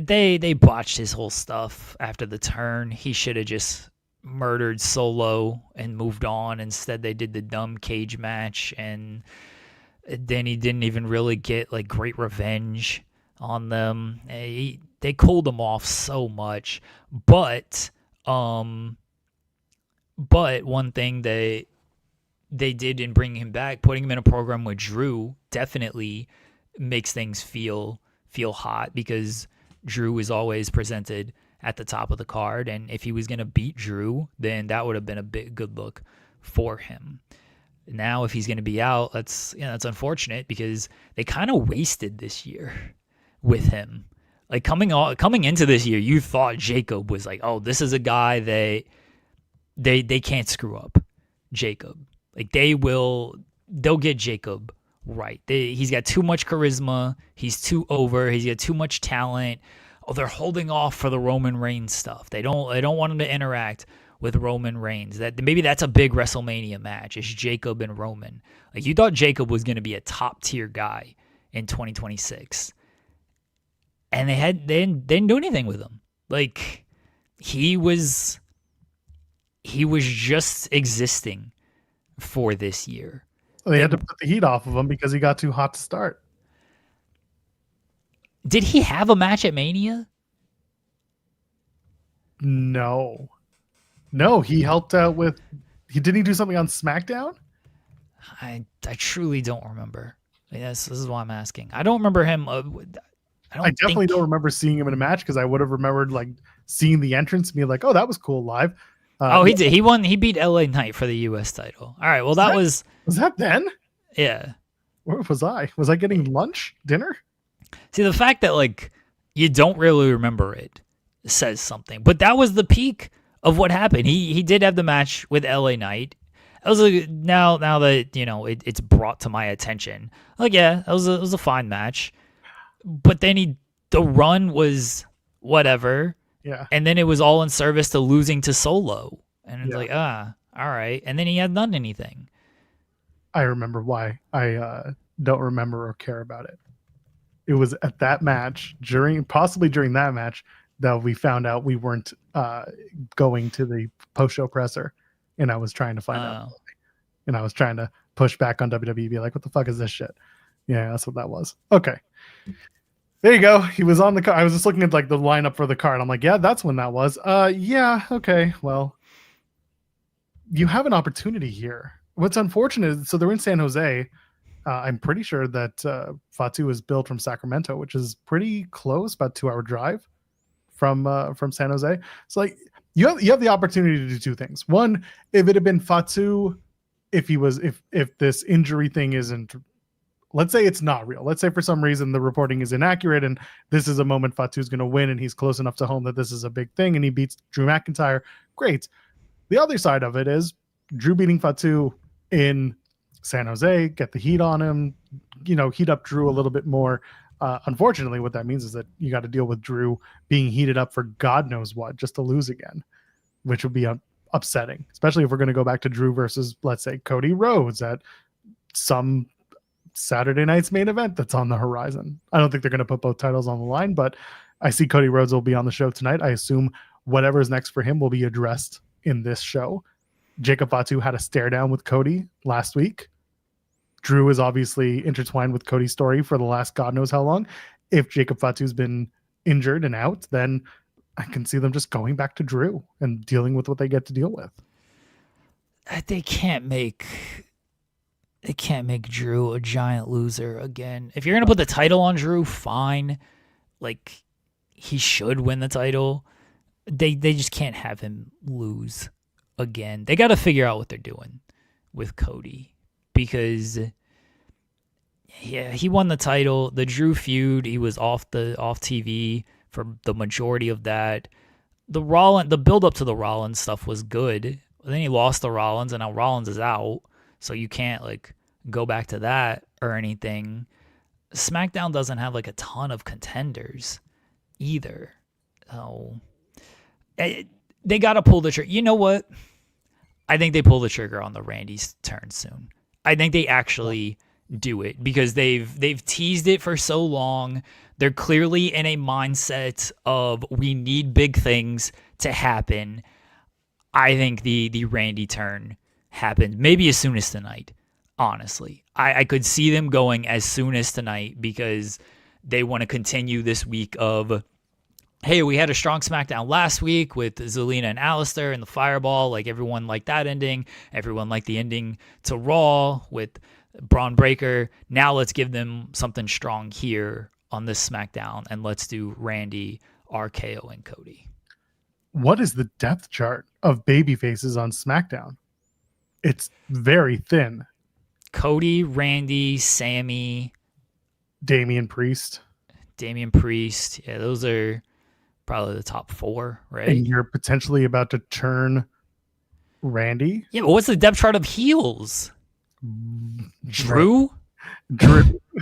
they botched his whole stuff after the turn. He should have just murdered Solo and moved on. Instead, they did the dumb cage match, and then he didn't even really get like great revenge on them. They cooled him off so much, but one thing they did in bringing him back, putting him in a program with Drew, definitely makes things feel hot because Drew is always presented at the top of the card, and if he was going to beat Drew, then that would have been a good look for him. Now, if he's going to be out, that's unfortunate because they kind of wasted this year with him. Like coming into this year, you thought Jacob was like, oh, this is a guy they can't screw up. Jacob, like they'll get Jacob right. He's got too much charisma. He's too over. He's got too much talent. Oh, they're holding off for the Roman Reigns stuff. They don't want him to interact with Roman Reigns. Maybe that's a big WrestleMania match. It's Jacob and Roman. Like you thought Jacob was going to be a top tier guy in 2026, and they didn't do anything with him. Like he was just existing for this year. They had to put the heat off of him because he got too hot to start. Did he have a match at Mania? No, he helped out with. Didn't he do something on SmackDown? I truly don't remember. Yes, this is why I'm asking. I don't remember him. I definitely don't remember seeing him in a match because I would have remembered like seeing the entrance and being like, oh, that was cool live. He did. He won. He beat LA Knight for the U.S. title. All right. Well, was that then? Yeah. Where was I? Was I getting lunch, dinner? See, the fact that like you don't really remember it says something. But that was the peak of what happened. He did have the match with LA Knight. I was like, now that it's brought to my attention, like it was a fine match. But then the run was whatever. Yeah. And then it was all in service to losing to Solo. And it's like, all right. And then he hadn't done anything. I remember why I don't remember or care about it. It was at that match, possibly during that match, that we found out we weren't going to the post-show presser. And I was trying to find out. And I was trying to push back on WWE, be like, what the fuck is this shit? Yeah, that's what that was. Okay. There you go. He was on the card. I was just looking at like the lineup for the card. I'm like, yeah, that's when that was. Yeah, okay. Well, you have an opportunity here. What's unfortunate is, so they're in San Jose. I'm pretty sure that Fatu is billed from Sacramento, which is pretty close, about 2-hour drive from San Jose. So like you have the opportunity to do two things. One, if it had been Fatu, if this injury thing isn't, let's say it's not real. Let's say for some reason the reporting is inaccurate and this is a moment Fatu's going to win and he's close enough to home that this is a big thing and he beats Drew McIntyre. Great. The other side of it is Drew beating Fatu in San Jose, get the heat on him, heat up Drew a little bit more. Unfortunately, what that means is that you got to deal with Drew being heated up for God knows what, just to lose again, which would be upsetting, especially if we're going to go back to Drew versus, let's say, Cody Rhodes at some Saturday night's main event that's on the horizon. I don't think they're going to put both titles on the line, but I see Cody Rhodes will be on the show tonight. I assume whatever is next for him will be addressed in this show. Jacob Fatu had a stare down with Cody last week. Drew is obviously intertwined with Cody's story for the last God knows how long. If Jacob Fatu's been injured and out, then I can see them just going back to Drew and dealing with what they get to deal with. They can't make Drew a giant loser again. If you're going to put the title on Drew, fine. Like, he should win the title. They just can't have him lose again. They got to figure out what they're doing with Cody because, yeah, he won the title. The Drew feud, he was off TV for the majority of that. The build up to the Rollins stuff was good. Then he lost to Rollins, and now Rollins is out. So you can't like go back to that or anything. SmackDown doesn't have like a ton of contenders either. So they got to pull the trigger. You know what? I think they pull the trigger on the Randy's turn soon. I think they actually do it because they've teased it for so long. They're clearly in a mindset of we need big things to happen. I think the Randy turn happened maybe as soon as tonight. Honestly, I could see them going as soon as tonight because they want to continue this week of, hey, we had a strong SmackDown last week with Zelina and Alistair and the Fireball. Like everyone liked that ending. Everyone liked the ending to Raw with Braun Breaker. Now let's give them something strong here on this SmackDown and let's do Randy, RKO, and Cody. What is the depth chart of baby faces on SmackDown? It's very thin. Cody, Randy, Sammy, Damian Priest. Yeah, those are probably the top four, right? And you're potentially about to turn Randy. Yeah, but what's the depth chart of heels? Drew.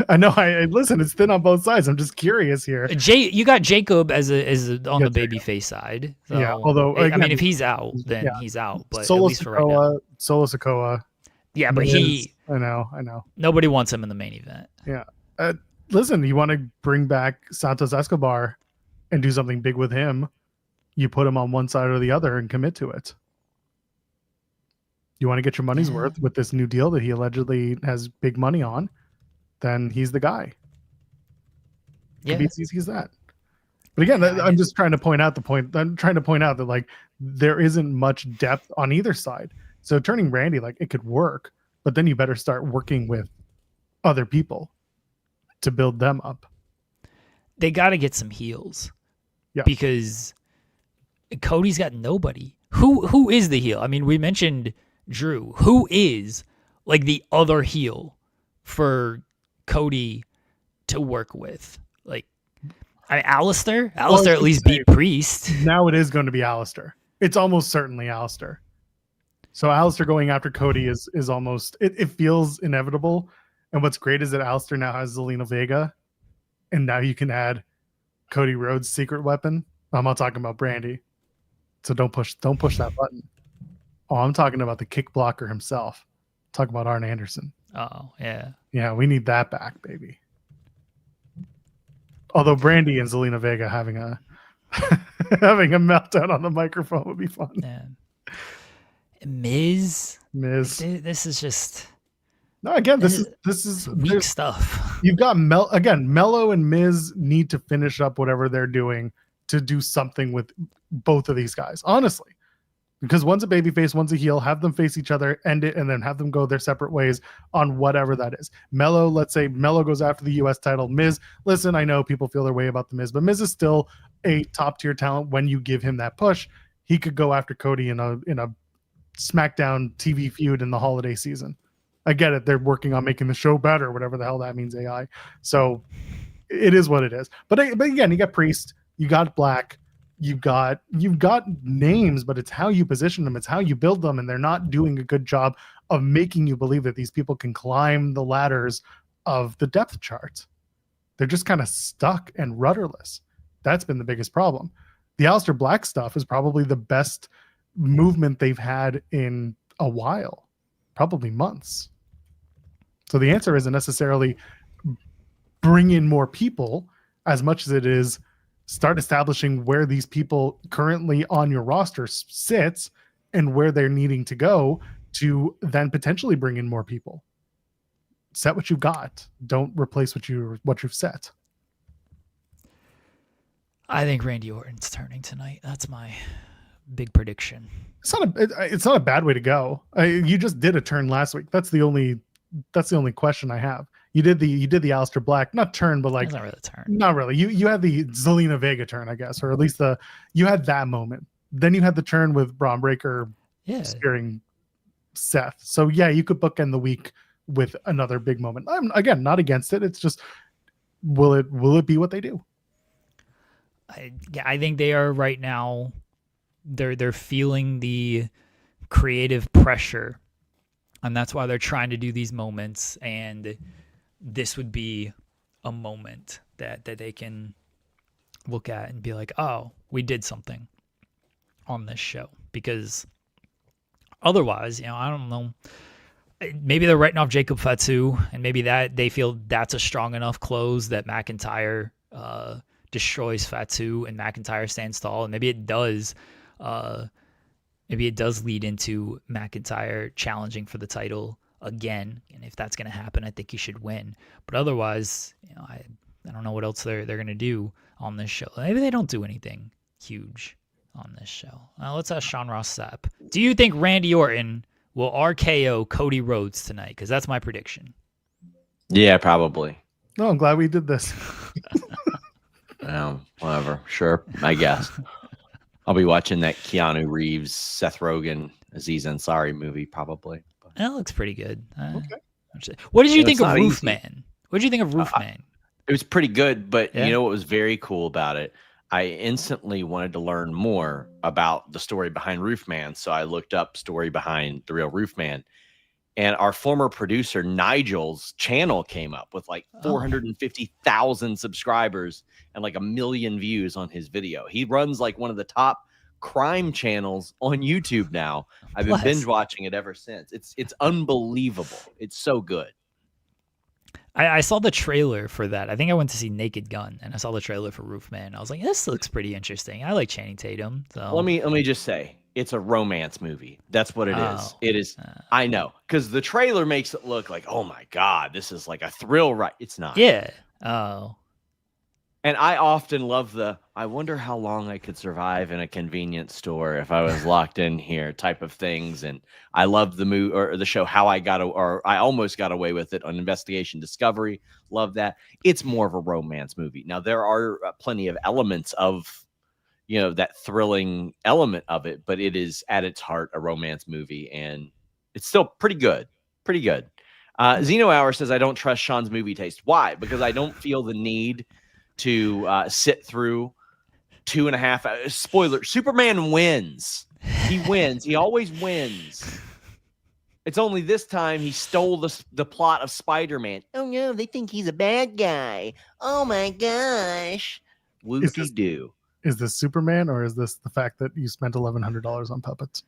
I know. I listen. It's thin on both sides. I'm just curious here. You got Jacob as on the babyface side. So, yeah. Although again, I mean, if he's out, then he's out. But Solo at least for right now. Solo Sikoa. Yeah, but I know. Nobody wants him in the main event. Yeah. Listen, you want to bring back Santos Escobar and do something big with him, you put him on one side or the other and commit to it. You want to get your money's worth with this new deal that he allegedly has big money on, then he's the guy. Yeah. He's that. But again, I'm just trying to point out that like there isn't much depth on either side. So turning Randy, like it could work, but then you better start working with other people to build them up. they got to get some heels. Yeah. Because Cody's got nobody. Who is the heel? I mean, we mentioned Drew. Who is like the other heel for Cody to work with? Like, I mean, Alistair? Alistair at least beat Priest. Now it is going to be Alistair. It's almost certainly Alistair. So Alistair going after Cody is almost, it feels inevitable. And what's great is that Alistair now has Zelina Vega, and now you can add Cody Rhodes' secret weapon. I'm not talking about Brandy. So don't push that button. Oh, I'm talking about the kick blocker himself. Talk about Arn Anderson. Oh, yeah. Yeah, we need that back, baby. Although Brandy and Zelina Vega having a having a meltdown on the microphone would be fun. Yeah. Miz. This is just no. Again, this is weak stuff. You've got Mello and Miz need to finish up whatever they're doing to do something with both of these guys, honestly. Because one's a babyface, one's a heel. Have them face each other, end it, and then have them go their separate ways on whatever that is. Mello, let's say Mello goes after the U.S. title. Miz, listen, I know people feel their way about the Miz, but Miz is still a top-tier talent when you give him that push. He could go after Cody in a SmackDown TV feud in the holiday season. I get it. They're working on making the show better, whatever the hell that means, AI. So it is what it is. But again, you got Priest, you got Black, you've got names, but it's how you position them, it's how you build them, and they're not doing a good job of making you believe that these people can climb the ladders of the depth chart. They're just kind of stuck and rudderless. That's been the biggest problem. The Aleister Black stuff is probably the best movement they've had in a while, probably months. So the answer isn't necessarily bring in more people as much as it is start establishing where these people currently on your roster sits and where they're needing to go to then potentially bring in more people. Set what you've got. Don't replace what you've set. I think Randy Orton's turning tonight. That's my big prediction. It's not a bad way to go. You just did a turn last week. That's the only question I have. You did the Aleister Black, not turn, but like that's not really a turn. Not really. You had the Zelina Vega turn, I guess, or at least you had that moment. Then you had the turn with Braun Breaker spearing Seth. So yeah, you could bookend the week with another big moment. I'm again not against it. It's just will it be what they do? I think they are right now. They're feeling the creative pressure, and that's why they're trying to do these moments. And this would be a moment that they can look at and be like, oh, we did something on this show. Because otherwise, I don't know, maybe they're writing off Jacob Fatu, and maybe that they feel that's a strong enough close that McIntyre destroys Fatu and McIntyre stands tall, and maybe it does lead into McIntyre challenging for the title again. And if that's going to happen, I think he should win. But otherwise, I don't know what else they're going to do on this show. Maybe they don't do anything huge on this show. Let's ask Sean Ross Sapp. Do you think Randy Orton will RKO Cody Rhodes tonight? Because that's my prediction. Yeah, probably. No, I'm glad we did this. Whatever. Sure, I guess. I'll be watching that Keanu Reeves, Seth Rogen, Aziz Ansari movie probably. That looks pretty good. Okay. What did you think of Roofman? What did you think of Roofman? It was pretty good, but you know what was very cool about it? I instantly wanted to learn more about the story behind Roofman, so I looked up story behind the real Roofman. And our former producer Nigel's channel came up with like 450,000 subscribers and like 1 million views on his video. He runs like one of the top crime channels on YouTube now. I've been binge watching it ever since. It's unbelievable. It's so good. I saw the trailer for that. I think I went to see Naked Gun, and I saw the trailer for Roofman. I was like, this looks pretty interesting. I like Channing Tatum. So let me just say, it's a romance movie. That's what it is. It is. I know, because the trailer makes it look like, oh my God, this is like a thrill ride. It's not. Yeah. Oh. And I often love I wonder how long I could survive in a convenience store if I was locked in here type of things. And I love the movie or the show How I I Almost Got Away with It on Investigation Discovery. Love that. It's more of a romance movie. Now, there are plenty of elements of, that thrilling element of it, but it is at its heart a romance movie. And it's still pretty good. Pretty good. Zeno Hour says, I don't trust Sean's movie taste. Why? Because I don't feel the need to sit through 2.5 hours. Spoiler, Superman wins. He wins. He always wins. It's only this time he stole the plot of Spider-Man. Oh, no, they think he's a bad guy. Oh, my gosh. Whoop-de-doo. Is this Superman, or is this the fact that you spent $1,100 on puppets?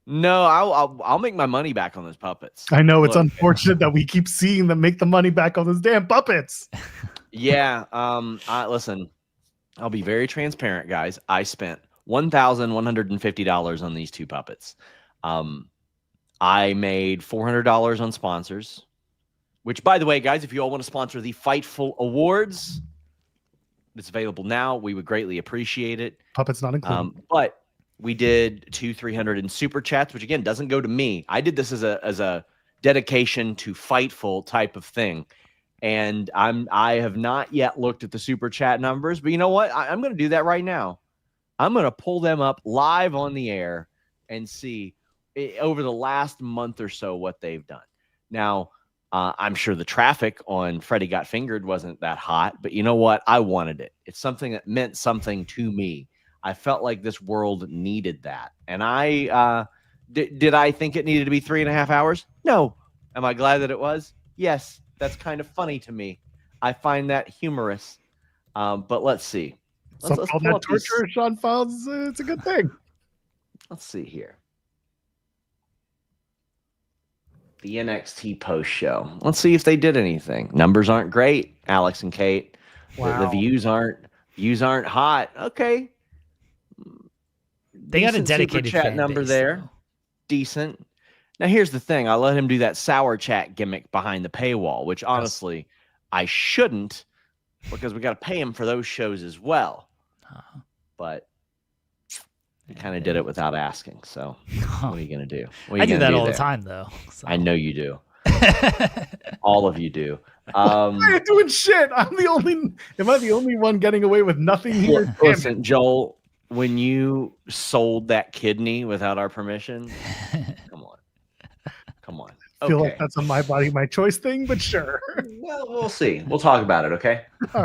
No, I'll make my money back on those puppets. I know. It's unfortunate that we keep seeing them make the money back on those damn puppets. Yeah. Listen, I'll be very transparent, guys. I spent $1,150 on these 2 puppets. I made $400 on sponsors, which, by the way, guys, if you all want to sponsor the Fightful Awards, it's available now. We would greatly appreciate it. Puppets not included. But we did 200-300 in super chats, which again doesn't go to me. I did this as a dedication to Fightful type of thing. And I have not yet looked at the super chat numbers, but you know what? I'm going to do that right now. I'm going to pull them up live on the air and see over the last month or so what they've done. Now, I'm sure the traffic on Freddie Got Fingered wasn't that hot, but you know what? I wanted it. It's something that meant something to me. I felt like this world needed that. And did I think it needed to be 3.5 hours? No. Am I glad that it was? Yes. That's kind of funny to me. I find that humorous. But let's see. Let's all that torture Sean files, it's a good thing. Let's see here. The NXT post show. Let's see if they did anything. Numbers aren't great, Alex and Kate. Wow. The views aren't hot. Okay. They got a dedicated chat number there. Though. Decent. Now, here's the thing. I let him do that sour chat gimmick behind the paywall, which honestly, I shouldn't, because we got to pay him for those shows as well. But he kind of did it without asking. So what are you going to do? I do that all the time, though. So. I know you do. All of you do. I ain't doing shit. Am I the only one getting away with nothing here? Listen, Joel, when you sold that kidney without our permission, come on. I feel like that's a my body, my choice thing, but sure. Well, we'll see. We'll talk about it, okay? All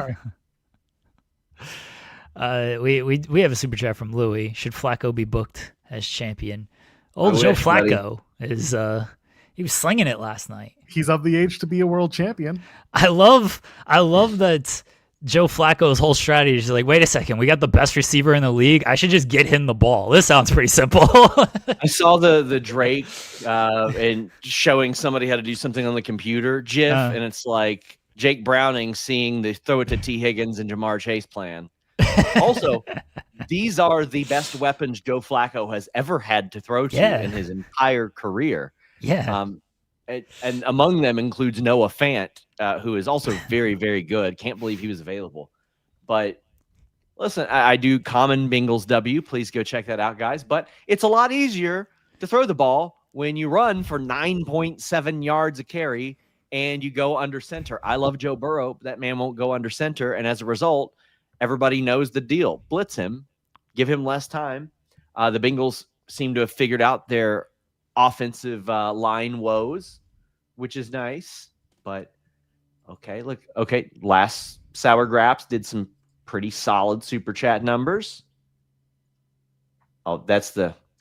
right. We have a super chat from Louis. Should Flacco be booked as champion? Old Joe Flacco is he was slinging it last night. He's of the age to be a world champion. I love that Joe Flacco's whole strategy is like, wait a second, we got the best receiver in the league. I should just get him the ball. This sounds pretty simple. I saw the Drake and showing somebody how to do something on the computer GIF, and it's like Jake Browning seeing the throw it to T. Higgins and Jamar Chase plan. Also, these are the best weapons Joe Flacco has ever had to throw to in his entire career. Yeah. And among them includes Noah Fant, who is also very, very good. Can't believe he was available. But listen, I do Common Bengals W. Please go check that out, guys. But it's a lot easier to throw the ball when you run for 9.7 yards a carry and you go under center. I love Joe Burrow, but that man won't go under center. And as a result, everybody knows the deal. Blitz him, give him less time. The Bengals seem to have figured out their offensive line woes, which is nice. But last Sour Graps did some pretty solid super chat numbers. Oh, I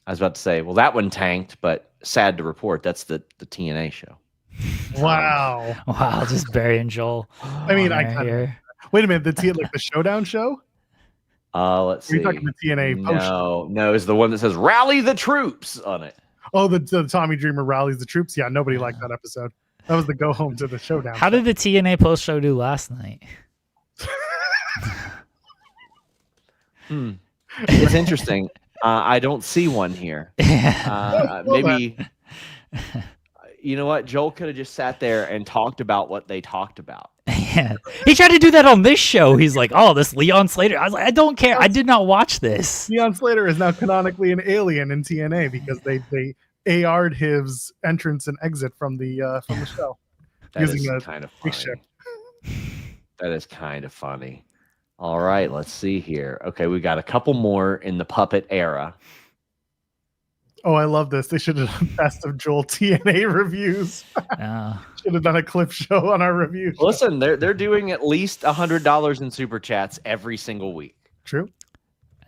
was about to say, well, that one tanked, but sad to report, that's the TNA show. Wow. Wow, just burying Joel. I mean, wait a minute, the Showdown show? Let's see. Are you talking the TNA post? No, it's the one that says Rally the Troops on it. Oh, the Tommy Dreamer rallies the troops. Yeah, nobody liked that episode. That was the go home to the Showdown. How did the TNA post show do last night? It's interesting. I don't see one here. Maybe you know what? Joel could have just sat there and talked about what they talked about. Yeah, he tried to do that on this show. He's like, "Oh, this Leon Slater." I was like, "I don't care. I did not watch this." Leon Slater is now canonically an alien in TNA because they AR'd his entrance and exit from the show. That is kind of funny. That is kind of funny. All right, let's see here. Okay, we got a couple more in the puppet era. Oh, I love this. They should have done Best of Joel TNA reviews. Should have done a clip show on our review show. Listen, they're doing at least $100 in super chats every single week. True.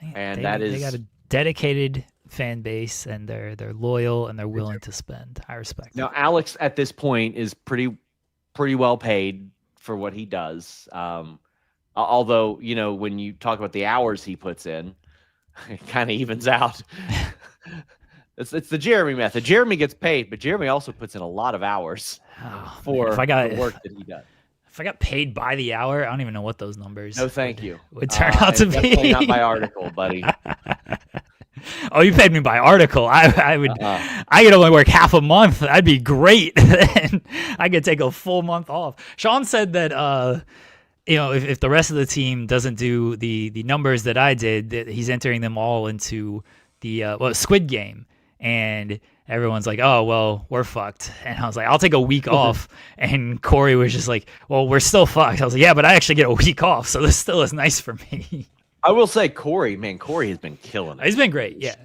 And they got a dedicated fan base, and they're loyal, and they're willing to spend. I respect. Now, Alex at this point is pretty well paid for what he does. Although, you know, when you talk about the hours he puts in, it kind of evens out. It's the Jeremy method. Jeremy gets paid, but Jeremy also puts in a lot of hours for the work that he does. If I got paid by the hour, I don't even know what those numbers No, thank you. would turn out to be. Definitely not by article, buddy. Oh, you paid me by article. I would. I could only work half a month. That'd be great. Then I could take a full month off. Sean said that you know, if the rest of the team doesn't do the numbers that I did, that he's entering them all into the Squid Game. And everyone's like, "Oh, well, we're fucked." And I was like, "I'll take a week off." And Corey was just like, "Well, we're still fucked." I was like, "Yeah, but I actually get a week off, so this still is nice for me." I will say, Corey has been killing it. He's been great, yeah.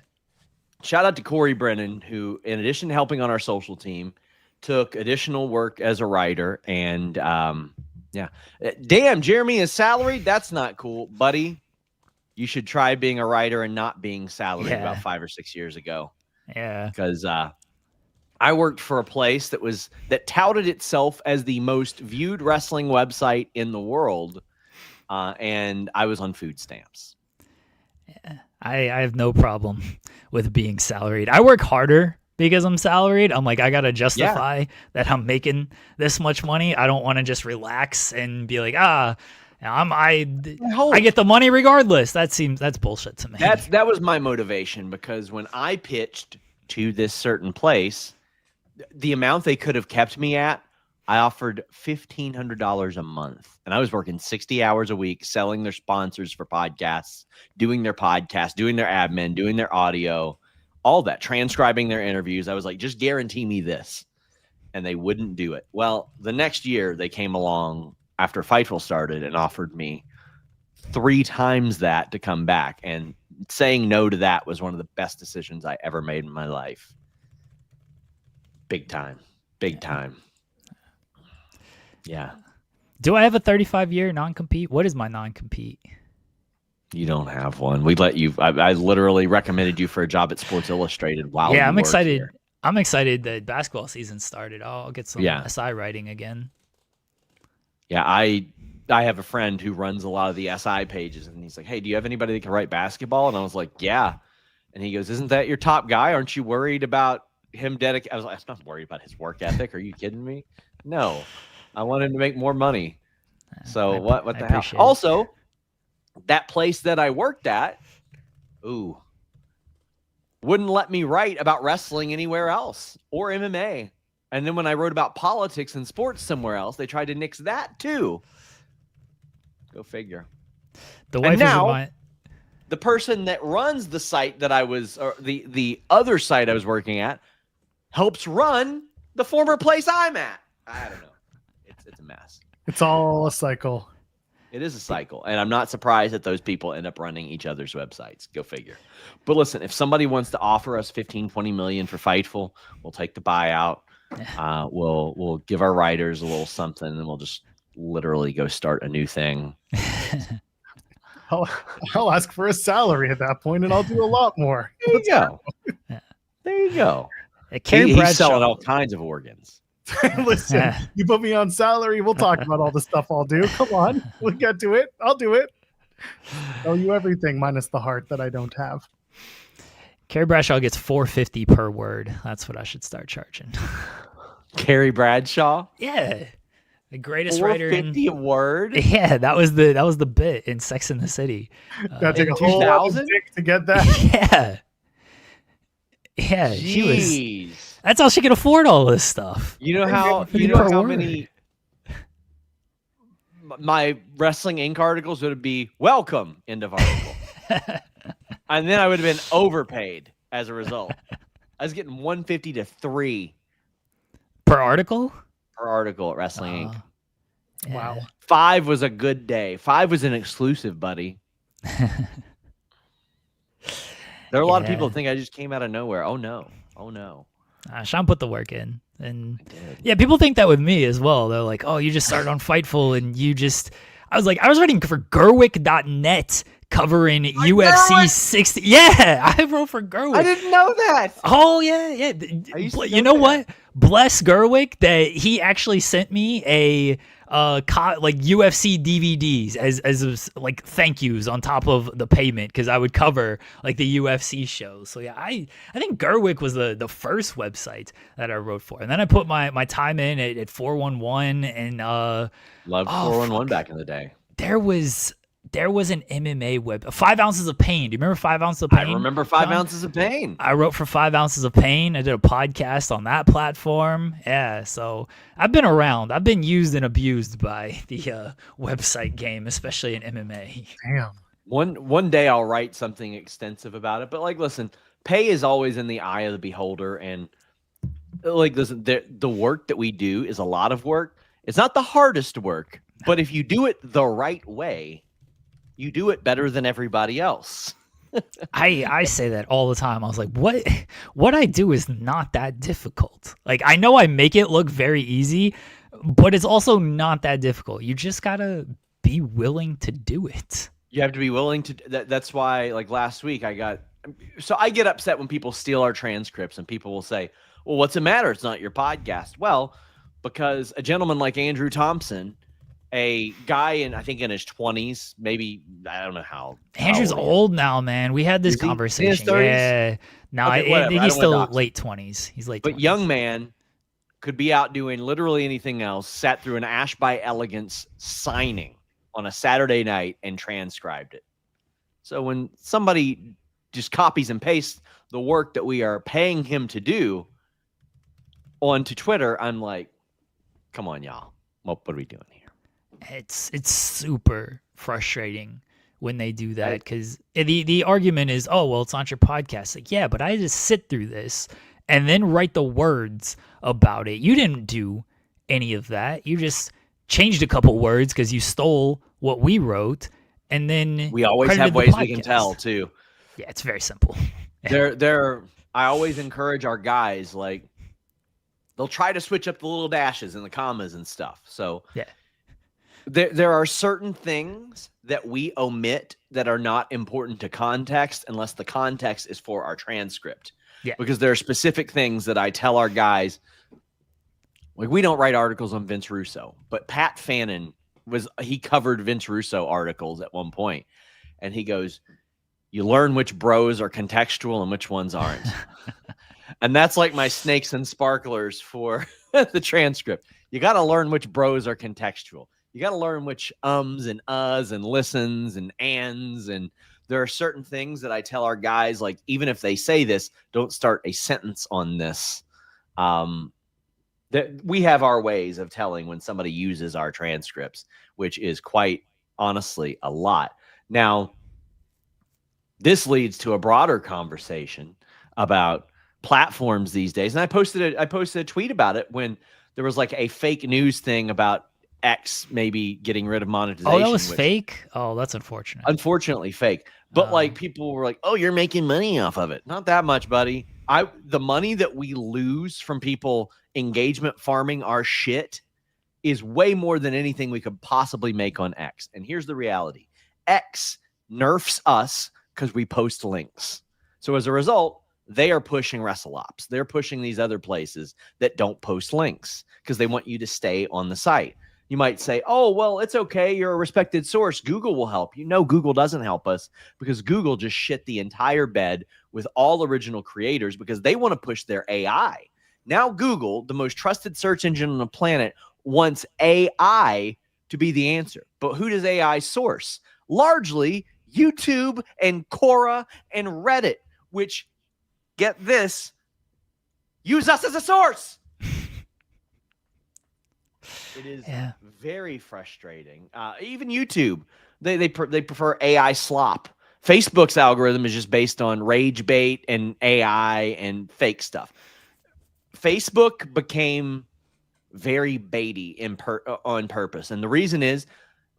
Shout out to Corey Brennan, who, in addition to helping on our social team, took additional work as a writer. And yeah, damn, Jeremy is salaried. That's not cool, buddy. You should try being a writer and not being salaried about 5 or 6 years ago. Yeah, because I worked for a place that touted itself as the most viewed wrestling website in the world, and I was on food stamps. Yeah, I have no problem with being salaried. I work harder because I'm salaried. I'm like, I gotta justify that I'm making this much money. I don't want to just relax and be like, I get the money regardless. That's bullshit to me. That was my motivation, because when I pitched to this certain place, the amount they could have kept me at, I offered $1,500 a month, and I was working 60 hours a week, selling their sponsors for podcasts, doing their podcast, doing their admin, doing their audio, all that, transcribing their interviews. I was like, just guarantee me this, and they wouldn't do it. Well, the next year they came along after Fightful started and offered me 3 times that to come back. And saying no to that was one of the best decisions I ever made in my life. Big time. Yeah. Do I have a 35-year non-compete? What is my non-compete? You don't have one. We let you. I literally recommended you for a job at Sports Illustrated. Wow. Yeah, I'm excited. Here. I'm excited that basketball season started. I'll get some SI writing again. Yeah, I have a friend who runs a lot of the SI pages, and he's like, "Hey, do you have anybody that can write basketball?" And I was like, "Yeah." And he goes, "Isn't that your top guy? Aren't you worried about him dedicating?" I was like, "I'm not worried about his work ethic. Are you kidding me? No, I want him to make more money." So what the hell? Also, that place that I worked at, wouldn't let me write about wrestling anywhere else or MMA. And then when I wrote about politics and sports somewhere else, they tried to nix that too. Go figure. The person that runs the site that I was, or the other site I was working at, helps run the former place I'm at. I don't know. It's a mess. It's all a cycle. It is a cycle, and I'm not surprised that those people end up running each other's websites. Go figure. But listen, if somebody wants to offer us $15-20 million for Fightful, we'll take the buyout. We'll give our writers a little something, and we'll just literally go start a new thing. I'll ask for a salary at that point, and I'll do a lot more. There you go. He's selling all kinds of organs. Listen, you put me on salary, we'll talk about all the stuff I'll do. Come on, we'll get to it. I'll do it. Tell you everything minus the heart that I don't have. Carrie Bradshaw gets $4.50 per word. That's what I should start charging. Carrie Bradshaw? Yeah. The greatest writer in $4.50 a word? Yeah, that was the bit in Sex and the City. That took a whole lot of dick to get that. Yeah. Yeah, Jeez. That's how she could afford all this stuff. You know how many my Wrestling Inc. articles would be welcome, end of article. And then I would have been overpaid as a result. I was getting $150 to $3 Per article? per article at Wrestling Inc. Yeah. Wow. 5 was a good day. 5 was an exclusive, buddy. There are a lot of people that think I just came out of nowhere. Oh no. Sean put the work in. And I did. yeah, people think that with me as well. They're like, oh, you just started on Fightful and you just... I was writing for Gerwick.net covering UFC Gerwick? 60. Yeah, I wrote for Gerwick. I didn't know that. Oh, yeah. You know what? Bless Gerwick that he actually sent me a UFC DVDs as like thank yous on top of the payment because I would cover like the UFC shows. So yeah, I think Gerwick was the first website that I wrote for, and then I put my time in at 411 and Loved 411 back in the day. there was an MMA web, 5 Ounces of Pain. Do you remember 5 Ounces of Pain? I remember 5 John? Ounces of Pain. I wrote for 5 Ounces of Pain. I did a podcast on that platform. Yeah, so I've been around. I've been used and abused by the website game, especially in MMA. Damn. One day I'll write something extensive about it. But like, listen, pay is always in the eye of the beholder, and like, listen, the work that we do is a lot of work. It's not the hardest work, but if you do it the right way, you do it better than everybody else. I say that all the time. I was like, what I do is not that difficult. Like, I know I make it look very easy, but it's also not that difficult. You just gotta be willing to do it. You have to be willing to. That's why, like last week, I get upset when people steal our transcripts and people will say, well, what's the matter? It's not your podcast. Well, because a gentleman like Andrew Thompson, a guy I think in his 20s, maybe, I don't know how. Andrew's old now, man. We had this conversation. Yeah. No, Okay, I think he's still late 20s. He's late 20s. But young man could be out doing literally anything else, sat through an Ash by Elegance signing on a Saturday night and transcribed it. So when somebody just copies and pastes the work that we are paying him to do onto Twitter, I'm like, come on, y'all. What are we doing here? It's super frustrating when they do that because the argument is, oh, well, it's not your podcast. Like, yeah, but I just sit through this and then write the words about it. You didn't do any of that. You just changed a couple words because you stole what we wrote, and then we always have ways we can tell too. Yeah, it's very simple. I always encourage our guys, like, they'll try to switch up the little dashes and the commas and stuff. So yeah. There are certain things that we omit that are not important to context unless the context is for our transcript. Yeah. Because there are specific things that I tell our guys, like, we don't write articles on Vince Russo, but Pat Fannin he covered Vince Russo articles at one point, and he goes, you learn which bros are contextual and which ones aren't. And that's like my snakes and sparklers for the transcript. You got to learn which bros are contextual. You got to learn which ums and uhs and listens and ands. And there are certain things that I tell our guys, like, even if they say this, don't start a sentence on this. That we have our ways of telling when somebody uses our transcripts, which is quite honestly a lot. Now, this leads to a broader conversation about platforms these days. And I posted a tweet about it when there was like a fake news thing about X maybe getting rid of monetization. Oh, that was fake? Oh, that's unfortunate. Unfortunately fake. But like, people were like, oh, you're making money off of it. Not that much, buddy. The money that we lose from people engagement farming our shit is way more than anything we could possibly make on X. And here's the reality. X nerfs us because we post links. So as a result, they are pushing WrestleOps. They're pushing these other places that don't post links because they want you to stay on the site. You might say, oh, well, it's okay. You're a respected source. Google will help you. No, Google doesn't help us because Google just shit the entire bed with all original creators because they want to push their AI. Now, Google, the most trusted search engine on the planet, wants AI to be the answer. But who does AI source? Largely YouTube and Quora and Reddit, which, get this, use us as a source. It is Yeah. very frustrating. Even YouTube, they prefer AI slop. Facebook's algorithm is just based on rage bait and AI and fake stuff. Facebook became very baity on purpose, and the reason is,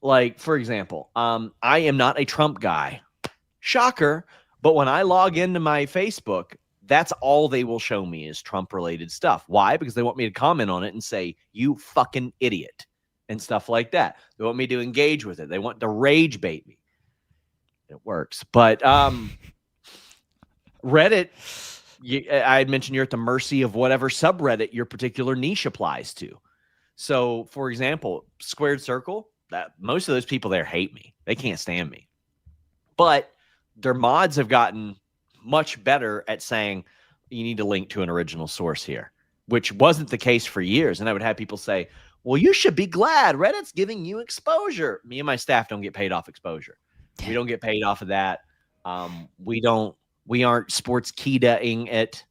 like, for example, I am not a Trump guy. Shocker. But when I log into my Facebook, that's all they will show me is Trump related stuff. Why? Because they want me to comment on it and say, you fucking idiot, and stuff like that. They want me to engage with it. They want to rage bait me. It works. But Reddit, I mentioned you're at the mercy of whatever subreddit your particular niche applies to. So, for example, Squared Circle, that most of those people there hate me. They can't stand me. But their mods have gotten much better at saying you need to link to an original source here, which wasn't the case for years. And I would have people say, well, you should be glad Reddit's giving you exposure. Me and my staff don't get paid off exposure. We don't get paid off of that. We aren't Sportskeeda-ing it.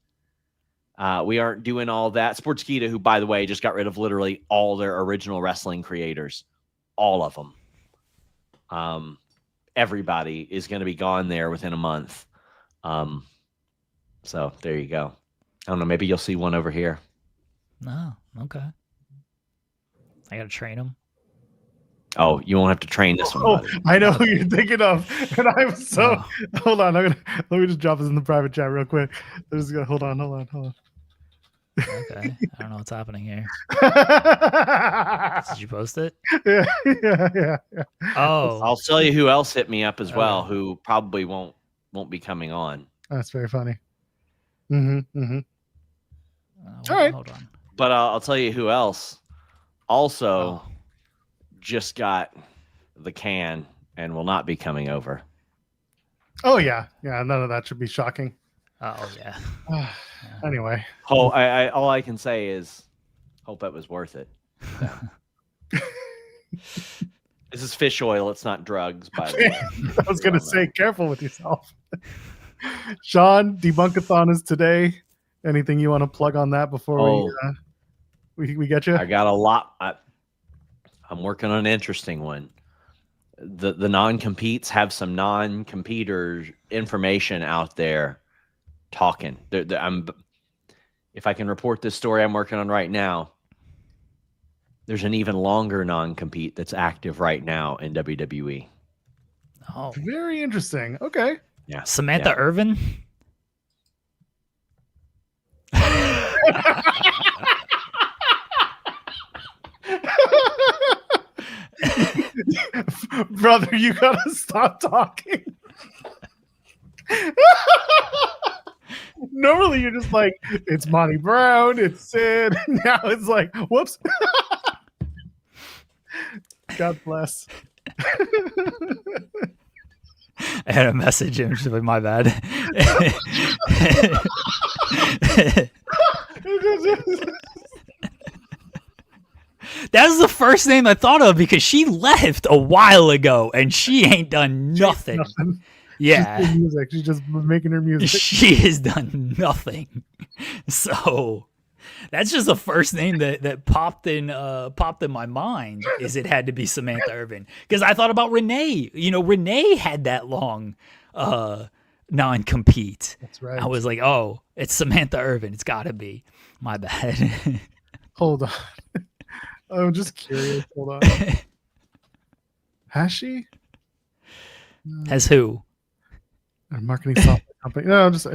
We aren't doing all that. Sportskeeda, who, by the way, just got rid of literally all their original wrestling creators, all of them. Everybody is going to be gone there within a month. So there you go. I don't know. Maybe you'll see one over here. No, okay. I got to train them. Oh, you won't have to train this one. Oh, I know who you're thinking of. And I'm so hold on. Let me just drop this in the private chat real quick. Hold on. Okay. I don't know what's happening here. Did you post it? Yeah. Oh. I'll tell you who else hit me up as well, who probably won't be coming on. That's very funny. All right. Hold on. But I'll tell you who else also just got the can and will not be coming over. Oh yeah. None of that should be shocking. Oh yeah. Anyway. Oh, all I can say is, hope it was worth it. This is fish oil. It's not drugs. By the way, I was going to say, careful with yourself. Sean, Debunkathon is today. Anything you want to plug on that before we get you? I got a lot. I'm working on an interesting one. The non-competes have some non-competers information out there talking. If I can report this story I'm working on right now, there's an even longer non-compete that's active right now in WWE. Oh, very interesting. Okay. Yeah. Samantha Irvin. Brother, you gotta stop talking. Normally you're just like, it's Monty Brown, it's Sid. Now it's like, whoops. God bless. I had a message in, but my bad. That's the first name I thought of because she left a while ago and she ain't done nothing. Yeah. She's just making her music. She has done nothing. So that's just the first name that popped in my mind is it had to be Samantha Irvin. Because I thought about Renee. You know, Renee had that long non-compete. That's right. I was like, oh, it's Samantha Irvin. It's gotta be. My bad. Hold on. I'm just curious. Hold on. Has she? Has who? A marketing software company. No, I'm just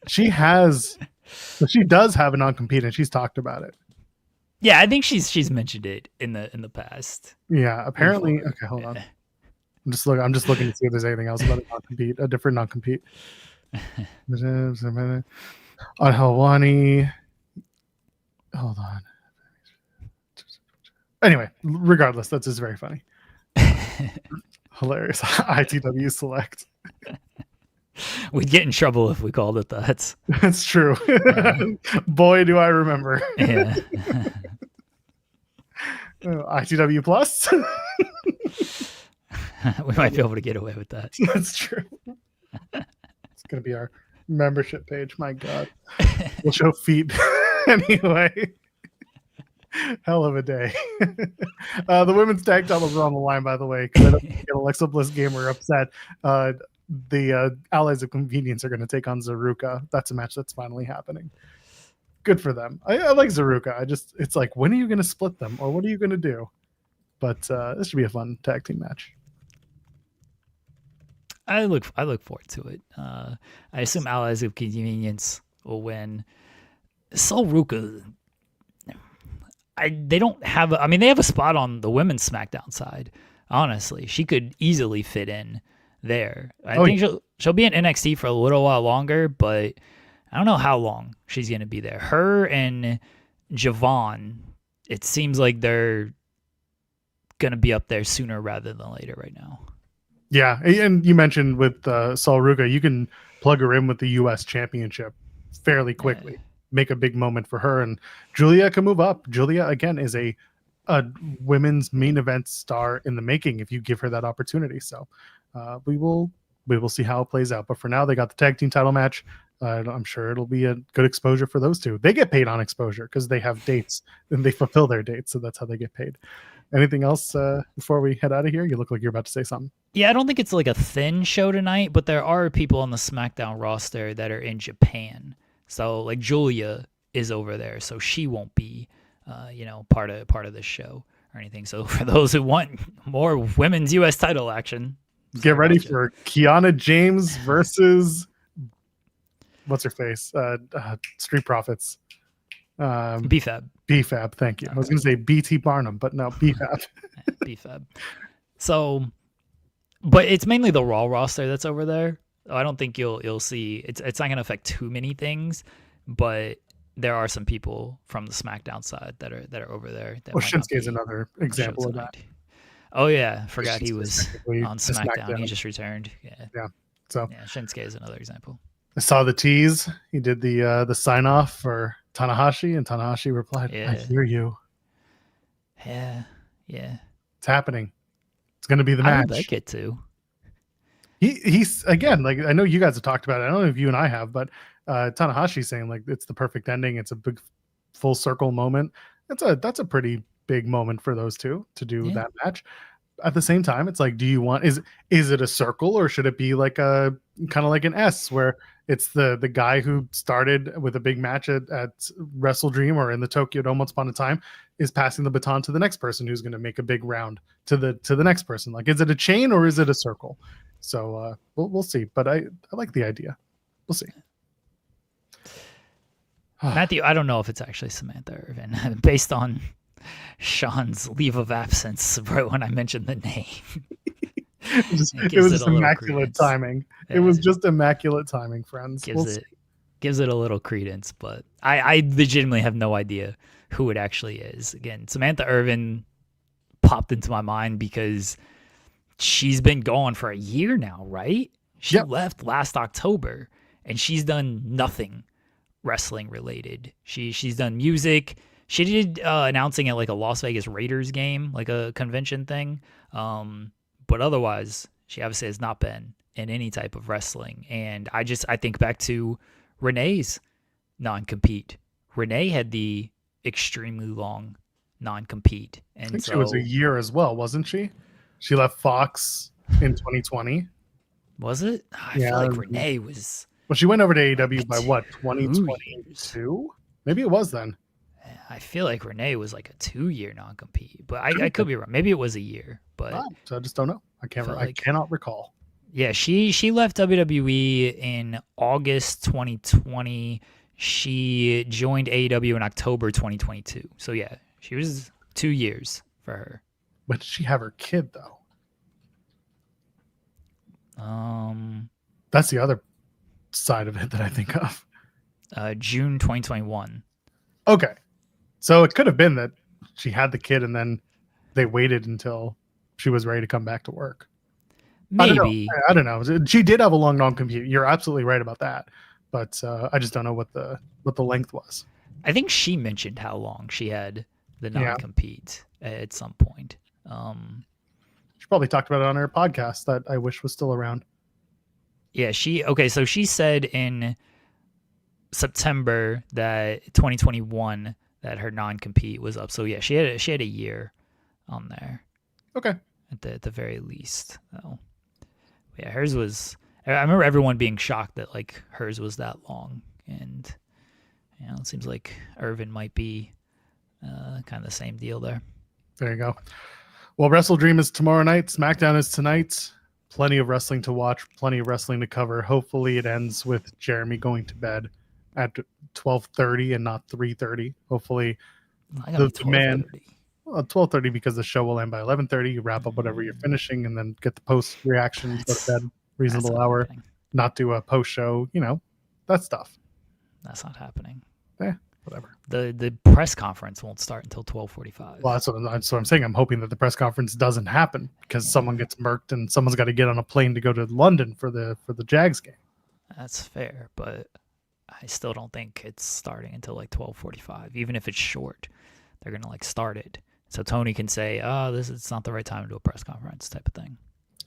she does have a non-compete and she's talked about it. Yeah, I think she's mentioned it in the past. Yeah, apparently. Okay, hold on. I'm just looking to see if there's anything else about a non-compete, a different non-compete. On Helwani. Hold on. Anyway, regardless, that's just very funny. Hilarious. ITW Select. We'd get in trouble if we called it that. That's true. Boy, do I remember. Yeah. ITW Plus. We might be able to get away with that. That's true. It's going to be our membership page. My God. We'll show feet. Anyway. Hell of a day. The women's tag titles are on the line, by the way, because I don't get Alexa Bliss Gamer upset. The Allies of Convenience are going to take on Zaruka. That's a match that's finally happening. Good for them. I like Zaruka. It's like, when are you going to split them, or what are you going to do? But this should be a fun tag team match. I look forward to it. I assume Allies of Convenience will win. Sol Ruka, they don't have. I mean, they have a spot on the women's SmackDown side. Honestly, she could easily fit in there. I think she'll be in NXT for a little while longer, but I don't know how long she's going to be there. Her and Javon, it seems like they're going to be up there sooner rather than later right now. Yeah, and you mentioned with Sol Ruka, you can plug her in with the U.S. Championship fairly quickly. Yeah. Make a big moment for her, and Julia can move up. Julia, again, is a women's main event star in the making if you give her that opportunity. So we will see how it plays out. But for now, they got the tag team title match. I'm sure it'll be a good exposure for those two. They get paid on exposure because they have dates and they fulfill their dates, so that's how they get paid. Anything else before we head out of here? You look like you're about to say something. Yeah, I don't think it's like a thin show tonight, but there are people on the SmackDown roster that are in Japan. So like Julia is over there, so she won't be, part of this show or anything. So for those who want more women's U.S. title action, get ready for Kiana James versus what's her face, Street Profits. BFAB, thank you. Okay. I was going to say BT Barnum, but no, BFAB. BFAB. So, but it's mainly the Raw roster that's over there. I don't think you'll see it's not going to affect too many things, but there are some people from the SmackDown side that are over there. Shinsuke is another example of that. Oh yeah, forgot he was on SmackDown. He just returned. Yeah. So Shinsuke is another example. I saw the tease. He did the sign off for Tanahashi, and Tanahashi replied, "I hear you." Yeah. It's happening. It's going to be the match. I would like it too. He's again, like, I know you guys have talked about it. I don't know if you and I have, but Tanahashi's saying like it's the perfect ending. It's a big full circle moment. That's a pretty big moment for those two to do that match. At the same time, it's like, do you want is it a circle, or should it be like a kind of like an S where it's the guy who started with a big match at WrestleDream or in the Tokyo Dome once upon a time is passing the baton to the next person who's going to make a big round to the next person? Like, is it a chain or is it a circle? So we'll see, but I like the idea. We'll see. Matthew, I don't know if it's actually Samantha Irvin based on Sean's leave of absence right when I mentioned the name. it was just immaculate timing. Yeah. It was just immaculate timing, friends. Gives it a little credence, but I legitimately have no idea who it actually is. Again, Samantha Irvin popped into my mind because she's been gone for a year now, right? She left last October, and she's done nothing wrestling related. She's done music. She did announcing at like a Las Vegas Raiders game, like a convention thing. But otherwise, she obviously has not been in any type of wrestling. And I think back to Renee's non-compete. Renee had the extremely long non-compete. And I think she was a year as well, wasn't she? She left Fox in 2020. Was it? I feel like Renee was... Well, she went over to AEW by what, 2022? Maybe it was then. I feel like Renee was like a 2-year non-compete, but I could be wrong. Maybe it was a year, but so I just don't know. I cannot recall. Yeah, she left WWE in August 2020. She joined AEW in October 2022. So yeah, she was 2 years for her. But did she have her kid though? That's the other side of it that I think of. June 2021. Okay. So it could have been that she had the kid and then they waited until she was ready to come back to work. Maybe. I don't know. She did have a long non-compete. You're absolutely right about that. But I just don't know what the length was. I think she mentioned how long she had the non-compete at some point. She probably talked about it on her podcast that I wish was still around. Yeah, so she said in September that 2021 that her non-compete was up. So yeah, she had a year on there. Okay. At the very least. So yeah, hers was. I remember everyone being shocked that like hers was that long, and it seems like Irvin might be kind of the same deal there. There you go. Well, WrestleDream is tomorrow night. SmackDown is tonight. Plenty of wrestling to watch, plenty of wrestling to cover. Hopefully it ends with Jeremy going to bed at 12:30 and not 3:30. Hopefully the man 12:30 because the show will end by 11:30. You wrap up whatever you're finishing and then get the post reaction, go to bed, reasonable hour, happening. Not do a post show, that stuff. That's not happening. Yeah, whatever. The press conference won't start until 12:45. Well, that's what I'm saying. I'm hoping that the press conference doesn't happen because someone gets murked and someone's got to get on a plane to go to London for the Jags game. That's fair, but I still don't think it's starting until like 12:45. Even if it's short, they're gonna like start it so Tony can say, "Oh, it's not the right time to do a press conference," type of thing.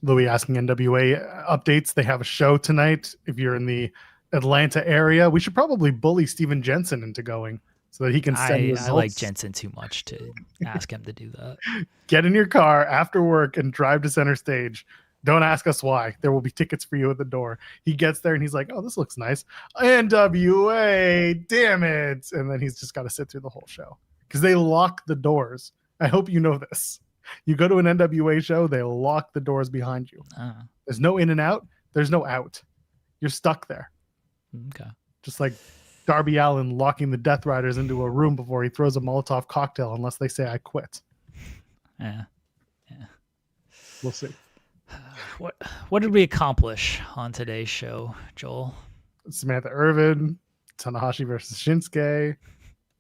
Louis asking NWA updates. They have a show tonight. If you're in the Atlanta area, we should probably bully Steven Jensen into going so that he can send results. I like Jensen too much to ask him to do that. Get in your car after work and drive to center stage. Don't ask us why. There will be tickets for you at the door. He gets there and he's like, "Oh, this looks nice. NWA, damn it." And then he's just got to sit through the whole show because they lock the doors. I hope you know this. You go to an NWA show, they lock the doors behind you. There's no in and out. There's no out. You're stuck there. Okay. Just like Darby Allin locking the Death Riders into a room before he throws a Molotov cocktail unless they say, "I quit." Yeah. We'll see. What did we accomplish on today's show, Joel? Samantha Irvin, Tanahashi versus Shinsuke.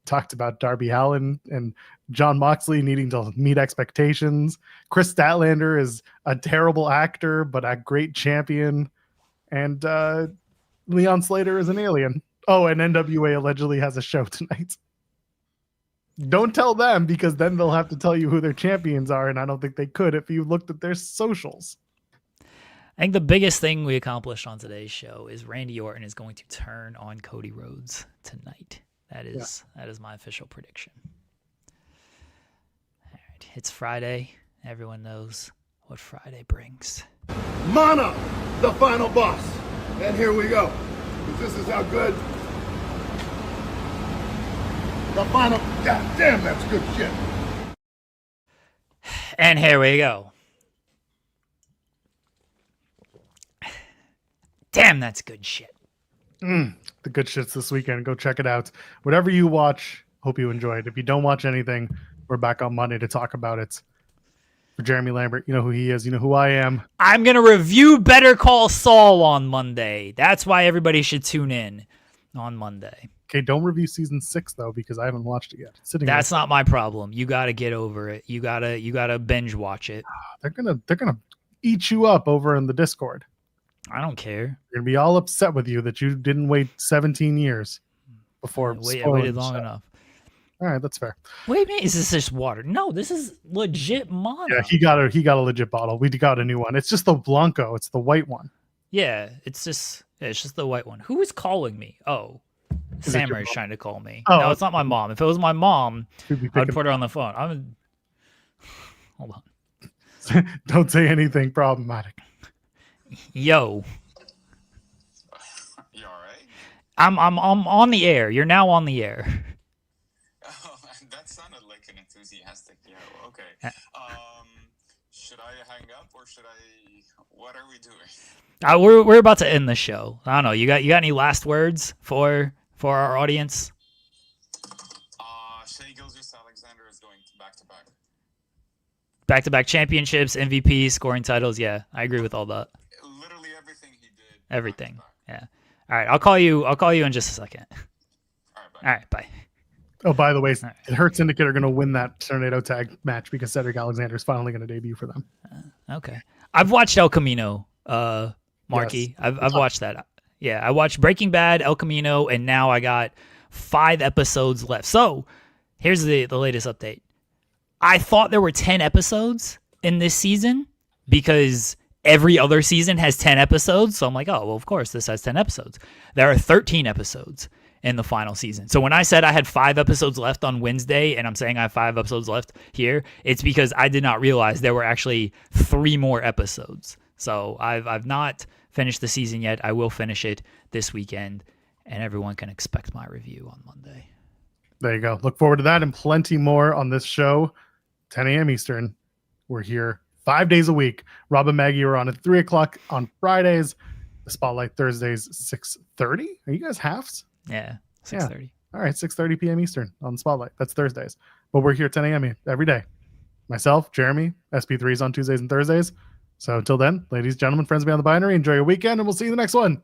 Talked about Darby Allin and John Moxley needing to meet expectations. Chris Statlander is a terrible actor, but a great champion. And Leon Slater is an alien. Oh, and NWA allegedly has a show tonight. Don't tell them because then they'll have to tell you who their champions are. And I don't think they could if you looked at their socials. I think the biggest thing we accomplished on today's show is Randy Orton is going to turn on Cody Rhodes tonight. That is my official prediction. All right, it's Friday. Everyone knows what Friday brings. Mana, the final boss. And here we go. This is how good. The final. God damn, that's good shit. And here we go. Damn, that's good shit. The good shit's this weekend. Go check it out. Whatever you watch, hope you enjoy it. If you don't watch anything, we're back on Monday to talk about it. For Jeremy Lambert, you know who he is. You know who I am. I'm going to review Better Call Saul on Monday. That's why everybody should tune in on Monday. Okay, don't review season 6 though, because I haven't watched it yet. That's not my problem. You got to get over it. You gotta binge watch it. They're gonna eat you up over in the Discord. I don't care. They're gonna be all upset with you that you didn't wait 17 years before. I waited long enough. All right, that's fair. Wait a minute, is this just water? No, this is legit mono. Yeah, he got a legit bottle. We got a new one. It's just the Blanco. It's the white one. Yeah, it's just the white one. Who is calling me? Oh, Samurai is trying to call me. Oh, no, it's not my mom. If it was my mom, I'd put her on the phone. Hold on. Don't say anything problematic. Yo. You all right? I'm on the air. You're now on the air. Oh, that sounded like an enthusiastic yo. Okay. Should I hang up or should I? What are we doing? We're about to end the show. I don't know. You got any last words for our audience? Shea Gilgeous-Alexander is going back-to-back championships, MVP, scoring titles. Yeah, I agree with all that. Literally everything he did. Everything. Yeah. All right. I'll call you in just a second. All right. Bye. Oh, by the way, the Hurt Syndicate are going to win that Tornado Tag match because Cedric Alexander is finally going to debut for them. Okay. I've watched El Camino, Marky. Yes. I've watched that. Yeah, I watched Breaking Bad, El Camino, and now I got 5 episodes left. So here's the latest update. I thought there were 10 episodes in this season because every other season has 10 episodes. So I'm like, oh, well, of course, this has 10 episodes. There are 13 episodes. in the final season. So when I said I had 5 episodes left on Wednesday, and I'm saying I have 5 episodes left here, it's because I did not realize there were actually 3 more episodes. So I've not finished the season yet. I will finish it this weekend, and everyone can expect my review on Monday. There you go. Look forward to that and plenty more on this show. 10 a.m. Eastern. We're here 5 days a week. Rob and Maggie are on at 3 o'clock on Fridays. The Spotlight Thursdays, 6:30. Are you guys halves? Yeah, 6:30. Yeah. All right, 6:30 p.m. Eastern on the Spotlight. That's Thursdays. But we're here 10 a.m. every day. Myself, Jeremy, SP3s on Tuesdays and Thursdays. So until then, ladies, gentlemen, friends beyond the binary, enjoy your weekend, and we'll see you in the next one.